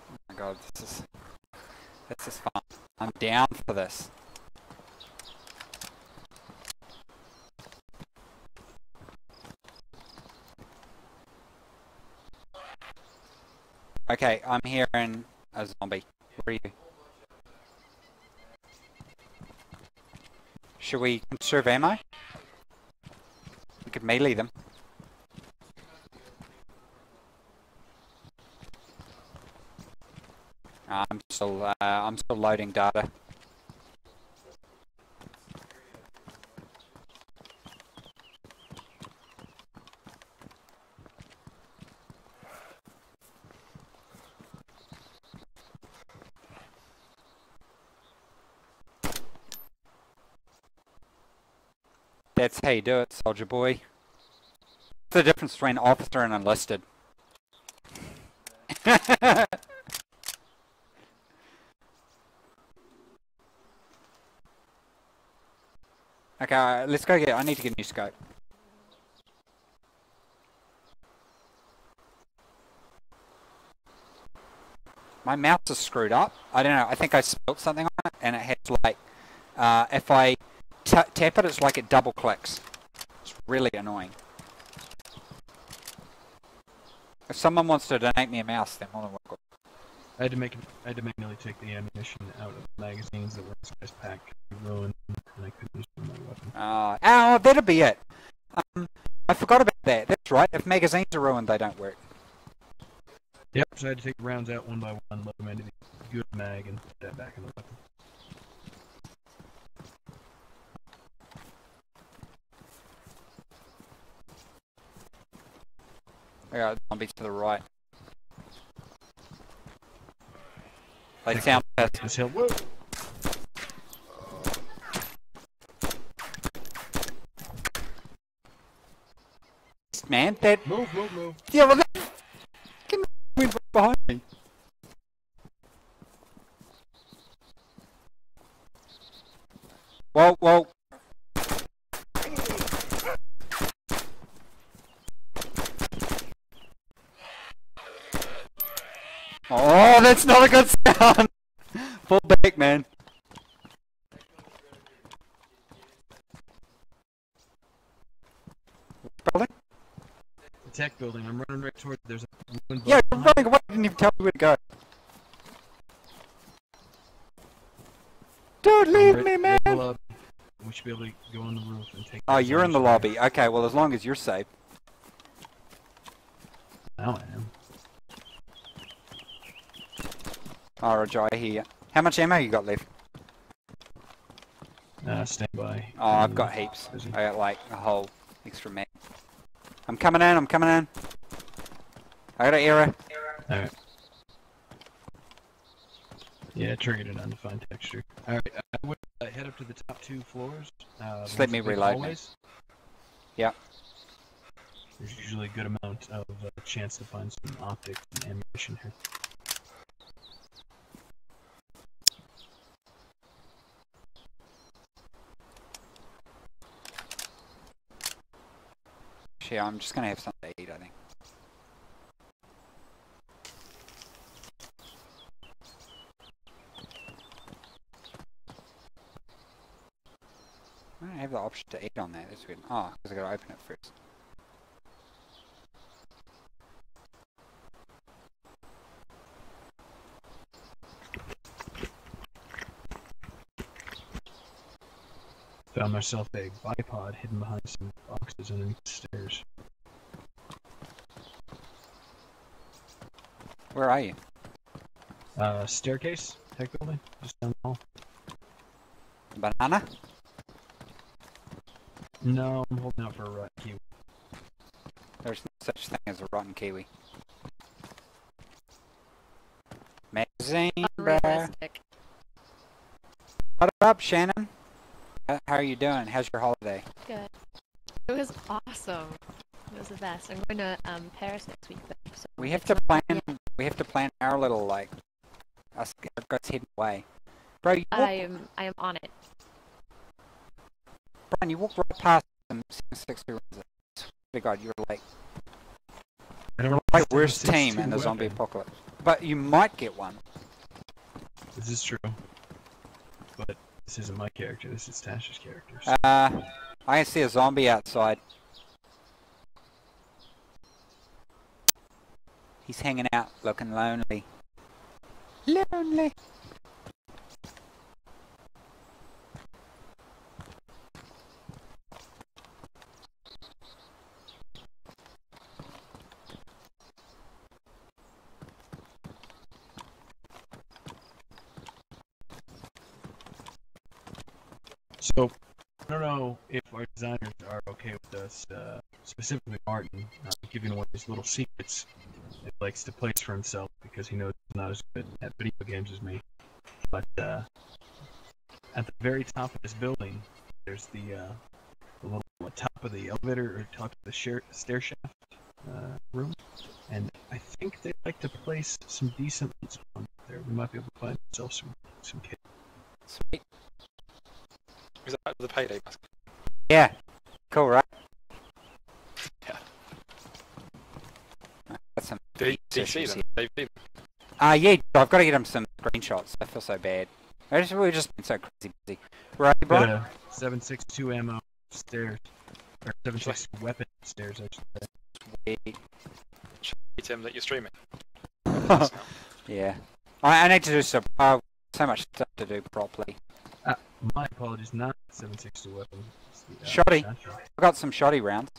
Oh my god, this is fun. I'm down for this. Okay, I'm hearing a zombie. Where are you? Should we conserve ammo? We could melee them. I'm still loading data. That's how you do it, soldier boy. What's the difference between officer and enlisted? Okay, let's go get. I need to get a new scope. My mouse is screwed up. I don't know. I think I spilled something on it, and it has like, if I tap it, it's like it double clicks. It's really annoying. If someone wants to donate me a mouse, then more than welcome. I had to manually take the ammunition out of the magazines that were in this guy's pack. They ruined, and I couldn't use my weapon. Oh, that'll be it. I forgot about that. That's right. If magazines are ruined, they don't work. Yep, so I had to take the rounds out one by one, load them into the good mag, and put that back in the weapon. I got zombies to the right. They sound pissed. Whoa! Man, that... Move. Yeah, well, that... went behind me. Whoa. Oh, that's not a good sound! Fall back, man. Building? The tech building. I'm running right towards. There's a. Yeah, you're running away. You didn't even tell me where to go. Dude, leave me, man! We should be able to go on the roof and take. Oh, you're in the lobby. Okay, well, as long as you're safe. Now I am. Alright, Joe, I hear you. How much ammo you got left? Stand by. Oh, I've got heaps. I got like a whole extra mag. I'm coming in. I got an arrow. Alright. Yeah, triggered it on defined texture. Alright, I would head up to the top 2 floors. Just let me reload. Yeah. There's usually a good amount of chance to find some optics and ammunition here. Yeah, I'm just gonna have something to eat, I think. I don't have the option to eat on that. That's weird. Oh, because I gotta open it first. Found myself a bipod hidden behind some boxes underneath the stairs. Where are you? Staircase, tech building, just down the hall. Banana? No, I'm holding out for a rotten kiwi. There's no such thing as a rotten kiwi. Magazine, bruh. Unrealistic. What up, Shannon? How are you doing? How's your holiday? Good. It was awesome. It was the best. I'm going to Paris next week. Though, so We have it's to not- plan. yeah, We have to plan our little like us guys heading away. Bro, you walk, I am on it. Brian, you walked right past some 60 runs. Swear to God, you're like I don't like know. worst team in the zombie apocalypse. But you might get one. This is true. But this isn't my character, this is Tasha's character. I can see a zombie outside. He's hanging out, looking lonely. Lonely. So, I don't know if our designers are okay with us, specifically Martin, giving away his little secrets that he likes to place for himself because he knows he's not as good at video games as me. But at the very top of this building, there's the little top of the elevator or top of the stair shaft room, and I think they like to place some decent ones on there. We might be able to find ourselves some kit. Sweet. Is that the payday mask? Yeah. Cool, right? Yeah. That's some Did you see issues them? here. They've seen Yeah, I've got to get him some screenshots. I feel so bad. We've just been so crazy busy. Right, Got Brian? a 7.62 ammo stairs, or 7.62 weapon stairs, I should say. Sweet. Show him that you're streaming. Yeah. I need to do so much stuff to do properly. My apologies, not 7.62 weapon. It's the, Shoddy. shotgun. I've got some shoddy rounds.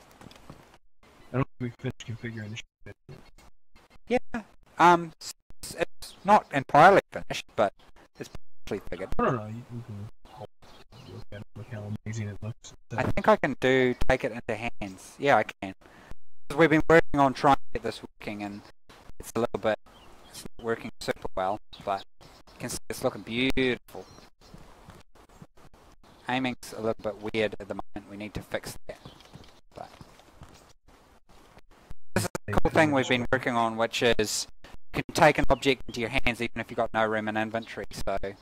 I don't think we finished configuring the shotgun yet. Yeah. It's not entirely finished, but it's actually figured. No, you can look at it, look how amazing it looks. I think I can take it into hands. Yeah, I can. We've been working on trying to get this working, and it's not working super well, but you can see it's looking beautiful. Aiming's a little bit weird at the moment. We need to fix that. But this is a cool thing we've been working on, which is you can take an object into your hands even if you've got no room in inventory. So you're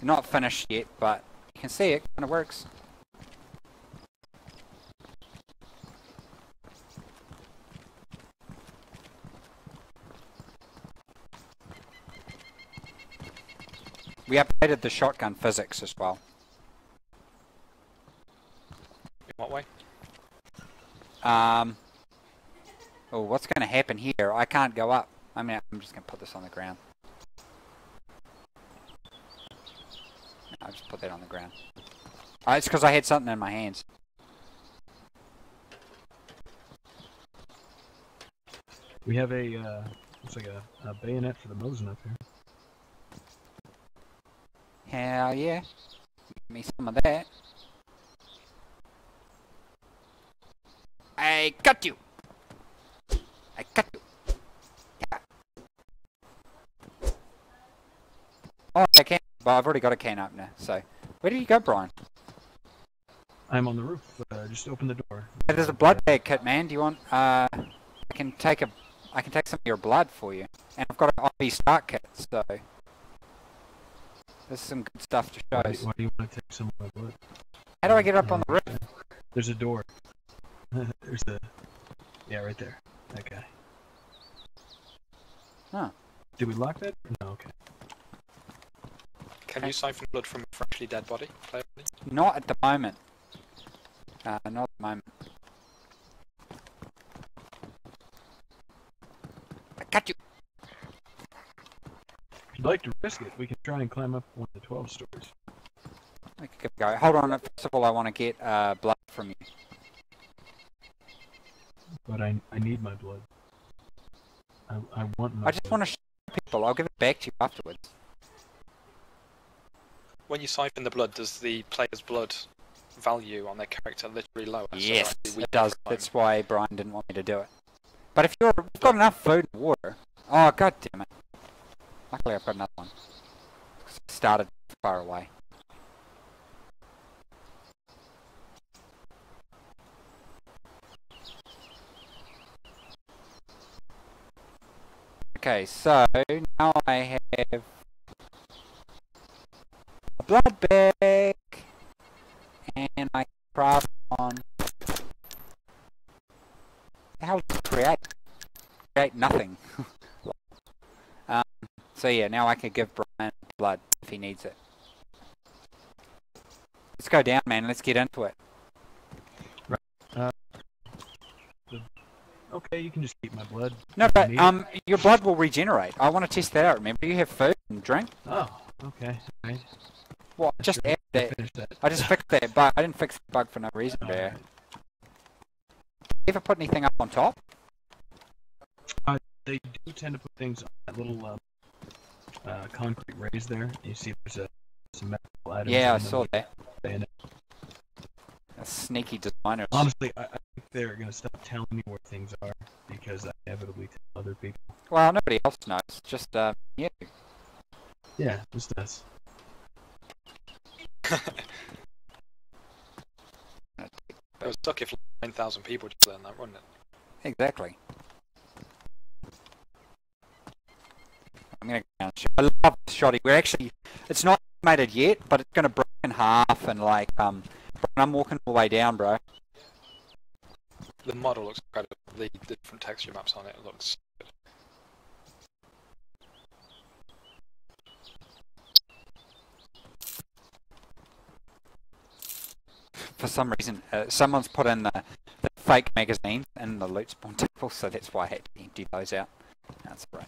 not finished yet, but you can see it kind of works. We updated the shotgun physics as well. In what way? Oh, what's going to happen here? I can't go up. I mean, I'm just going to put this on the ground. No, I'll just put that on the ground. It's because I had something in my hands. We have a, looks like a bayonet for the Mosin up here. Hell yeah. Give me some of that. I got you. I got you. Yeah. Oh, I can. But I've already got a can opener. So, where did you go, Brian? I'm on the roof. Just open the door. Hey, there's a blood bag kit, man. Do you want? I can take some of your blood for you, and I've got an IV start kit. So, this is some good stuff to show us. Why do you want to take some of my blood? How do I get up on the roof? There's a door. There's a... Yeah, right there. That guy. Huh. Did we lock that? No, okay. Can you siphon blood from a freshly dead body? Not at the moment. Not at the moment. I got you. If you'd like to risk it, we can try and climb up one of the 12 stories. I could go. Hold on. First of all, I want to get blood from you. But I need my blood. I want my I just want to show people. I'll give it back to you afterwards. When you siphon the blood, does the player's blood value on their character literally lower. So Yes, actually we it does. time. That's why Brian didn't want me to do it. But if you've got enough food and water... Oh, god damn it. Luckily I've got another one. Started far away. Okay, so now I have a blood bag, and I craft on. The hell did I create? Create nothing. So yeah, now I can give Brian blood if he needs it. Let's go down, man. Let's get into it. Okay, you can just keep my blood. No, if but you need it. your blood will regenerate. I want to test that out. Remember, you have food and drink. Oh, okay. Right. Well, I just added that. Finish that. I just fixed that bug. I didn't fix the bug for no reason. There. Alright. Ever put anything up on top? They do tend to put things on that little concrete raise there. You see there's some metal items. Yeah, I on them saw with that. bayonet. A sneaky designer. Honestly, I think they're going to stop telling me where things are because I inevitably tell other people. Well, nobody else knows. Just you. Yeah, just us. It would suck if 9,000 people just learned that, wouldn't it? Exactly. I'm gonna go down. I love this shotty. We're actually, it's not animated yet, but it's gonna break in half and like I'm walking all the way down, bro. The model looks incredible. The different texture maps on it looks good. For some reason, someone's put in the fake magazine in the loot spawn table, so that's why I had to empty those out. That's right.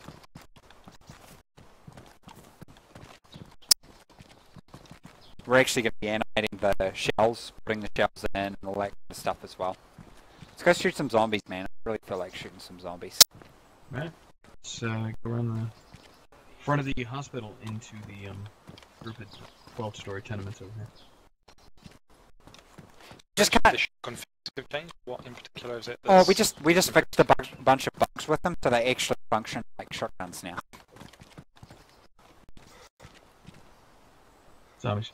We're actually going to be animating the shells, putting the shells in and all that kind of stuff as well. Let's go shoot some zombies, man. I really feel like shooting some zombies. Right. Let's go around the front of the hospital into the group of 12-story tenements over here. Just can't. The config change? What in particular is it? Oh, we just fixed a bunch of bugs with them, so they actually function like shotguns now. Zombies.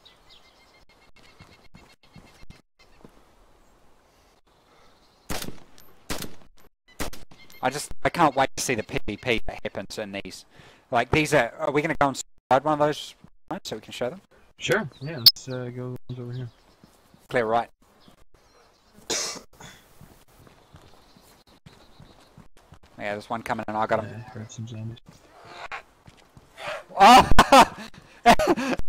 I can't wait to see the PvP that happens in these. Like these are we going to go inside one of those ones so we can show them? Sure. Yeah. Let's go over here. Clear right. Yeah, there's one coming in. I got him. I heard some zombies. Oh!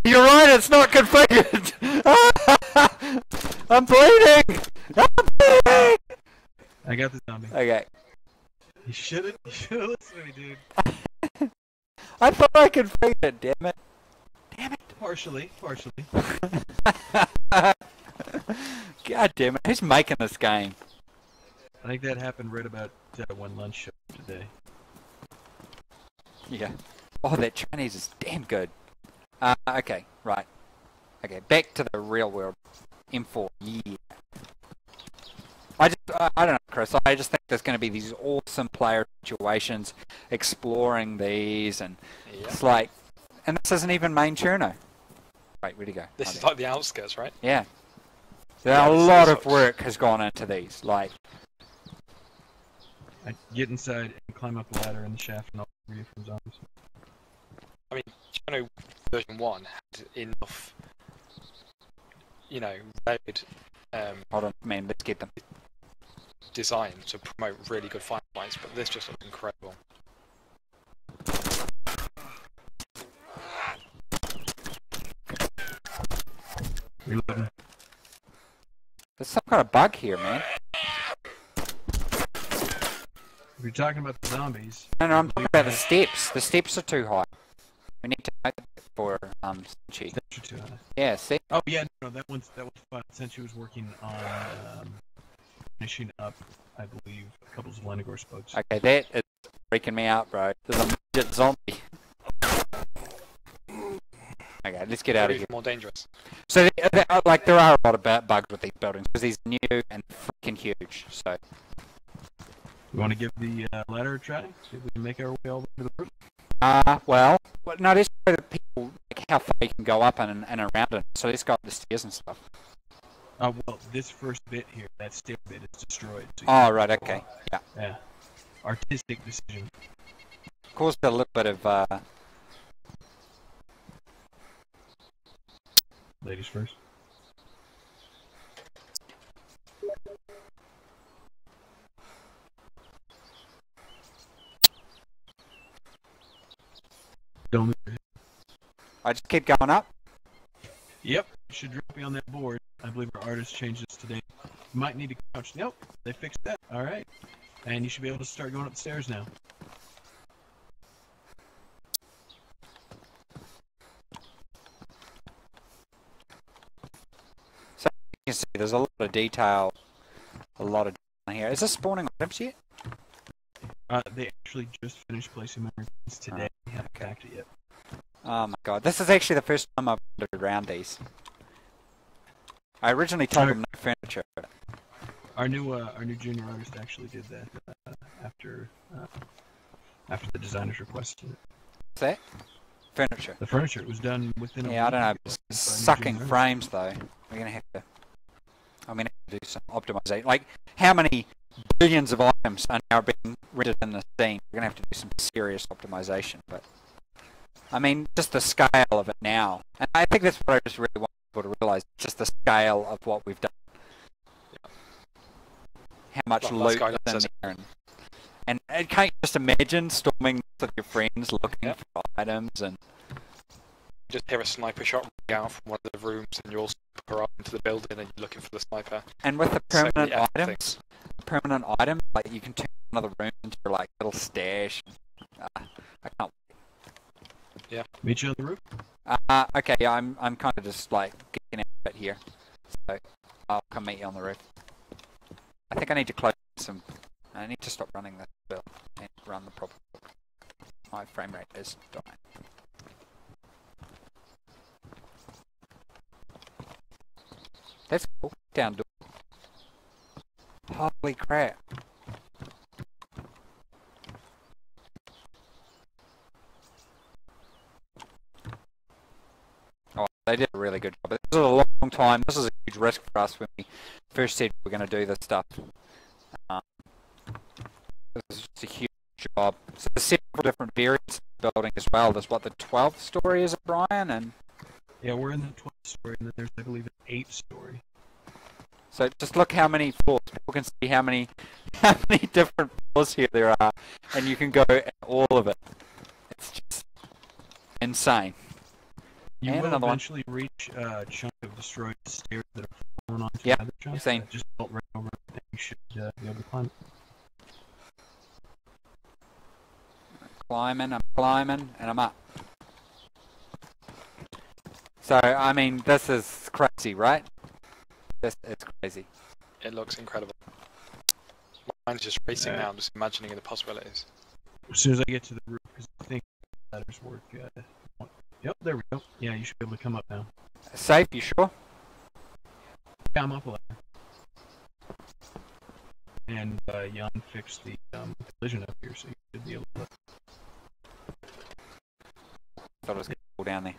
You're right. It's not configured. I'm bleeding. I'm bleeding. I got the zombie. Okay. You should've listened to me, dude. I thought I configured it. Damn it. Damn it. Partially. God damn it. Who's making this game? I think that happened right about one lunch show today. Yeah. Oh, that Chinese is damn good. Okay, right. Okay, back to the real world. M4, yeah. I don't know, Chris. I just think there's going to be these awesome player situations, exploring these, and it's like, and this isn't even main Cherno. Wait, where'd he go? This is like the outskirts, right? Yeah. A lot of work has gone into these. Like, I get inside and climb up the ladder in the shaft and I'll free you from zombies. I mean, Cherno version 1 had enough, varied hold on, man. Let's get them. design to promote really good firefights, but this just looks incredible. Reloading. There's some kind of bug here, man. If you're talking about the zombies... No, I'm talking about the steps. The steps are too high. We need to make it for Senchi. Steps are too high. Yeah, see? Oh yeah, no, that one's fun. Senchi was working on finishing up, I believe, a couple of Lenigor spokes. Okay, that is freaking me out, bro. There's a midget zombie. Okay, let's get out of Even here. more dangerous. So, like, there are a lot of bugs with these buildings because these are new and freaking huge. So, You want to give the ladder a try? See if we can make our way all the way to the roof. well, no, let's show the people like how far you can go up and around it. So let's go up the stairs and stuff. Well, this first bit here, that stair bit, is destroyed. So Oh, right, okay, yeah. Yeah. Artistic decision. Caused a little bit of, Ladies first. Don't move your head. I just keep going up. Yep, it should drop you on that board. I believe our artist changed this today. You might need to crouch. Nope, they fixed that. All right. And you should be able to start going up the stairs now. So you can see there's a lot of detail, here. Is this spawning items yet? They actually just finished placing mannequins today. We haven't packed it yet. Oh my god, this is actually the first time I've wandered around these. I originally told them no furniture. Our new junior artist actually did that after the designers requested it. What's that? Furniture. The furniture was done within a week. Yeah, I don't know. By a new Sucking junior frames though. We're gonna have to. I'm gonna have to do some optimization. Like, how many billions of items are now being rendered in the scene? We're gonna have to do some serious optimization. But I mean, just the scale of it now, and I think that's what I just really want people to realize: just the scale of what we've done. How much Well, loot is in there, and can't you just imagine storming with your friends looking for items and. You just hear a sniper shot ring out from one of the rooms, and you all sniper up into the building, and you're looking for the sniper. And with the So many permanent epic items, like you can turn one of the rooms into like little stash. I can't. Yeah. Meet you on the roof. Okay, yeah, I'm kind of just like getting out a bit here, so I'll come meet you on the roof. I think I need to close some. I need to stop running this build and run the proper. My frame rate is dying. That's cool. Down door. Holy crap. Oh, they did a really good job. This is a long time. This is a huge risk for us when we first said we were going to do this stuff. This is just a huge job. So there's several different variants of the building as well. There's what, the 12th story is it, Brian? And yeah, we're in the 12th story, and then there's, I believe, an 8th story. So just look how many floors. People can see how many different floors here there are, and you can go at all of it. It's just insane. You and will another eventually reach a chunk of destroyed stairs that are falling onto Yeah, another chunk. same. That just built right over it, and you should be able to climb it. I'm climbing, and I'm up. So, I mean, this is crazy, right? This is crazy. It looks incredible. Mine's just racing now. I'm just imagining the possibilities. As soon as I get to the roof, because I think ladders work. Yep, there we go. Yeah, you should be able to come up now. Safe, you sure? Yeah, I'm up a ladder. And Jan fixed the collision up here, so you should be able to. Thought it was going to fall down there.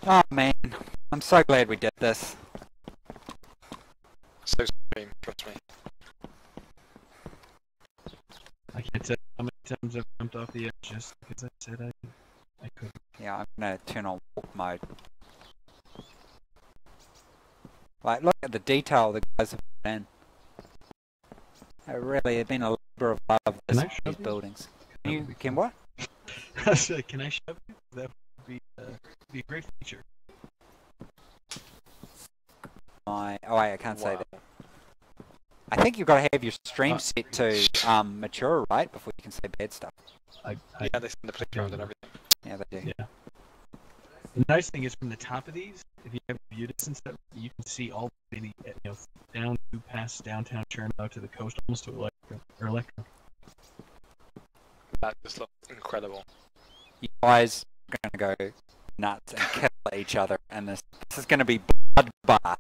Oh man, I'm so glad we did this. So supreme, trust me. I can't tell you how many times I've jumped off the edge just because I said I couldn't. Yeah, I'm going to turn on walk mode. Like, look at the detail the guys have put in. It really has been a labor of love, these buildings. Can what? I said, can I shove you? That would be a great feature. Oh wait, I can't say that. I think you've got to have your stream set to mature, right, before you can say bad stuff. Yeah, they send the playground and everything. Yeah, they do. Yeah. The nice thing is, from the top of these, if you have view distance, you can see all the down to past downtown Chernobyl to the coast, almost to Electra. That just looks incredible. You guys are going to go nuts and kill each other, and this is going to be bloodbath.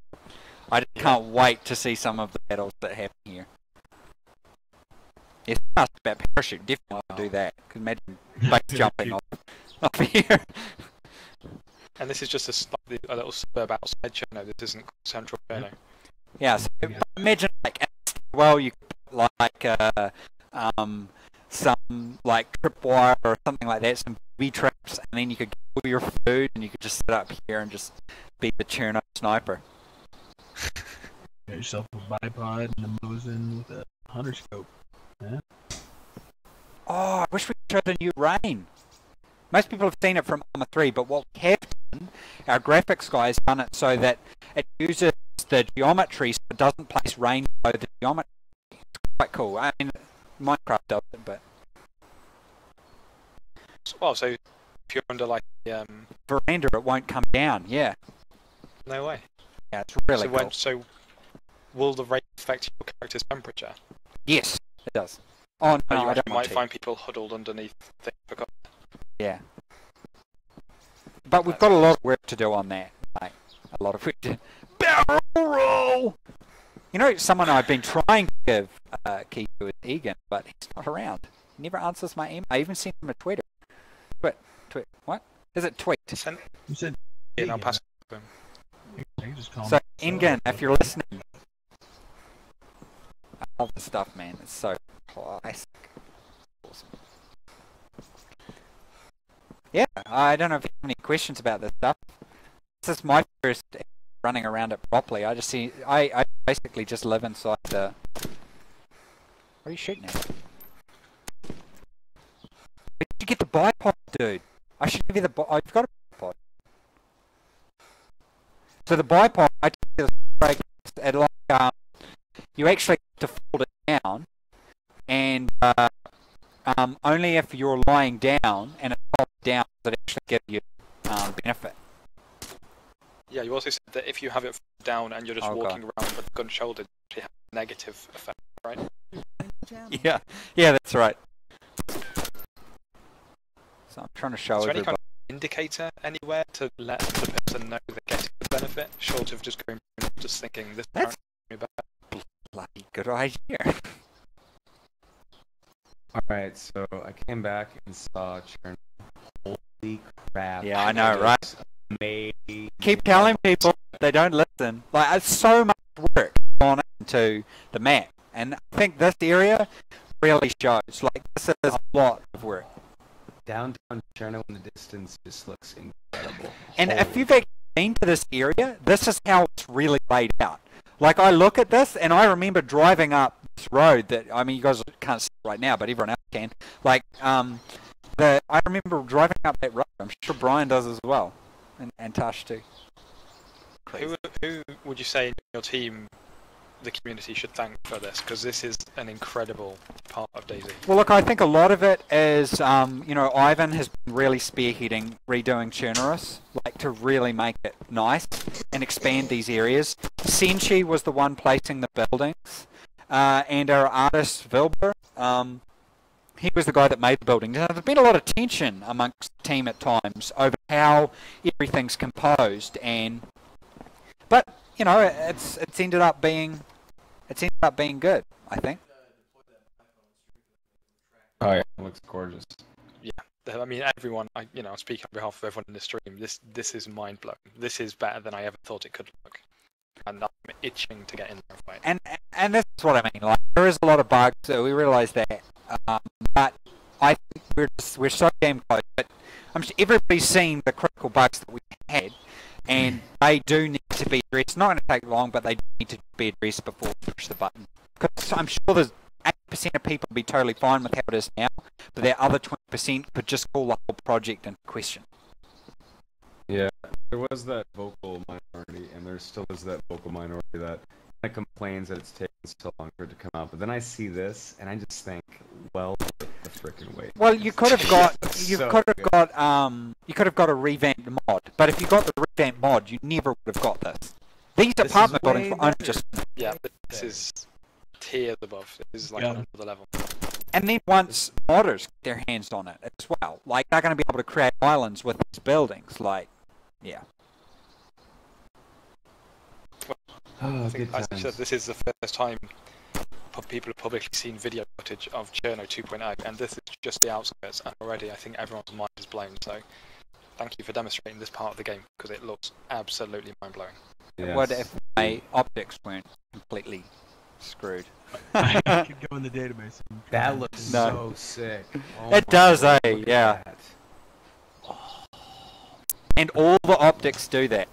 I just can't wait to see some of the battles that happen here. It's not about parachute, definitely I'll do that. Because imagine base jumping off here. And this is just a little suburb outside Cherno. This isn't central Cherno. Yeah, so imagine like, well, you could put like some like tripwire or something like that, some booby traps, and then you could get all your food and you could just sit up here and just be the Cherno sniper. Get yourself a bipod and a Mosin with a hunter scope. Yeah. Oh, I wish we could show the new rain. Most people have seen it from Arma 3, but what we have done, our graphics guy has done it so that it uses the geometry so it doesn't place rain below the geometry. It's quite cool. I mean, Minecraft does it, but... Well, so if you're under like veranda, it won't come down, yeah. No way. Yeah, it's really cool. So will the rain affect your character's temperature? Yes, it does. Oh, no, I don't might find people huddled underneath things for cover. Yeah. But we've got a lot of work to do on that. Like, a lot of work to... Barrel roll! You know, someone I've been trying to give key to is Egan, but he's not around. He never answers my email. I even sent him a Twitter. Tweet. What? Is it tweet? You said... Yeah, I'll pass it to him. So, Egan, if you're listening... I love the stuff, man. It's so classic. Awesome. Yeah, I don't know if you have any questions about this stuff. This is my first running around it properly. I just see, I basically just live inside the... What are you shooting at? Where did you get the bipod, dude? I should give you the bipod. Oh, you've got a bipod. So the bipod, I take it like, you actually have to fold it down, and only if you're lying down and it's folded down does it actually give you benefit. Yeah, you also said that if you have it down and you're just walking around with a gun shouldered, you have a negative effect, right? Yeah, that's right. So I'm trying to show Is there everybody. any kind of indicator anywhere to let the person know they're getting the benefit, short of just going just thinking this That's me back? bloody good idea. Alright, so I came back and saw Cherno. Holy crap. Yeah, I know, right? Amazing. Keep telling people, they don't listen. Like, it's so much work gone into the map, and I think this area really shows. Like, this is a lot of work. Downtown Cherno in the distance just looks incredible. And if you've actually been to this area, this is how it's really laid out. Like, I look at this, and I remember driving up this road that, I mean, you guys can't see it right now, but everyone else can. Like, I remember driving up that road. I'm sure Brian does as well, and Tash too. Who would you say in your team the community should thank for this? Because this is an incredible part of DayZ. Well, look, I think a lot of it is, you know, Ivan has been really spearheading redoing Chernoris, like to really make it nice and expand these areas. Senshi was the one placing the buildings, and our artist Vilber, he was the guy that made the buildings. Now, there's been a lot of tension amongst the team at times over how everything's composed, but you know, it's ended up being good, I think. Oh yeah, it looks gorgeous. Yeah, I mean, everyone. I speak on behalf of everyone in the stream. This is mind blowing. This is better than I ever thought it could look, and I'm itching to get in there and fight. And that's what I mean. Like, there is a lot of bugs, so we realise that. But I think we're so damn close. But I'm sure everybody's seen the critical bugs that we had, and they do need to be addressed. It's not going to take long, but they need to be addressed before we push the button. Because I'm sure there's 80% of people will be totally fine with how it is now, but that other 20% could just call the whole project into question. Yeah, there was that vocal minority, and there still is that vocal minority that complains that it's taking so long for it to come out. But then I see this, and I just think, well, the frickin' wait. Well, you could have got, you So could have good. got a revamped mod. But if you got the revamped mod, you never would have got this. These This is apartment way buildings were only better. just. Yeah, but this is tiers above. This is like Yeah. another level. And then once modders get their hands on it as well, like they're going to be able to create islands with these buildings, like, yeah. Oh, I think, good as I said, times. this is the first time people have publicly seen video footage of Cherno 2.0, and this is just the outskirts, and already I think everyone's mind is blown, so thank you for demonstrating this part of the game, because it looks absolutely mind-blowing. Yes. What if my optics weren't completely screwed? I could go in the database. And That looks No. so sick. Oh It my does, God, eh? look at Yeah. that. And all the optics do that.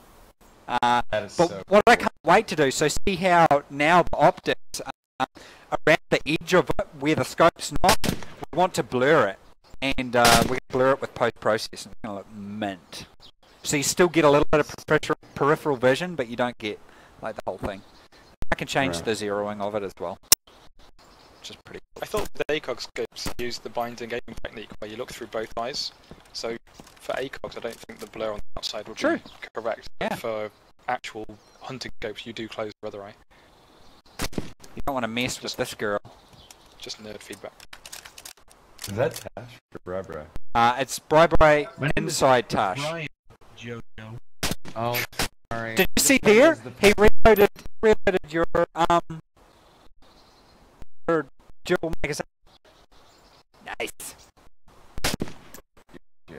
That is But so what I cool. can't wait to do, so see how now the optics around the edge of it, where the scope's not, we want to blur it. And we can blur it with post-processing. It's going to look mint. So you still get a little bit of peripheral vision, but you don't get like the whole thing. I can change Right. the zeroing of it as well, which is pretty cool. I thought the ACOG scopes used the binding aiming technique where you look through both eyes. So for ACOGs, I don't think the blur on the outside would True. be correct. Yeah. For actual hunting scopes, you do close the other eye. You don't want to mess with this girl. Just nerd feedback. Is that Tash or Barbara? It's Bri My name is inside Tash. Brian Jojo. Oh, sorry. Did you see This one there? is the- He reloaded your dual magazine. Nice. Yeah.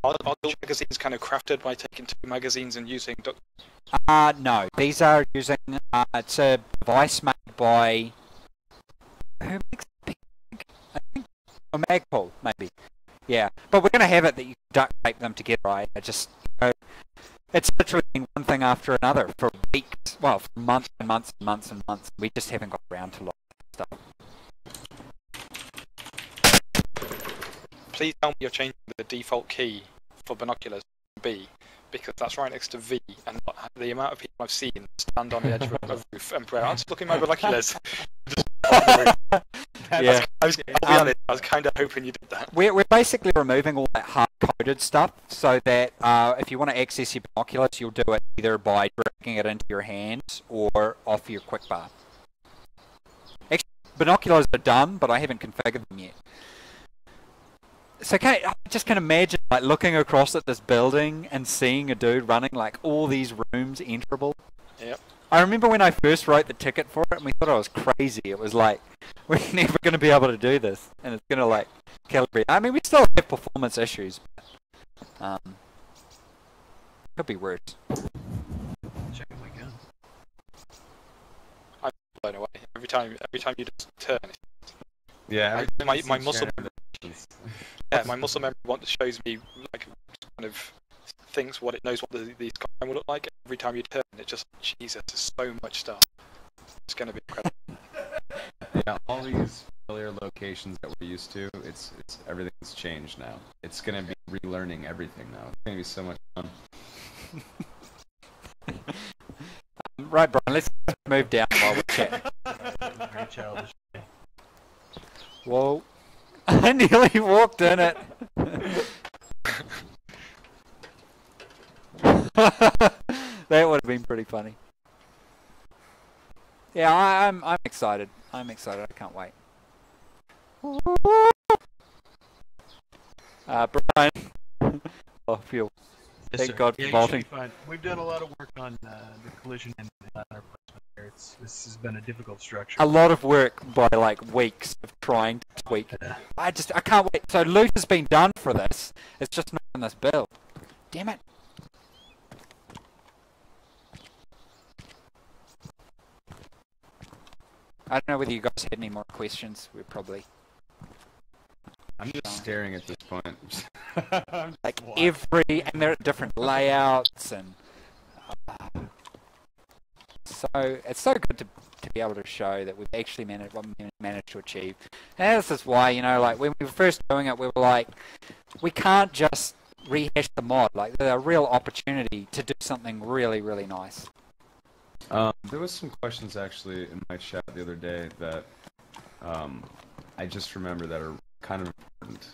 Are the magazines kind of crafted by taking two magazines and using duct? No, these are using. It's a device made by. Who makes it? I think a Magpul, maybe. Yeah, but we're going to have it that you can duct tape them together. I just, it's literally been one thing after another for weeks. Well, for months and months and months and months. We just haven't got around to a lot of stuff. Please tell me you're changing the default key for binoculars to B, because that's right next to V, and the amount of people I've seen stand on the edge of a roof and pray, I'm just looking at my binoculars. Yeah. I'll be honest, I was kind of hoping you did that. We're basically removing all that hard-coded stuff so that if you want to access your binoculars, you'll do it either by dragging it into your hands or off your quick bar. Actually, binoculars are done, but I haven't configured them yet. So I just can imagine like looking across at this building and seeing a dude running like all these rooms enterable. Yep. I remember when I first wrote the ticket for it and we thought I was crazy. It was like, we're never going to be able to do this. And it's going to like calibrate. I mean, we still have performance issues. But, could be worse. Checking my gun. I'm blown away. Every time you just turn, Yeah. my muscle Yeah. my muscle memory shows me like kind of thinks what it knows what these guys will look like. Every time you turn, it just Jesus, there's so much stuff. It's going to be incredible. Yeah, all these familiar locations that we're used to, it's everything's changed now. It's gonna be relearning everything now. It's gonna be so much fun. Right, Brian, let's move down while we're chatting. Very childish. Whoa. I nearly walked in it. That would have been pretty funny. Yeah, I'm excited. I'm excited. I can't wait. Brian. Oh, phew. Yes, Thank sir. God for Yeah, you vaulting. should be fine. We've done a lot of work on the collision and ladder placement there. This has been a difficult structure. A lot of work by like weeks of trying to tweak it. I can't wait. So loot has been done for this. It's just not in this build. Damn it. I don't know whether you guys had any more questions. We're probably I'm just staring at this point. like every, and they're at different layouts, and so it's so good to be able to show that we've actually managed to achieve. And this is why, you know, like when we were first doing it, we were like, we can't just rehash the mod. Like there's a real opportunity to do something really, really nice. There was some questions actually in my chat the other day that I just remember that are kind of important.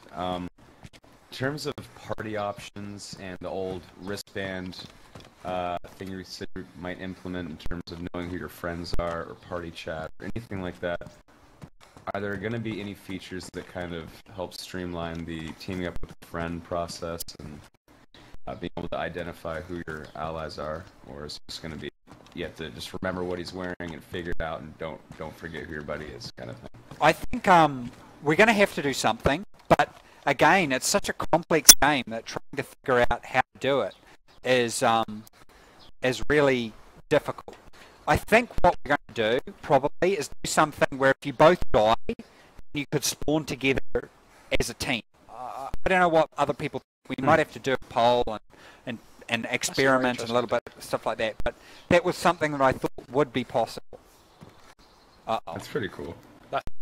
In terms of party options and the old wristband thing you said you might implement in terms of knowing who your friends are or party chat or anything like that, are there going to be any features that kind of help streamline the teaming up with a friend process and being able to identify who your allies are, or is this going to be you have to just remember what he's wearing and figure it out, and don't forget who your buddy is, kind of thing? I think we're going to have to do something, but again, it's such a complex game that trying to figure out how to do it is really difficult. I think what we're going to do probably is do something where if you both die, you could spawn together as a team. I don't know what other people think. We might have to do a poll and experiment and a little bit of stuff like that, but that was something that I thought would be possible. That's pretty cool.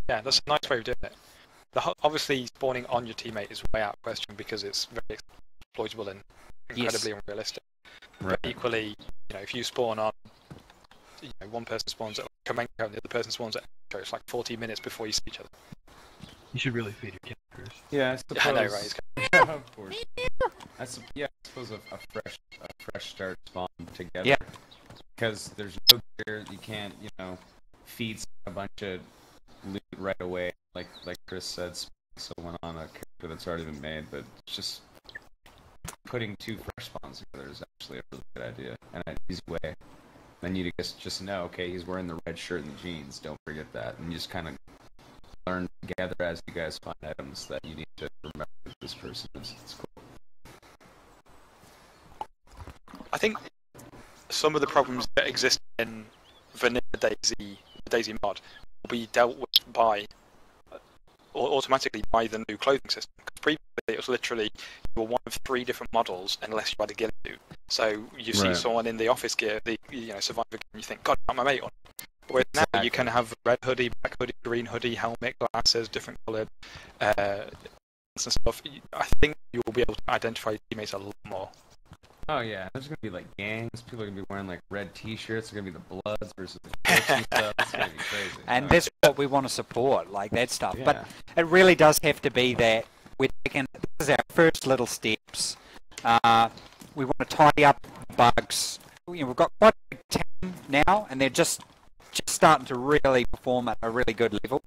Yeah, that's a nice way of doing it. Obviously, spawning on your teammate is way out of question because it's very exploitable and incredibly unrealistic. Right. But equally, if you spawn on, one person spawns at Kamenko and the other person spawns at Echo, it's like 40 minutes before you see each other. You should really feed your characters. Yeah, I suppose. Yeah, I know, right? Yeah, of course. I suppose a fresh start spawn together. Yeah. Because there's no gear, you can't, feed a bunch of loot right away, like Chris said, someone on a character that's already been made, but it's just putting two fresh spawns together is actually a really good idea, and an easy way. Then you just know, okay, he's wearing the red shirt and the jeans, don't forget that, and you just kind of learn together as you guys find items that you need to remember that this person is. It's cool. I think some of the problems that exist in vanilla Daisy mod will be dealt with by automatically by the new clothing system. Because previously it was literally you were one of 3 different models unless you had a ghillie suit. So you see someone in the office gear, the survivor gear, and you think, God, I'm my mate on. Whereas now you can have red hoodie, black hoodie, green hoodie, helmet, glasses, different coloured and stuff. I think you will be able to identify your teammates a lot more. Oh yeah, there's gonna be like gangs. People are gonna be wearing like red T-shirts. They're gonna be the Bloods versus the Crips and stuff. It's gonna be crazy. And that's what we want to support, like that stuff. Yeah. But it really does have to be that we're taking. This is our first little steps. We want to tidy up bugs. We've got quite a big team now, and they're just starting to really perform at a really good level.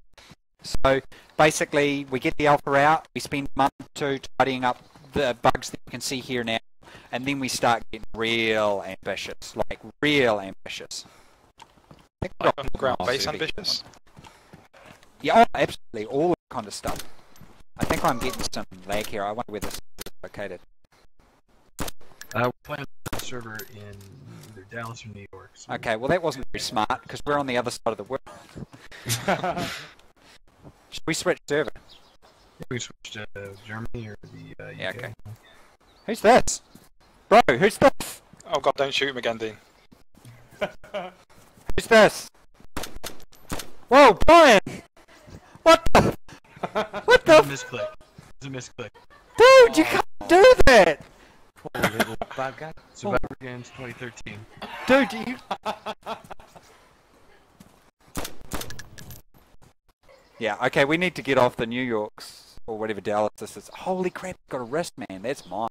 So basically, we get the alpha out. We spend a month or 2 tidying up the bugs that you can see here now. And then we start getting real ambitious, like real ambitious. Like underground base ambitious? Yeah, absolutely, all that kind of stuff. I think I'm getting some lag here. I wonder where this is located. We're playing a server in either Dallas or New York. So okay, well that wasn't very smart, because we're on the other side of the world. Should we switch server? Yeah, we switched to Germany or the UK. Yeah, okay. Who's this? Bro, who's this? Oh god, don't shoot him again, Dean. Who's this? Whoa, Brian! What the? What the? It's a misclick. It's a misclick. Dude, you can't do that! Poor little bugger. Survivor Games 2013. Dude, you... Yeah, okay, we need to get off the New Yorks, or whatever Dallas this is. Holy crap, got a wrist, man, that's mine.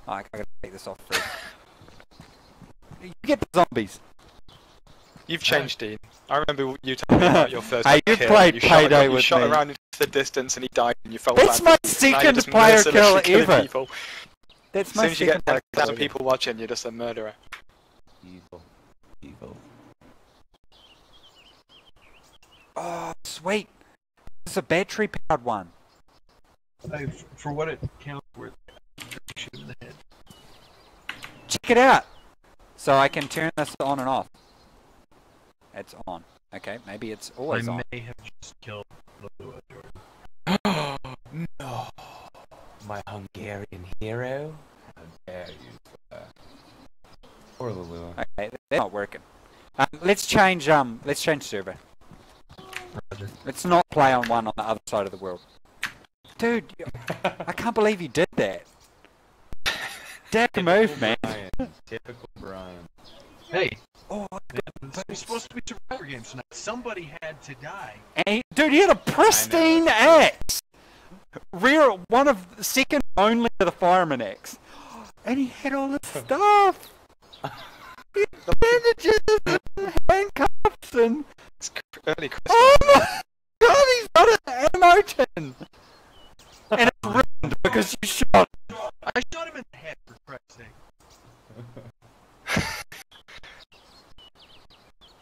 Oh, I gotta take this off first. You get the zombies. You've changed, Dean. I remember you telling me about your first hey, you kill. played You Payday with shot me. around into the distance and he died and you felt That's bad. my Now second you're just player kill mercilessly killing ever. People. That's As my soon as you get second player 10,000 kill. people watching, you're just a murderer. Evil. Oh, sweet. This is a battery-powered one. For what it counts worth, shoot in the head. Check it out. So I can turn this on and off. It's on. Okay, maybe it's always on. I may have just killed Lol.Enjoy. No, my Hungarian hero. How dare you for that? Poor Lulu. Okay, that's not working. Let's change server. Roger. Let's not play on one on the other side of the world. Dude, I can't believe you did that. Dick move, man. Brian. Typical Brian. Hey! Oh, It's supposed to be Survivor Games tonight. Somebody had to die. and dude, he had a pristine axe. One of second only to the fireman axe. And he had all this stuff. He had bandages and handcuffs and... It's early Christmas. Oh my god, he's skeleton! And it's ruined because you shot. I shot him in the head, for Christ's sake.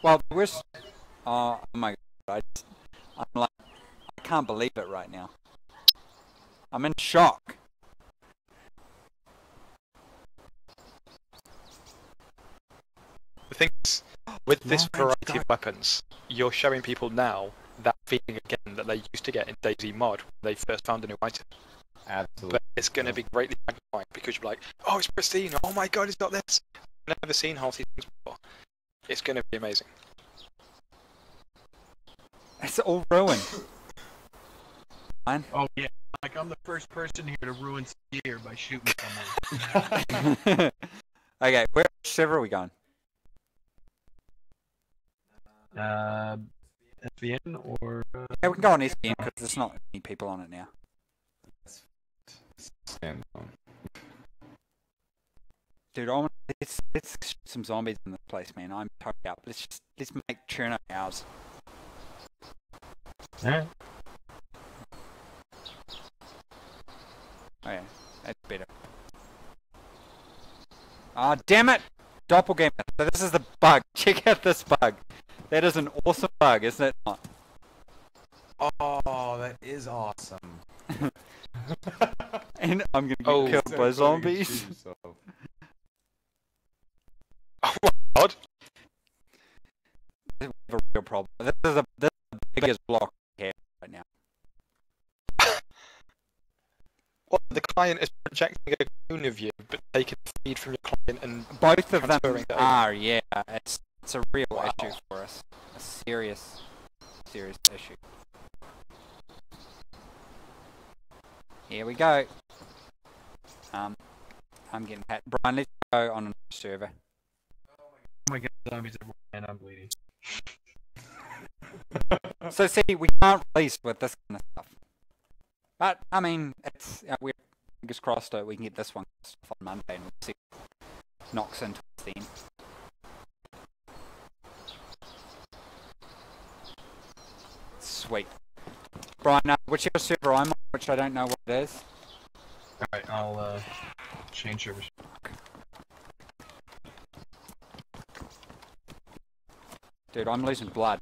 Well, oh my god, I'm like, I can't believe it right now. I'm in shock. The thing is, with this variety of weapons, you're showing people now that feeling again that they used to get in DayZ mod when they first found a new item. Absolutely. But it's going to be greatly magnifying because you're like, oh, it's pristine. Oh my god, it's got this. I've never seen half these things before. It's going to be amazing. It's all ruined. Fine. Oh yeah, like I'm the first person here to ruin some gear by shooting someone. Okay, which server are we going? SVN or? Yeah, we can go on SVN because there's not many people on it now. Standalone. Dude, let's shoot some zombies in this place, man. I'm totally up. Let's make Cherno ours. Alright. Oh yeah, that's better. Ah, damn it! Doppelganger. So this is the bug. Check out this bug. That is an awesome bug, isn't it not? Oh, that is awesome. And I'm gonna get killed by zombies. Oh my god! We have a real problem. This is the biggest block we have right now. Well, the client is projecting a clone of you, but taking the feed from your client and both of them transferring it over. are, yeah. It's a real issue for us. A serious issue. Here we go. I'm getting hacked. Brian, let's go on another server. Oh my god, zombies everywhere and I'm bleeding. So see, we can't release with this kind of stuff. But, I mean, it's, we're fingers crossed that we can get this one on Monday and we'll see what knocks into us then. Sweet. Brian, whichever server I'm on, which I don't know what it is. Alright, I'll change servers. Dude, I'm losing blood.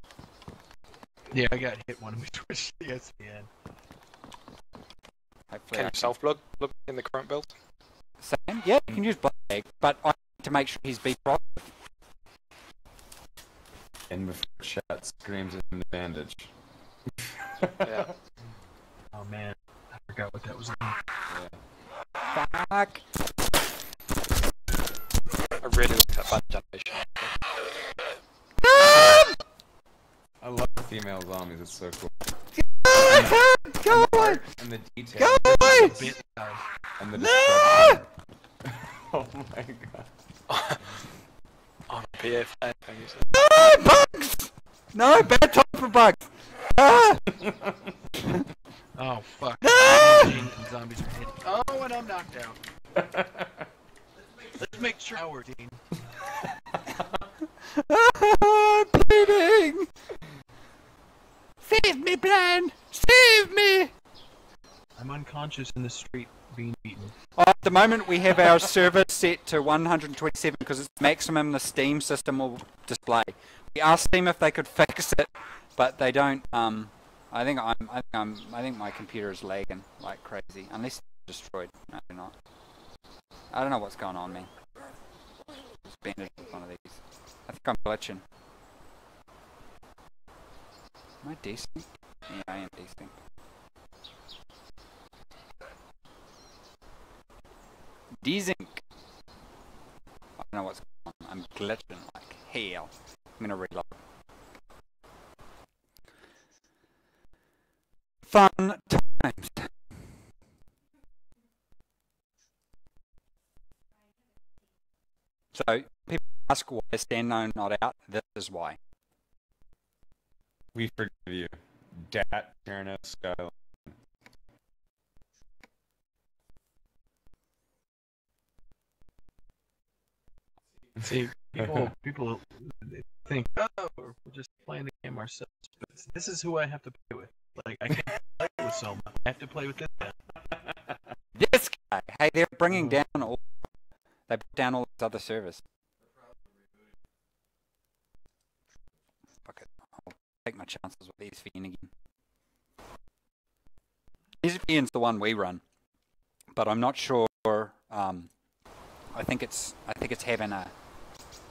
Yeah, I got hit when we switched to the SVN. Can you self-plug in the current build? Same? Yeah, you can use blood bag, but I need to make sure he's beat right. And before chat screams in the bandage. Yeah. Oh man, I forgot what that was. Yeah. Fuck. I really like that bandage animation. I love female zombies, it's so cool. Go away! And the detail. Go away! And the destruction. Oh my god. Oh, PF. No, bugs! No, bad time for bugs! Ah! Oh fuck. No! Zombies are hitting. Oh, and I'm knocked out. Let's make sure our Dean. I'm bleeding! Save me, Brian! Save me! I'm unconscious in the street being beaten. At the moment we have our server set to 127 because it's maximum the Steam system will display. We asked Steam if they could fix it, but they don't. I think my computer is lagging like crazy. Unless it's destroyed. No, they're not. I don't know what's going on, man. Just bandage with one of these. I think I'm glitching. Am I desync? Yeah, I am desync. Desync. I don't know what's going on. I'm glitching like hell. I'm gonna reload. Fun times. So, people ask why is Standalone not out? This is why. We forgive you. Dat, Cherno, Skyline. See, people think, oh, we're just playing the game ourselves. But this is who I have to play with. Like, I can't play with so I have to play with this guy. This guy. Hey, they're bringing down all. They put down all these other servers. Fuck it. I'll take my chances with ESVN again. ESVN's the one we run, but I'm not sure. I think it's having a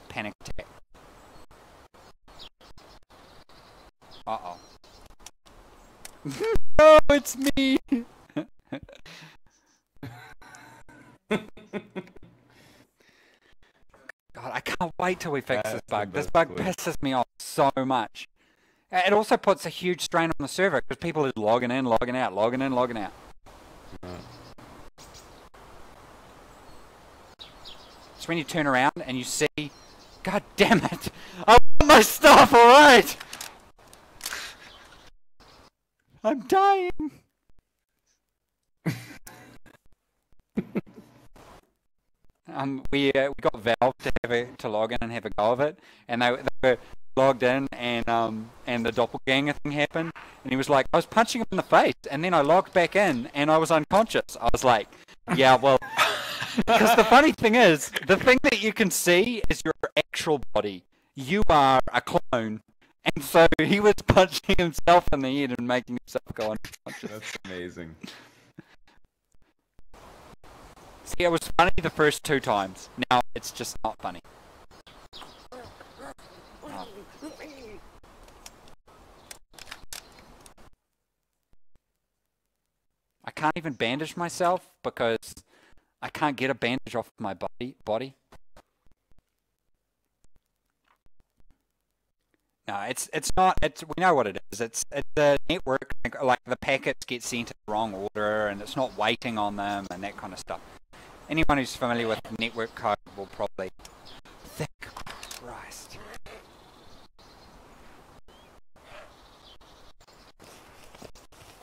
panic attack. Uh-oh. No, it's me! God, I can't wait till we fix this bug. This bug pisses me off so much. It also puts a huge strain on the server because people are logging in, logging out, logging in, logging out. It's when you turn around and you see, God damn it! I want my stuff, alright! I'm dying! We got Valve to log in and have a go of it, and they were logged in, and the doppelganger thing happened, and he was like, I was punching him in the face, and then I logged back in, and I was unconscious. I was like, yeah, well, because the funny thing is, the thing that you can see is your actual body. You are a clone, and so he was punching himself in the head and making himself go unconscious. That's amazing. See, it was funny the first 2 times. Now it's just not funny. Oh. I can't even bandage myself because I can't get a bandage off my body. No, it's not. We know what it is. It's a network. Like the packets get sent in the wrong order, and it's not waiting on them and that kind of stuff. Anyone who's familiar with network code will probably think, Christ.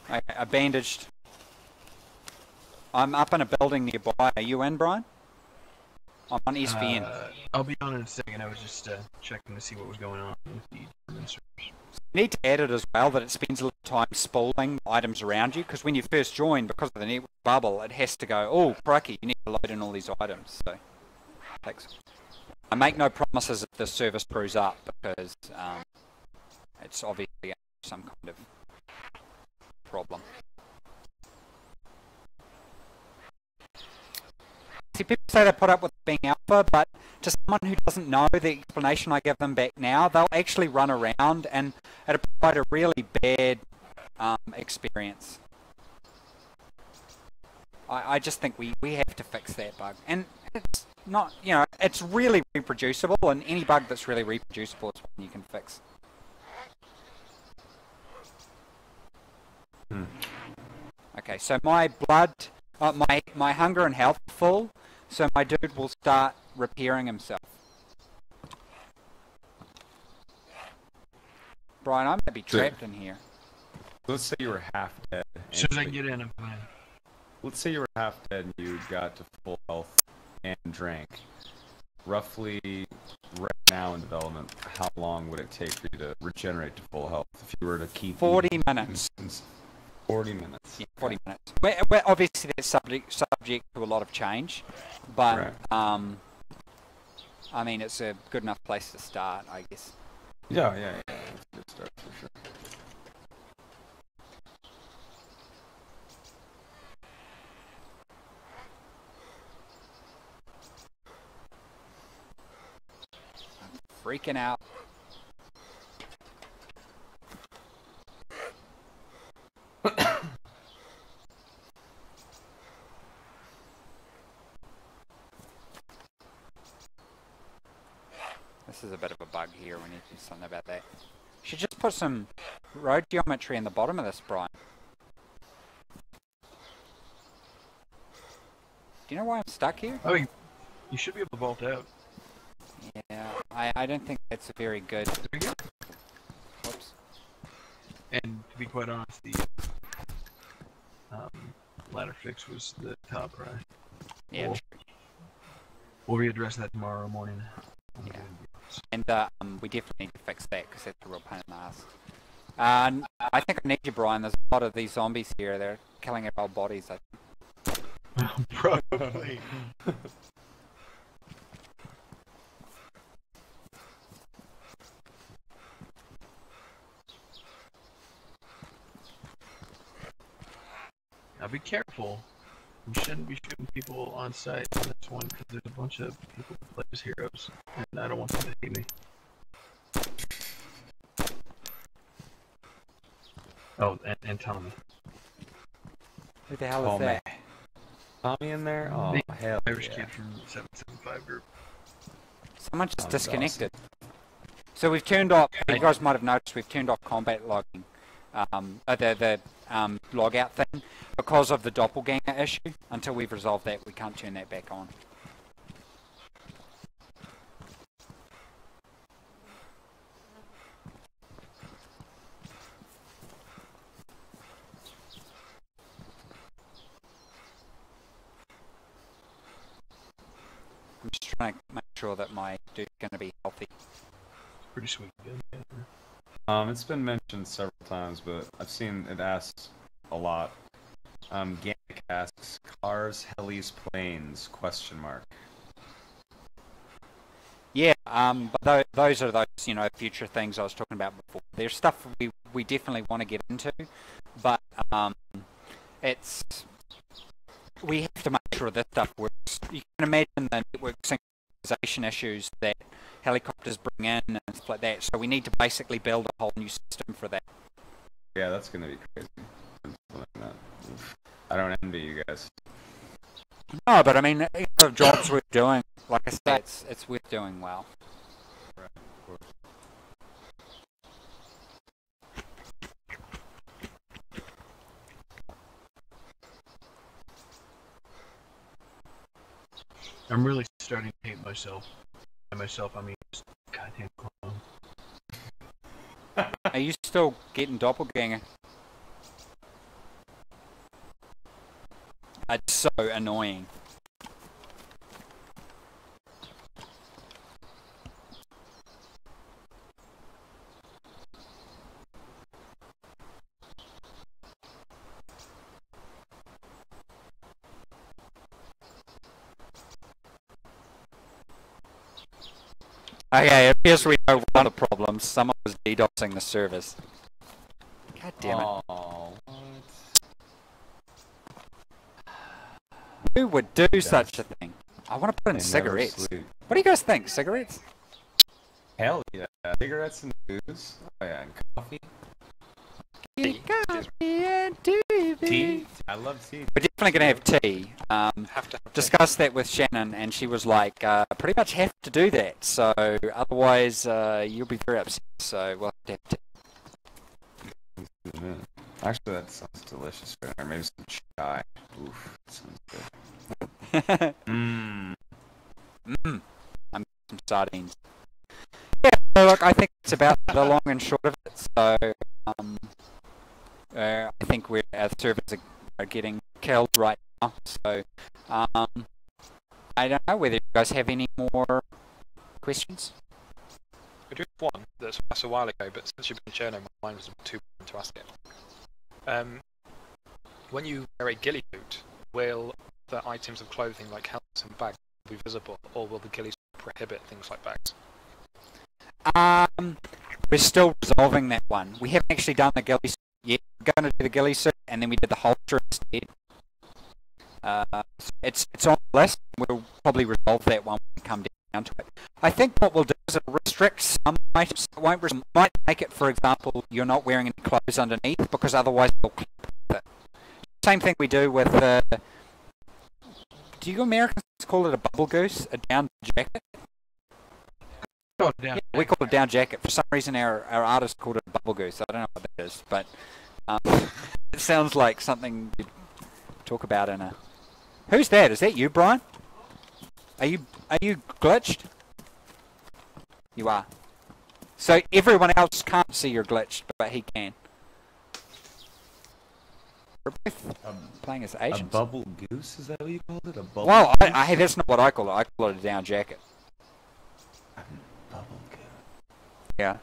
I bandaged. I'm up in a building nearby. Are you in, Brian? I'm on SVN. I'll be on in a second. I was just checking to see what was going on with the servers. You need to add it as well that it spends a little time spooling items around you, because when you first join, because of the network bubble, it has to go, oh, crikey, you need to load in all these items. So, thanks. I make no promises if the server screws up, because it's obviously some kind of problem. See, people say they put up with being alpha, but to someone who doesn't know the explanation I give them back now, they'll actually run around and it'll provide a really bad experience. I just think we have to fix that bug. And it's not, you know, it's really reproducible, and any bug that's really reproducible is one you can fix. Okay, so my blood, my hunger and health are full, so my dude will start repairing himself. Brian, I might be trapped in here. Let's say you were half dead. As soon as I can get in, I'm fine. Let's say you were half dead and you got to full health and drank. Roughly, right now in development, how long would it take for you to regenerate to full health if you were to keep 40 minutes. 40 minutes. Yeah, 40 minutes. Well, obviously, that's subject to a lot of change, but right. I mean, it's a good enough place to start, I guess. Yeah. It's a good start for sure. Freaking out. This is a bit of a bug here. We need to do something about that. Should just put some road geometry in the bottom of this, Brian. Do you know why I'm stuck here? Oh, you should be able to vault out. Yeah, I don't think that's a very good... Whoops. And to be quite honest, the ladder fix was the top right. Yeah. We'll readdress that tomorrow morning. Yeah. And we definitely need to fix that because that's a real pain in the ass. I think I need you, Brian. There's a lot of these zombies here. They're killing our old bodies. I think. Probably. Now be careful. You shouldn't be shooting people on site on this one because there's a bunch of people who play as heroes, and I don't want them to hate me. Oh, and Tommy. Who the hell is that? Tommy in there? Oh, The hell Irish yeah. kid from the 775 group. Someone just Sounds disconnected. So we've turned off. You guys might have noticed we've turned off combat logging, the logout thing, because of the doppelganger issue. Until we've resolved that, we can't turn that back on. I'm just trying to make sure that my dude's going to be healthy. Pretty sweet. It's been mentioned several times, but I've seen it asked a lot. Gannick asks, cars, helis, planes, question mark. Yeah, but those are those, you know, future things I was talking about before. There's stuff we definitely want to get into, but we have to make sure this stuff works. You can imagine the network synchronization issues that helicopters bring in and stuff like that. So we need to basically build a whole new system for that. Yeah, that's gonna be crazy. I don't envy you guys. No, but I mean, the job's worth doing. Like I said, it's worth doing well. Right, of course. I'm really starting to hate myself. By myself, I mean just goddamn clone. Are you still getting doppelganger? It's so annoying. Okay, it appears we know one of the problems. Someone was DDoSing the service. God damn it. Oh, what? Who would do such a thing? I want to put in They never cigarettes. sleep. What do you guys think? Cigarettes? Hell yeah. Cigarettes and booze. Oh yeah, and coffee. Coffee and TV. Tea. I love tea. We're definitely going to have tea. Have to have Discussed that with Shannon, and she was like, pretty much have to do that. So otherwise, you'll be very upset. So we'll have to have tea. Actually, that sounds delicious. Or maybe some chai. Oof, that sounds good. Mmm. I'm some sardines. Yeah, so look, I think it's about the long and short of it. So I think our servers are getting killed right now. So I don't know whether you guys have any more questions. I do have one that's asked a while ago, but since you've been sharing, my mind was too big to ask it. When you wear a ghillie suit, will the items of clothing like helmets and bags be visible, or will the ghillie suit prohibit things like bags? We're still resolving that one. We haven't actually done the ghillie suit yet. We're going to do the ghillie suit, and then we did the holster instead. It's on the list. We'll probably resolve that one when we come down to it. I think what we'll do is it'll restrict some items. It won't might make it, for example, you're not wearing any clothes underneath, because otherwise they'll clip with it. Same thing we do with do you Americans call it a bubble goose, a down jacket? Oh, down. Yeah, we call it a down jacket. For some reason, our artist called it a bubble goose. I don't know what that is, but it sounds like something you'd talk about in a. Who's that? Is that you, Brian? Are you glitched? You are. So everyone else can't see you're glitched, but he can. We're both playing as A agents. bubble goose? Is that what you called it? A bubble Well, goose? hey, that's not what I call it. I call it a down jacket. Bubble goose. Yeah.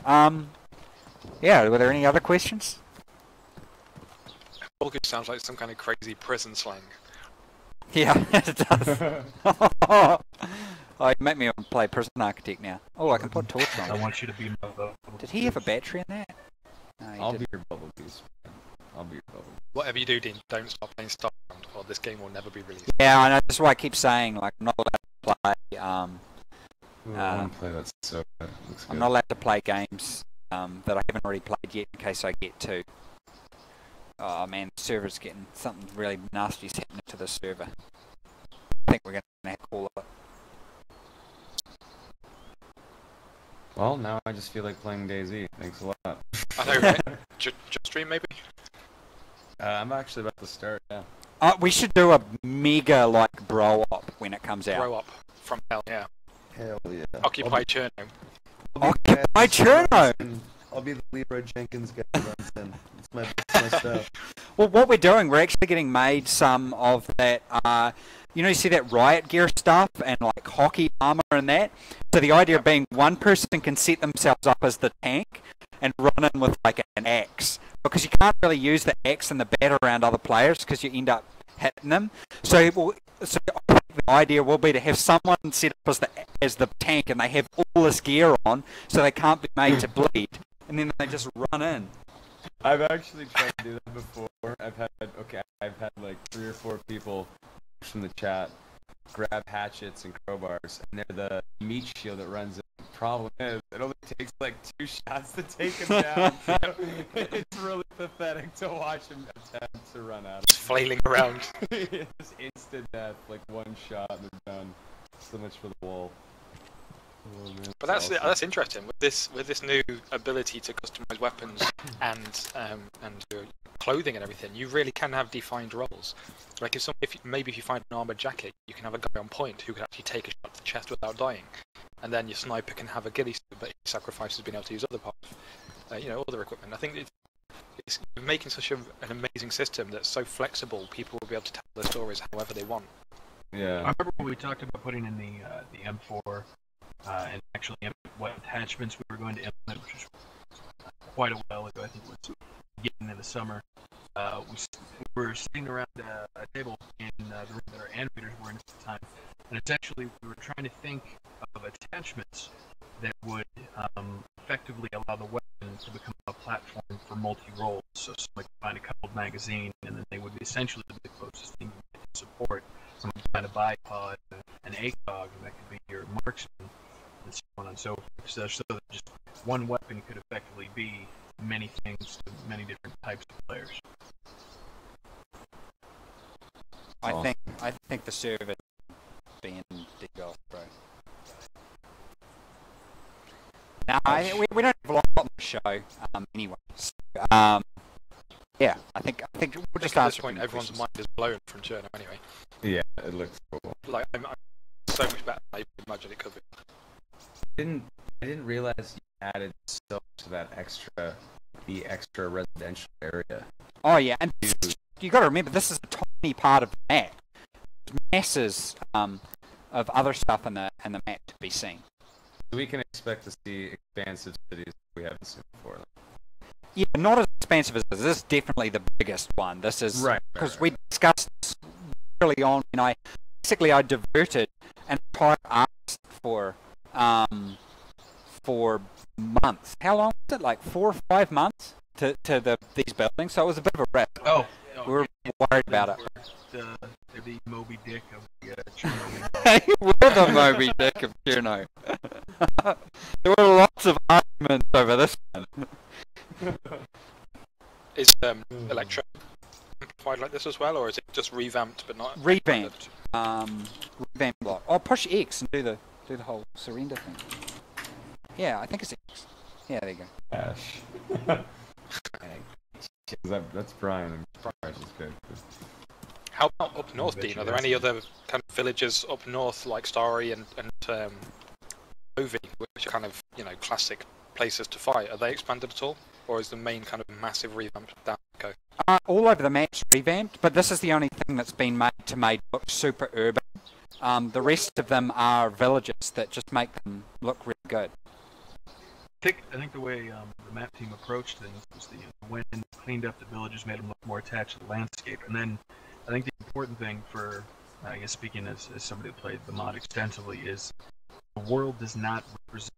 Yeah, were there any other questions? Mortgage sounds like some kind of crazy prison slang. Yeah, it does. Oh, you make me want to play Prison Architect now. Oh, I can put torch on I it. want you to be my bubble. Did he have a battery in that? No, he I'll didn't. be your bubble beast. I'll be your bubble. Whatever you do, Dean, don't stop playing Starbound, or this game will never be released. Yeah, I know. That's why I keep saying, like, I'm not allowed to play. Ooh, I want to play that so bad. Looks I'm good. not allowed to play games that I haven't already played yet, in case I get to. Oh man, the server's getting something really nasty's happening to the server. I think we're gonna have to call it. Well, now I just feel like playing DayZ. Thanks a lot. I know, right? Just stream maybe? I'm actually about to start, yeah. We should do a mega like bro op when it comes out. Grow up from hell, yeah. Hell yeah. Occupy Cherno. Occupy Cherno! I'll be the Leroy Jenkins guy who runs in. It's my stuff. Well, what we're doing, we're actually getting made some of that, you see that riot gear stuff and like hockey armor and that? So the idea being one person can set themselves up as the tank and run in with like an axe. Because you can't really use the axe and the bat around other players because you end up hitting them. So I think the idea will be to have someone set up as the tank and they have all this gear on so they can't be made to bleed. And then they just run in. I've actually tried to do that before. I've had like 3 or 4 people from the chat grab hatchets and crowbars, and they're the meat shield that runs in. The problem is, it only takes like 2 shots to take him down. So it's really pathetic to watch him attempt to run out. Just flailing around. Just instant death, like 1 shot and they're done. So much for the wall. Oh, man, But that's awesome. that's interesting with this new ability to customize weapons and your clothing and everything. You really can have defined roles. Like if you find an armored jacket, you can have a guy on point who can actually take a shot to the chest without dying, and then your sniper can have a ghillie suit, but he sacrifices being able to use other parts, other equipment. I think it's making such an amazing system that's so flexible. People will be able to tell their stories however they want. Yeah. I remember when we talked about putting in the M4 and actually what attachments we were going to implement, which was quite a while ago. I think it was getting in the summer. We were sitting around a table in the room that our animators were in at the time, and essentially we were trying to think of attachments that would effectively allow the weapon to become a platform for multi-roles. So someone could find a coupled magazine, and then they would be essentially the closest thing you could support. Someone could find a bipod, an ACOG, and that could be your marksman, and so on and so forth. So that just one weapon could effectively be many things to many different types of players. I think the server being DDOS'ed, bro. No, we don't have a lot on the show anyway. So, yeah, I think we'll just at answer this point everyone's questions. mind is blown from Cherno anyway. Yeah, it looks cool. Like I'm so much better than I imagined it could be. I didn't realize you added so much to that the extra residential area. Oh yeah, and you got to remember this is a tiny part of the map. There's masses of other stuff in the map to be seen. So we can expect to see expansive cities we haven't seen before. Yeah, not as expansive as this. This is definitely the biggest one. This is Right, because we discussed this early on, and I diverted an entire artist for months. How long was it? Like 4 or 5 months to these buildings. So it was a bit of a risk. Oh, We were worried about it. The Moby Dick of the Chernobyl. We're the Moby Dick of Cherno. There were lots of arguments over this one. Is Electro quite like this as well, or is it just revamped but not Revamped. Revamped block. Oh, push X and do the whole surrender thing. Yeah, I think it's X. Yeah, there you go. Ash. That's Brian. And Brian is good. How about up north, Dean? Are there any other kind of villages up north like Starry and Ovi, which are kind of classic places to fight? Are they expanded at all, or is the main kind of massive revamp down the coast? All over the map's revamped, but this is the only thing that's been made to make look super urban. The rest of them are villages that just make them look really good. I think the way the the map team approached things was the went and cleaned up the villages, made them look more attached to the landscape, and then I think the important thing for, I guess speaking as somebody who played the mod extensively, is the world does not represent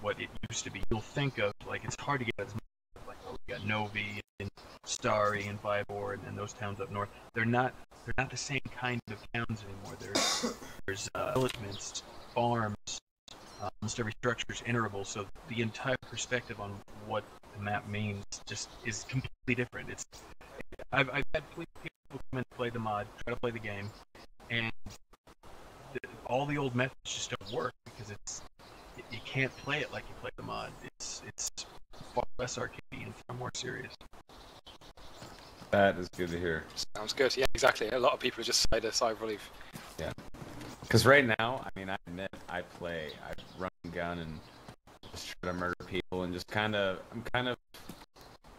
what it used to be. You'll think of, like, it's hard to get as like, oh, we got Novi and Starry and Vybor and those towns up north. They're not the same kind of towns anymore. There's villagements, farms, almost every structure is iterable, so the entire perspective on what the map means just is completely different. I've had people come in and play the mod, try to play the game, and all the old methods just don't work because you can't play it like you play the mod. It's far less arcadey and far more serious. That is good to hear. Sounds good. Yeah, exactly. A lot of people just sigh a sigh of relief. Yeah. Because right now, I mean, I admit, I run a gun and just try to murder people and just I'm kind of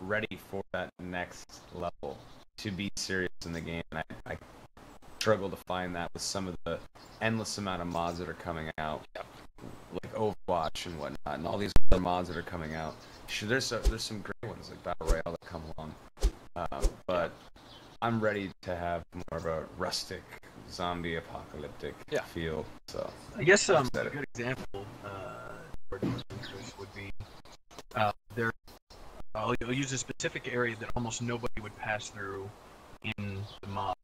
ready for that next level to be serious in the game. And I struggle to find that with some of the endless amount of mods that are coming out, like Overwatch and whatnot, and all these other mods that are coming out. Sure, there's some great ones like Battle Royale that come along, but I'm ready to have more of a rustic, zombie apocalyptic feel. So I guess a good example for interest would be I'll use a specific area that almost nobody would pass through in the mod,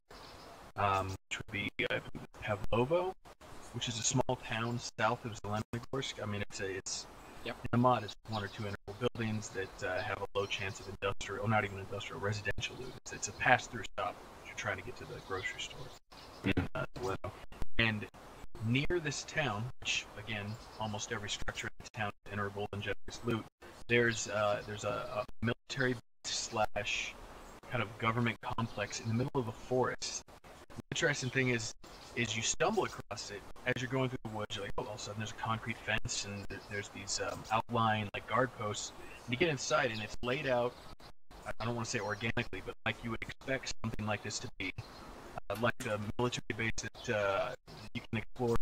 which would be Pavlovo, which is a small town south of Zelenogorsk. I mean, it's in the mod, it's 1 or 2 interval buildings that have a low chance of industrial, or not even industrial, residential loot. It's a pass-through stop if you're trying to get to the grocery store in Zeleno. And near this town, which again, almost every structure in the town is interval and generous loot, there's a military slash kind of government complex in the middle of a forest. The interesting thing is you stumble across it as you're going through the woods. You're like, oh, all of a sudden there's a concrete fence and there's these outlying like guard posts. And you get inside and it's laid out. I don't want to say organically, but like you would expect something like this to be, like a military base that you can explore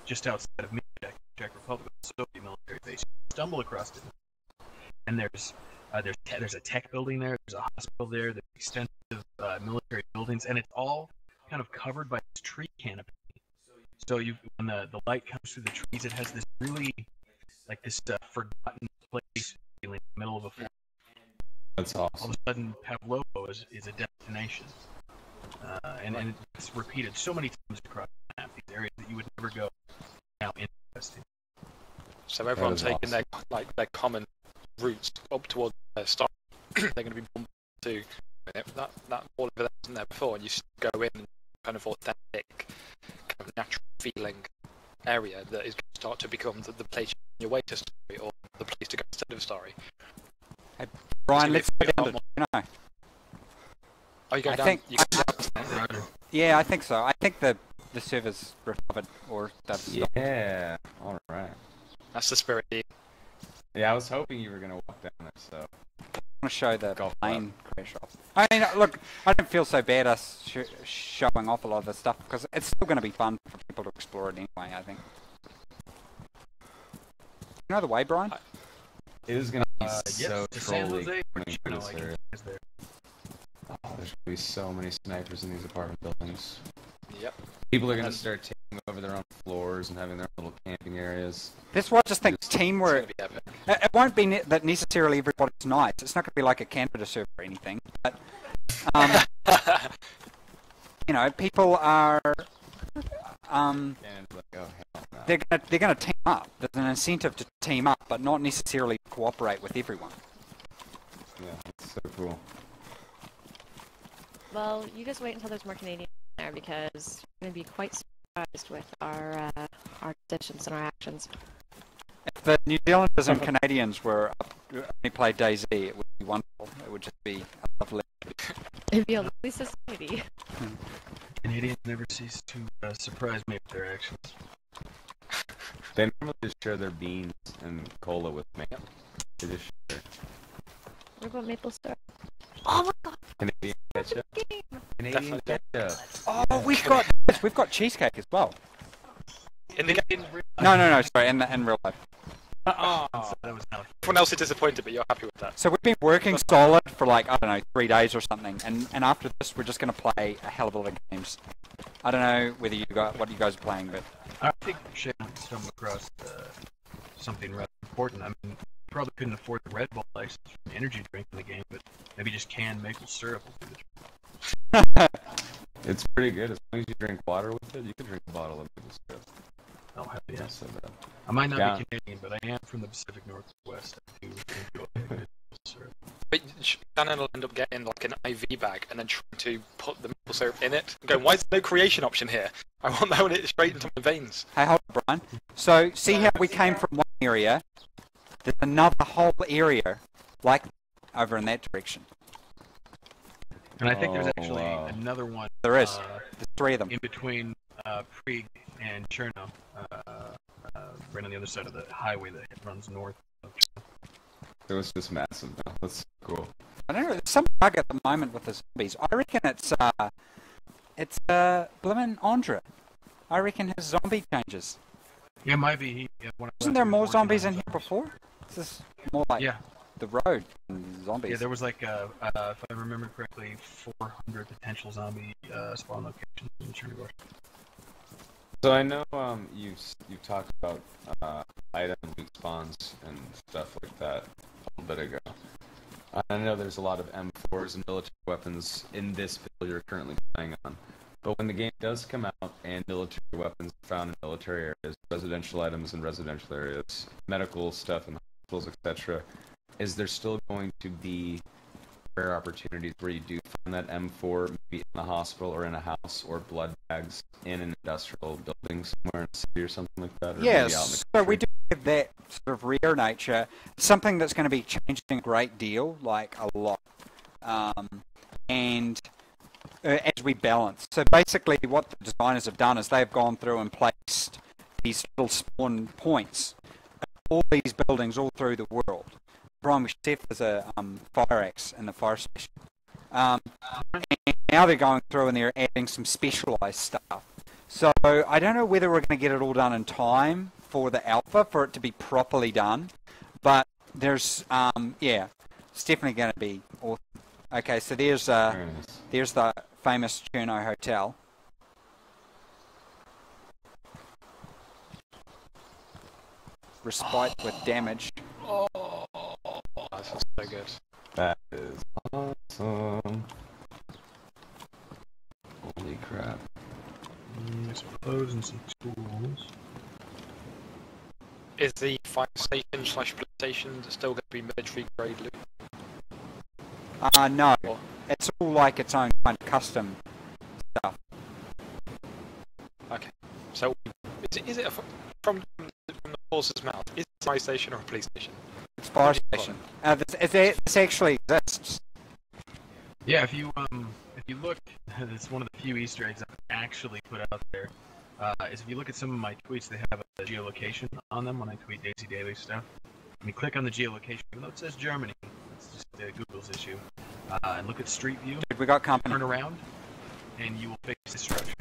just outside of Minsk, Czech Republic, Soviet military base. You stumble across it, and there's a tech building there. There's a hospital there. There's extensive military buildings, and it's all kind of covered by this tree canopy. So when the light comes through the trees, it has this really like this forgotten place feeling in the middle of a forest. That's awesome. All of a sudden, Pavlovo is a destination, and it's repeated so many times across the map. These areas that you would never go now interesting. So everyone's taking their common routes up towards their start. They're going to be bumped to that wall over there wasn't there before, and you go in and kind of authentic, kind of natural feeling area that is going to start to become the place on your way to story, or the place to go instead of story. Hey, Brian, let's go down to Juno. Oh, you go down? Yeah, I think so. I think the server's recovered, or they've stopped. Yeah, alright. That's the spirit. Yeah, I was hoping you were going to walk down there, so... I want to show the plane crash off. I mean, look, I don't feel so bad us showing off a lot of this stuff, because it's still going to be fun for people to explore it anyway, I think. You know the way, Brian? It is going to be so trolly there. Oh, there's going to be so many snipers in these apartment buildings. Yep. People are going to start taking over their own floors and having their little camping areas. That's why I just think teamwork. It won't be that necessarily everybody's nice. It's not going to be like a Canada server or anything. But you know, people are. They're going to team up. There's an incentive to team up, but not necessarily cooperate with everyone. Yeah, that's so cool. Well, you just wait until there's more Canadians there, because we're going to be quite surprised with our decisions and our actions. If the New Zealanders and Canadians were only played DayZ, it would be wonderful. It would just be lovely. It'd be a lovely society. Canadians never cease to surprise me with their actions. They normally just share their beans and cola with me. They just share. What about maple syrup? Oh my god! Canadian ketchup. Canadian ketchup. Oh, we've got cheesecake as well. In the game? No, sorry, in real life. Oh, that was not everyone else is disappointed, but you're happy with that. So we've been working solid for like, I don't know, 3 days or something, and after this we're just going to play a hell of a lot of games. I don't know whether you got what you guys are playing, but I think Shane stumbled across something rather important. I mean, probably couldn't afford the Red Bull license for an energy drink in the game, but maybe just canned maple syrup will do the trick. It's pretty good. As long as you drink water with it, you can drink a bottle of maple syrup. Oh, hell yeah. So bad. I might not Yeah. be Canadian, but I am from the Pacific Northwest. I do enjoy good maple syrup. But Shannon will end up getting like an IV bag and then trying to put the maple syrup in it. And going, why is there no creation option here? I want that one straight into my veins. hey, hold on, Brian. So see how we came from one area? There's another whole area like over in that direction. And I think there's Oh, actually wow. another one. There is. There's 3 of them. In between Prague and Cherno, right on the other side of the highway that runs north of Cherno. It was just massive. Though. That's cool. I don't know. There's some bug at the moment with the zombies. I reckon it's Blimmin' Andra. I reckon his zombie changes. Yeah, it might be. Wasn't there more zombies in here before? This is more like Yeah. the road and zombies. Yeah, there was like, if I remember correctly, 400 potential zombie spawn locations in Chernobyl. So I know you've talked about item loot spawns and stuff like that a little bit ago. I know there's a lot of M4s and military weapons in this build you're currently playing on. But when the game does come out and military weapons are found in military areas, residential items in residential areas, medical stuff in hospitals, etc., is there still going to be rare opportunities where you do find that M4 maybe in the hospital or in a house, or blood bags in an industrial building somewhere in the city or something like that? Or maybe out in the Yes, so country? we do have that sort of rare nature. Something that's going to be changing a great deal, like a lot. And as we balance. So basically what the designers have done is they've gone through and placed these little spawn points at all these buildings all through the world. Brian, we should see if there's a fire axe in the fire station. And now they're going through and they're adding some specialised stuff. So I don't know whether we're going to get it all done in time for the alpha, for it to be properly done. But there's, yeah, it's definitely going to be awesome. Okay, so there's the famous Cherno Hotel. Respite with damage. Oh, that's so good. That is awesome. Holy crap. Some clothes and some tools. Is the fire station / police station still going to be military grade loot? No, it's all like its own kind of custom stuff. Okay, so is it from the horse's mouth? Is it a fire station or a police station? It's fire station. This actually exists. Yeah, if you look, it's one of the few Easter eggs I've actually put out there. Is if you look at some of my tweets, they have a geolocation on them when I tweet Daisy Daily stuff. When you click on the geolocation, even though it says Germany, it's just Google's issue. And look at Street View. Dude, we got company. Turn around, and you will face the structure.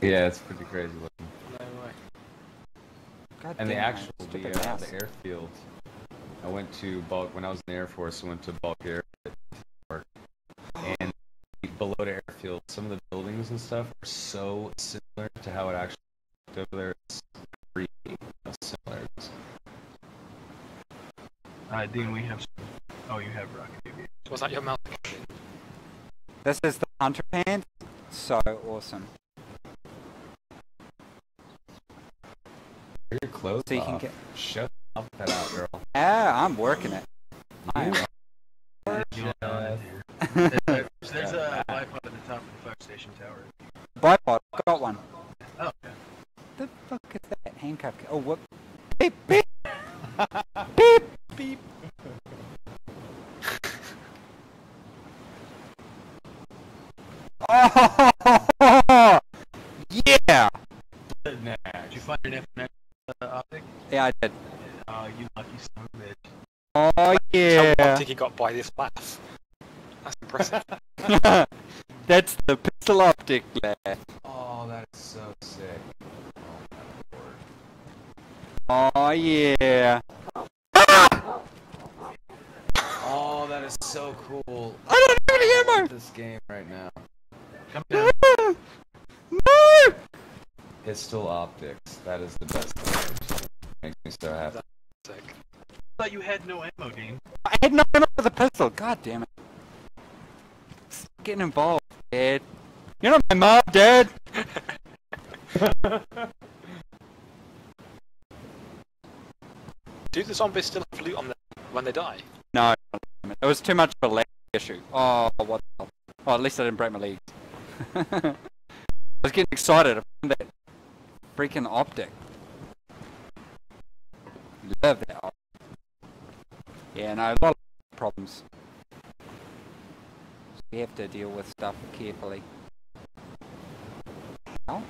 Yeah, it's pretty crazy looking. No way. God And the damn, actual stupid the mouse. airfield. I went to Bulk when I was in the Air Force. I went to Bulk Air, and below the airfield, some of the buildings and stuff are so similar to how it actually looked over there. It's pretty similarities. Dean, we have. Oh, you have rocket aviation. Was that your mouth? This is the hunter pants. So awesome. Wear your clothes So you off. can get. Shut up that out, girl. Ah, I'm working it. I am. There's a bipod at the top of the fire station tower. Bipod, got one. Oh, okay. The fuck is that? Handcuff. Oh, whoop. Beep, beep. Beep, beep. Oh, yeah. Did you find an FNX optic? Yeah, I did. You lucky son of a bitch. Oh, How yeah. optic he got by this laugh? That's impressive. That's the pistol optic lad. Oh, that is so sick. Oh, yeah. Ah! is so cool. I don't have any I ammo! want this game right now. Come down. No! Pistol optics. That is the best thing. Makes me so happy. Sick. I thought you had no ammo, Dean. I had no ammo for the pistol. God damn it. Getting involved, Dad. You're not my mom, Dad! Do the zombies still have loot on them when they die? No, it was too much of a leg issue. Oh, what the hell. Oh, at least I didn't break my legs. I was getting excited. I found that freaking optic. Love that optic. Yeah, no, a lot of problems. We have to deal with stuff carefully. How?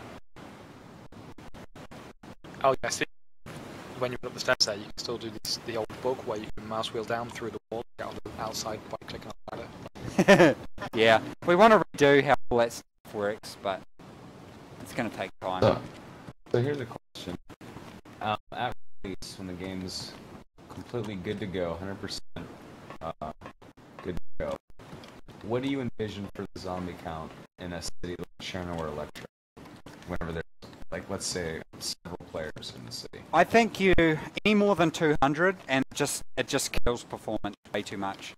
Oh, yeah, see, when you put up the steps there, you can still do the old bug where you can mouse wheel down through the wall, get on the outside by clicking on the ladder. Yeah, we want to redo how all that stuff works, but it's going to take time. So here's a question. At release, when the game's completely good to go, 100% good to go, what do you envision for the zombie count in a city like Cherno or Electra? Whenever there's, like, let's say, several players in the city. I think you any more than 200, and it just kills performance way too much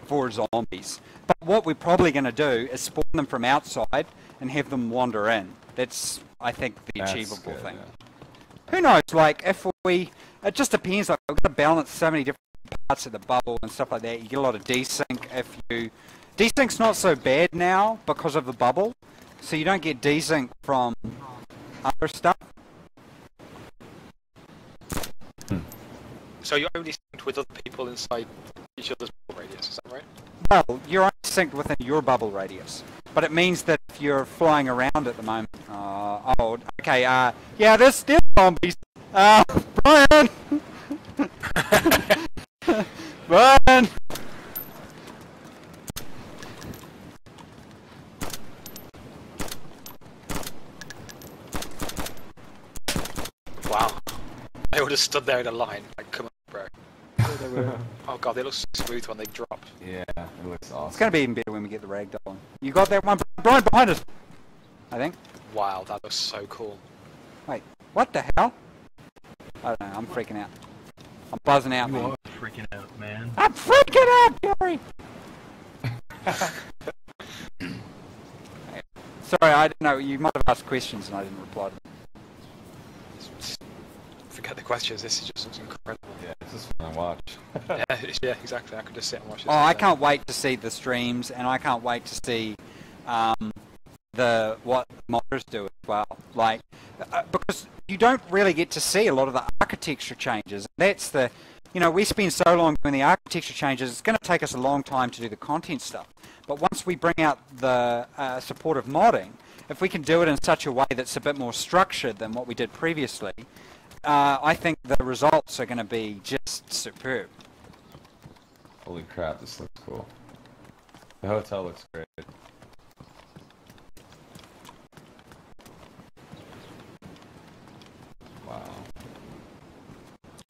for zombies. But what we're probably going to do is spawn them from outside and have them wander in. That's, I think, the That's achievable good, thing. yeah. Who knows? Like, if we, it just depends. Like, we've got to balance so many different parts of the bubble and stuff like that. You get a lot of desync if you. Desync's not so bad now because of the bubble. So you don't get desync from other stuff. So you're only synced with other people inside each other's bubble radius, is that right? Well, you're only synced within your bubble radius. But it means that if you're flying around at the moment... okay, yeah, there's still zombies. Brian! Brian! Wow. They all just stood there in a line, like, come on, bro. Oh god, they look so smooth when they drop. Yeah, it looks awesome. It's going to be even better when we get the ragdoll. You got that one, Brian, behind us! I think. Wow, that looks so cool. Wait, what the hell? I don't know, I'm freaking out. I'm buzzing out, You man. are freaking out, man. I'm freaking out, Gary! Sorry, I didn't know. You might have asked questions and I didn't reply to them. Forget the questions, this is just incredible. Yeah, this is fun to watch. Yeah, exactly, I could just sit and watch this. Oh, I can't wait to see the streams, and I can't wait to see what modders do as well. Like, because you don't really get to see a lot of the architecture changes. That's the, you know, we spend so long doing the architecture changes, it's going to take us a long time to do the content stuff. But once we bring out the supportive modding, if we can do it in such a way that's a bit more structured than what we did previously, I think the results are going to be just superb. Holy crap, this looks cool. The hotel looks great. Wow.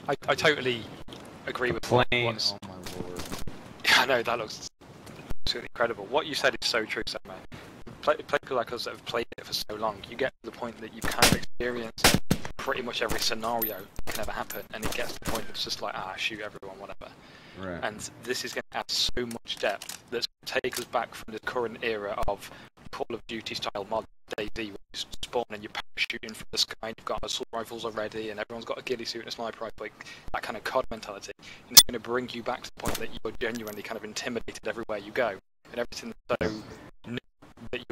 I totally agree with Plane, what's... oh my lord. I know, that looks absolutely incredible. What you said is so true, Sam, man. People like us that have played it for so long, you get to the point that you kind of experience pretty much every scenario that can ever happen, and it gets to the point that it's just like, shoot everyone, whatever. Right. And this is going to add so much depth that's going to take us back from the current era of Call of Duty style mod DayZ, where you spawn and you're parachuting from the sky and you've got assault rifles already and everyone's got a ghillie suit and a sniper rifle, like that kind of COD mentality. And it's going to bring you back to the point that you're genuinely kind of intimidated everywhere you go, and everything that's so new that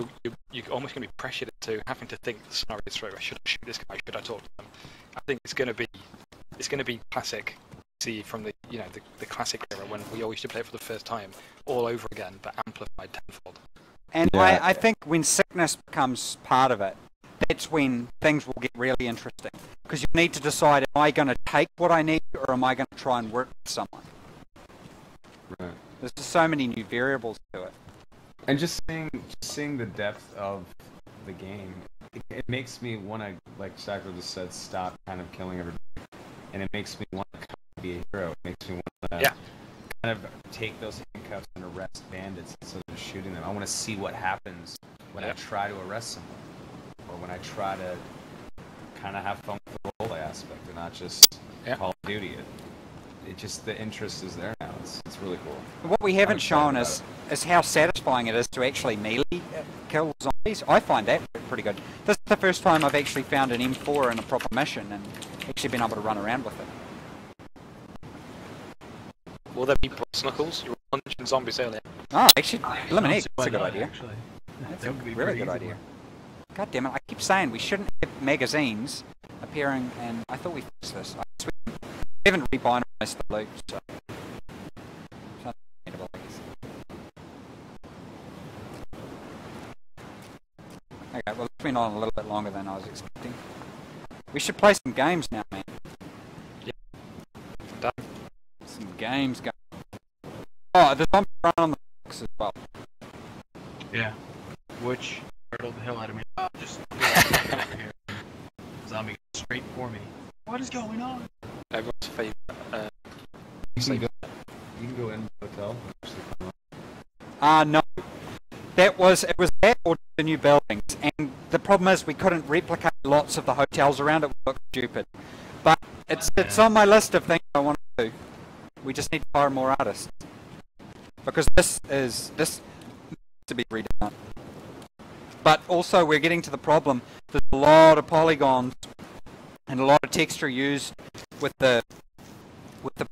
you're almost going to be pressured into having to think the scenario through. Should I shoot this guy? Should I talk to them? I think it's going to be classic. See from the the classic era when we all used to play it for the first time all over again, but amplified tenfold. And Yeah. I think when sickness becomes part of it, that's when things will get really interesting. Because you need to decide, am I going to take what I need, or am I going to try and work with someone? Right. There's just so many new variables to it. And just seeing the depth of the game, it makes me want to, like Sacro just said, stop kind of killing everybody. And it makes me want to be a hero. It makes me want to kind kind of take those handcuffs and arrest bandits instead of just shooting them. I want to see what happens when I try to arrest someone, or when I try to kind of have fun with the roleplay aspect and not just Call of Duty. It just, the interest is there now. It's really cool. What we haven't shown is how satisfying it is to actually melee kill zombies. I find that pretty good. This is the first time I've actually found an M4 in a proper mission and actually been able to run around with it. Will there be brass knuckles? You were mentioning zombies earlier. Oh, actually, eliminate. That's a good idea. Actually. That's That a would be really pretty good easy idea. one. God damn it, I keep saying we shouldn't have magazines appearing, and I thought we fixed this. We haven't rebinderized the loop, so... it's understandable, I guess. Okay, well it's been on a little bit longer than I was expecting. We should play some games now, man. Done. Some games going. Oh, the zombie run on the box as well. Yeah. Which startled the hell out of me. Oh, just over here. Zombie goes straight for me. What is going on? Everyone's favourite. You can go in the hotel. No. It was that or the new buildings, and the problem is we couldn't replicate lots of the hotels around. It would look stupid. But it's on my list of things I want to do. We just need to hire more artists. Because this needs to be redone. But also we're getting to the problem, there's a lot of polygons and a lot of texture used with the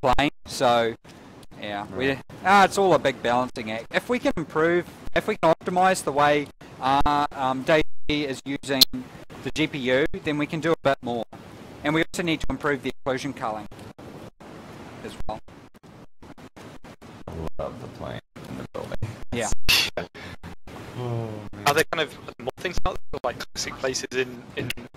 plane, so yeah, it's all a big balancing act. If we can improve, if we can optimize the way Dayz is using the GPU, then we can do a bit more. And we also need to improve the occlusion culling as well. I love the plane in the building. Yeah. Are there kind of more things out there, like classic places in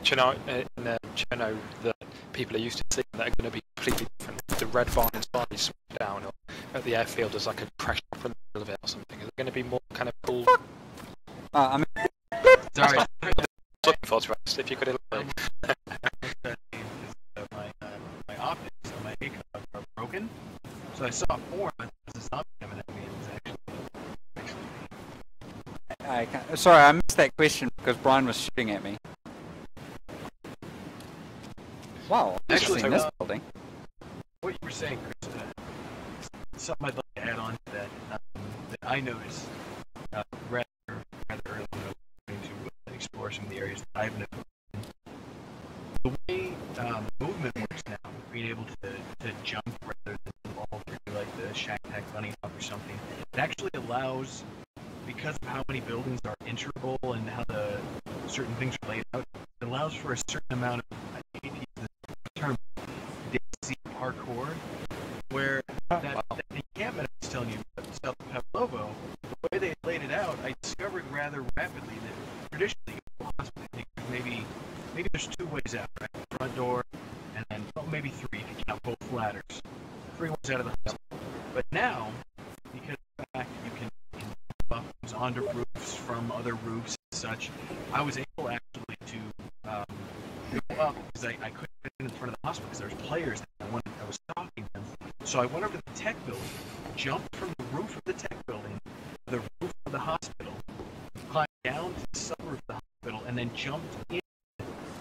Cherno that people are used to seeing that are going to be completely different? The red barn inside smash down, or at the airfield there's like a crash from the middle of it or something. Is there going to be more kind of cool? I mean, Sorry. Looking forward to it. If you could elaborate. My optics on my ACOG are broken, so I saw a form that there's a zombie coming at me, and it was actually sorry, I missed that question because Brian was shooting at me. Wow, Actually, in this building. what you were saying, Chris, something I'd like to add on to that, that I noticed rather early when I was going to explore some of the areas that I've never been. The way movement works now, being able to jump rather than fall through like the Shack Pack bunny hop or something, it actually allows, because of how many buildings are integral and how the certain things are laid out, it allows for a certain amount of, I hate to use the term, Dayz parkour, where that encampment I was telling you about, South of Pavlovo, the way they laid it out, I discovered rather rapidly that traditionally, maybe there's two ways out, right? Front door, and then maybe three if you count both ladders. 3 ways out of the house. But now, because of the fact that you can buff things onto roofs from other roofs and such, I was able actually to go up because I couldn't fit in front of the hospital because there was players there. I was stalking them. So I went over to the tech building, jumped from the roof of the tech building to the roof of the hospital, climbed down to the subroof of the hospital, and then jumped in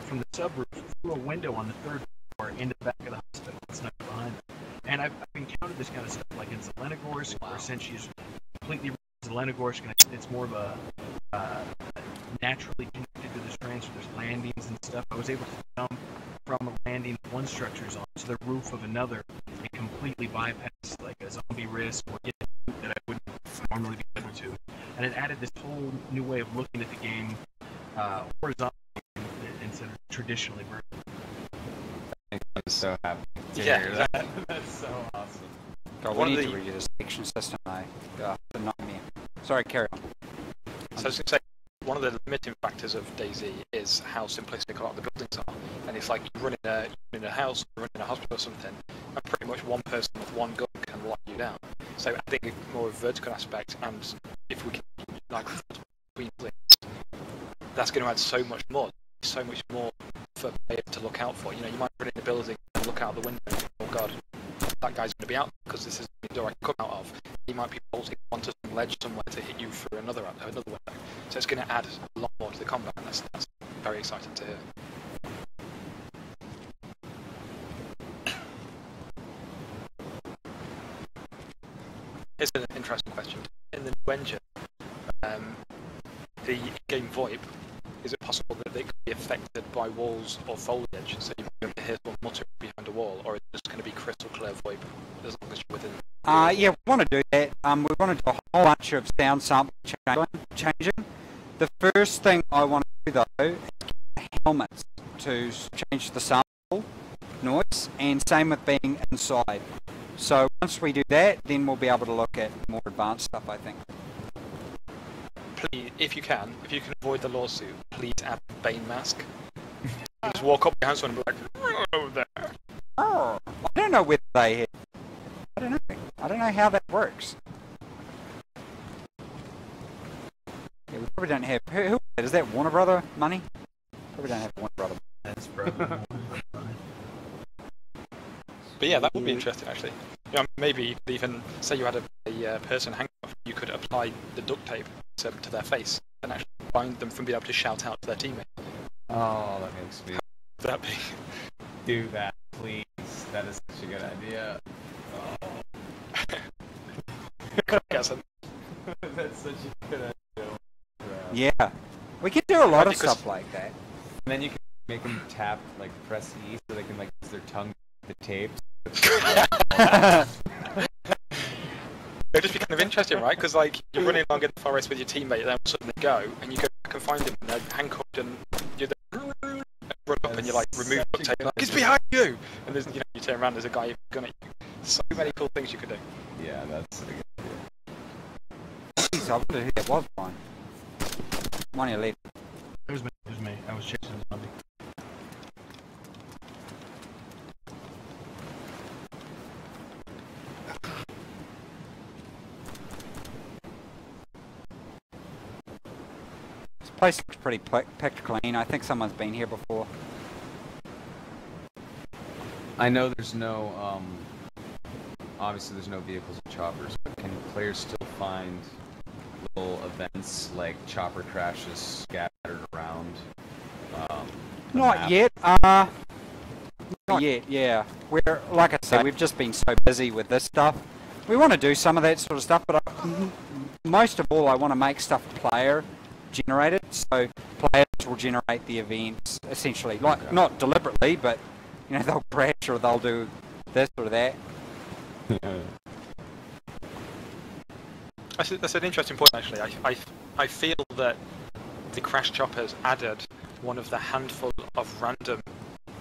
from the subroof through a window on the 3rd floor into the back of the hospital. It's not behind them. And I've encountered this kind of stuff like in Zelenogorsk, where essentially it's completely Zelenogorsk, and it's more of a naturally connected to the trains, so there's landings and stuff. I was able to jump from a landing one structure's on to the roof of another and completely bypass like a zombie risk or get that I wouldn't normally be able to. And it added this whole new way of looking at the game horizontally instead of traditionally vertically. I'm so happy to hear that. That's so awesome. God, we need to redo this action system. The nightmare. Sorry, carry on. So I was going to say, one of the limiting factors of Dayz is how simplistic a lot of the buildings are. And it's like you run in a house, you run in a hospital or something, and pretty much one person with one gun can lock you down. So I think more of a vertical aspect, and if we can, like, that's going to add so much more for players to look out for. You know, you might run in a building and look out the window and think, oh god, that guy's going to be out because this is door I can come out of. You might be bolting onto some ledge somewhere to hit you through another window. So it's going to add a lot more to the combat, and that's very exciting to hear. Here's an interesting question. In the new engine, the in-game VoIP, is it possible that they could be affected by walls or foliage, so you might be able to hear someone muttering behind a wall, or is it just going to be crystal clear VoIP as long as you're within? Yeah, we want to do that. We want to do a whole bunch of sound sample changing. The first thing I want to do though is get helmets to change the sample noise, and same with being inside. So once we do that, then we'll be able to look at more advanced stuff, I think. Please, if you can avoid the lawsuit, please add a Bane mask. Just walk up behind someone and be like, "Oh, there." Oh, I don't know whether they hit. I don't know how that works. Yeah, we probably don't have. Who is that? Warner Brother money? Probably don't have Warner Brother. That's probably. But yeah, that would be interesting actually. You know, maybe you could even say you had a person hang off, you could apply the duct tape to their face and actually bind them from being able to shout out to their teammates. Oh, that makes me. Would that be? Do that, please. That is such a good idea. Oh. That's such a good idea. Yeah, we can do a lot of stuff like that. And then you can make them tap, like press E, so they can like use their tongue to the tape. It'd just be kind of interesting, right? Because like you're running along in the forest with your teammate, and then suddenly go, and you go back and find him, and they're handcuffed, and you're there, run up, and you like remove duct tape, like it's behind you, and there's you turn around, there's a guy gun at you. So many cool things you could do. Yeah, that's a good idea. Jeez, I wonder who that was, Brian. One of your left. It was me. I was chasing a zombie. This place looks pretty picked clean. I think someone's been here before. I know there's no, obviously there's no vehicles or choppers, but can players still find little events like chopper crashes scattered around? Not yet. Not yet, yeah. We're, like I say, we've just been so busy with this stuff. We want to do some of that sort of stuff, but most of all I want to make stuff player generated, so players will generate the events, essentially. Like, not deliberately, but, you know, they'll crash or they'll do this or that. That's an interesting point, actually. I feel that the crash choppers added one of the handful of random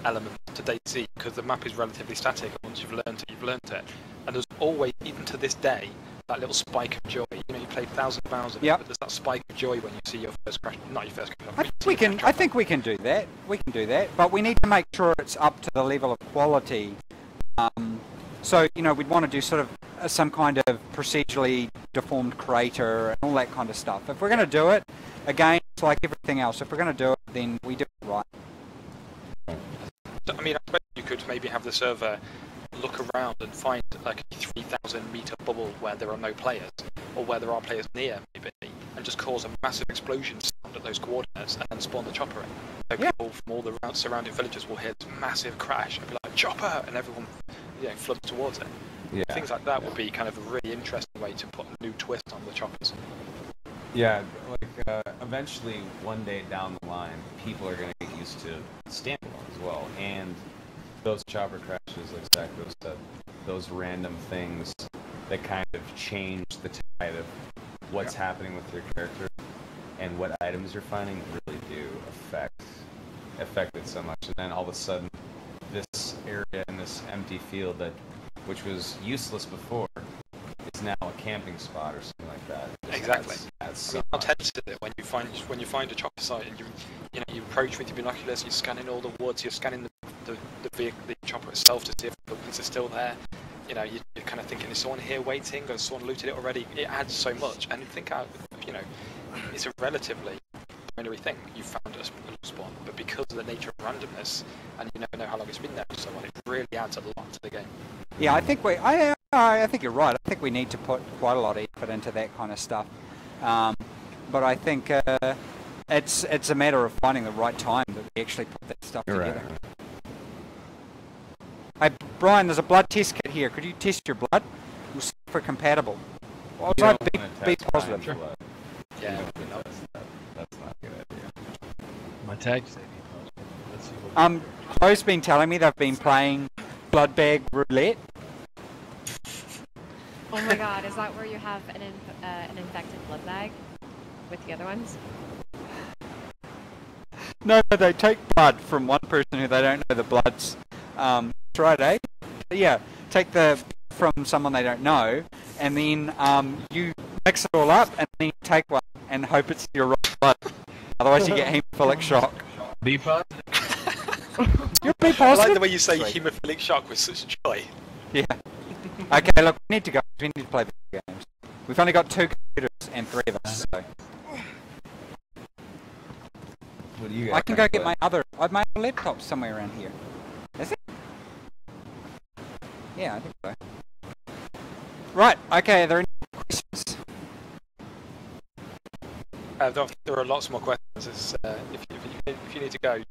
elements to DayZ, because the map is relatively static. Once you've learned it, you've learned it. And there's always, even to this day, that little spike of joy. You know, you played thousands of hours of it, but there's that spike of joy when you see your first crash. Not your first crash. I think we can do that. We can do that, but we need to make sure it's up to the level of quality. So, you know, we'd want to do sort of some kind of procedurally deformed crater and all that kind of stuff. If we're going to do it, again, it's like everything else. If we're going to do it, then we do it right. I mean, I suppose you could maybe have the server look around and find like a 3,000 meter bubble where there are no players, or where there are players near, maybe, and just cause a massive explosion sound at those coordinates and then spawn the chopper in. So people from all the surrounding villages will hear this massive crash and be like, chopper! And everyone, you know, floods towards it. Yeah. Things like that would be kind of a really interesting way to put a new twist on the choppers. Yeah, like eventually one day down the line, people are going to get used to standalone as well, and those chopper crashes, like Zach said, those random things that kind of change the tide of what's happening with your character and what items you're finding really do affect it so much. And then all of a sudden, this area in this empty field which was useless before, is now a camping spot or something like that. Exactly. That's so how tense is it when you find a chopper site and you approach with your binoculars, you're scanning all the woods, you're scanning the chopper itself to see if the weapons are still there. You know, you're kind of thinking, is someone here waiting, or has someone looted it already? It adds so much, and think out, you know, it's a relatively binary thing. You found a spawn, but because of the nature of randomness, and you never know how long it's been there, and so on, it really adds a lot to the game. Yeah, I think I I think you're right. I think we need to put quite a lot of effort into that kind of stuff. But I think it's a matter of finding the right time that we actually put that stuff together. Hey, Brian, there's a blood test kit here. Could you test your blood? We'll see if we're compatible. Well, be positive. Sure. Yeah. That's not a good idea. My tag's say be positive. Let's see what Chloe's been telling me they've been playing blood bag roulette. Oh my god, is that where you have an infected blood bag with the other ones? No, they take blood from one person who they don't know the blood's right, eh? Yeah, take from someone they don't know, and then you mix it all up, and then you take one and hope it's your right blood. Otherwise, you get hemophilic shock. Be positive. You're be I positive. like the way you say hemophilic shock with such joy. Yeah. Okay, look, we need to go. We need to play video games. We've only got 2 computers and 3 of us, so. What do you I can go get my other laptop somewhere around here. Is it? Yeah, I think so. Right, okay, are there any questions? There are lots more questions. It's, if you need to go, you've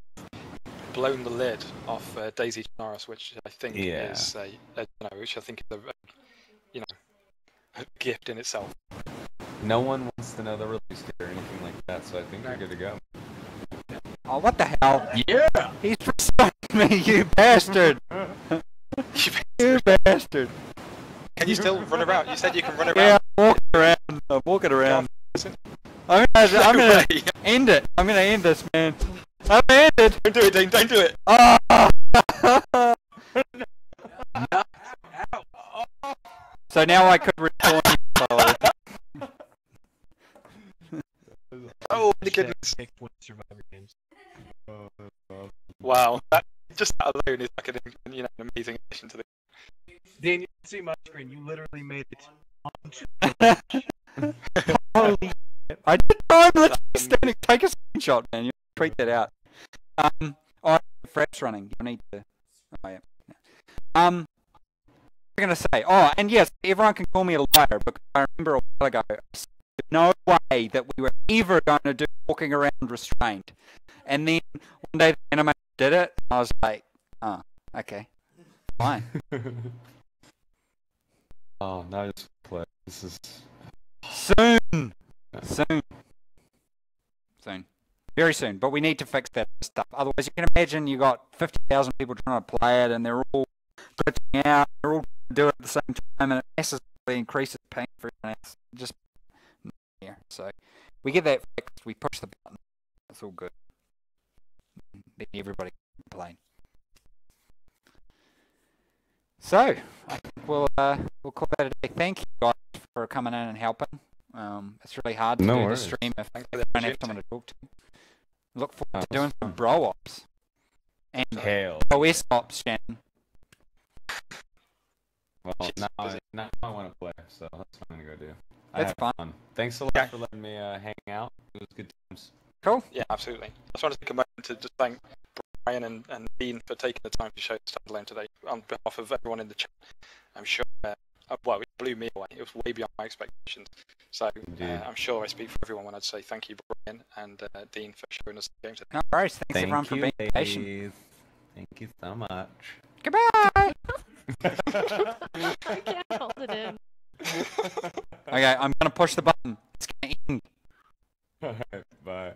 blown the lid off Daisy Norris, which I think is which I think is a gift in itself. No one wants to know the release date or anything like that, so I think you're good to go. Oh, what the hell? Yeah! He's pursuing me, you bastard! You bastard! Can you still run around? You said you can run around. Yeah, I'm walking around. I'm gonna end it. I'm gonna end this, man. I'm gonna end it. Don't do it, Dean. Don't do it. Oh! So now I could return you. Oh my goodness! Survivor games. Wow, that alone is like an amazing addition to the. Dan, you can see my screen. You literally made it. Holy shit. I did time literally standing. Take a screenshot, man. You tweet that out. Fraps running. You need to. Oh yeah. What am I gonna say? Oh, and yes, everyone can call me a liar because I remember a while ago. No way that we were ever going to do walking around restrained. And then one day the animator did it, and I was like, oh, okay, fine. Oh, now just play. This is Soon! Very soon, but we need to fix that stuff. Otherwise, you can imagine you got 50,000 people trying to play it, and they're all glitching out, they're all do it at the same time, and it massively increases pain for everyone else. Just here. So we get that fixed, we push the button. It's all good. Then everybody can complain. So I think we'll call that a day. Thank you guys for coming in and helping. It's really hard to do the stream if I don't have someone to talk to. Look forward to doing some bro ops and OS ops, Shannon. Well, now I want to play, so that's what I'm gonna go do. That's fun. Thanks a lot for letting me hang out. It was good times. Cool. Yeah, absolutely. I just wanted to take a moment to just thank Brian and Dean for taking the time to show Standalone today on behalf of everyone in the chat. I'm sure, well, it blew me away. It was way beyond my expectations. So I'm sure I speak for everyone when I'd say thank you, Brian and Dean, for showing us the game today. No worries. Thanks everyone for being patient. Thank you so much. Goodbye! I can't hold it in. Okay, I'm gonna push the button. It's gonna end. Alright, bye.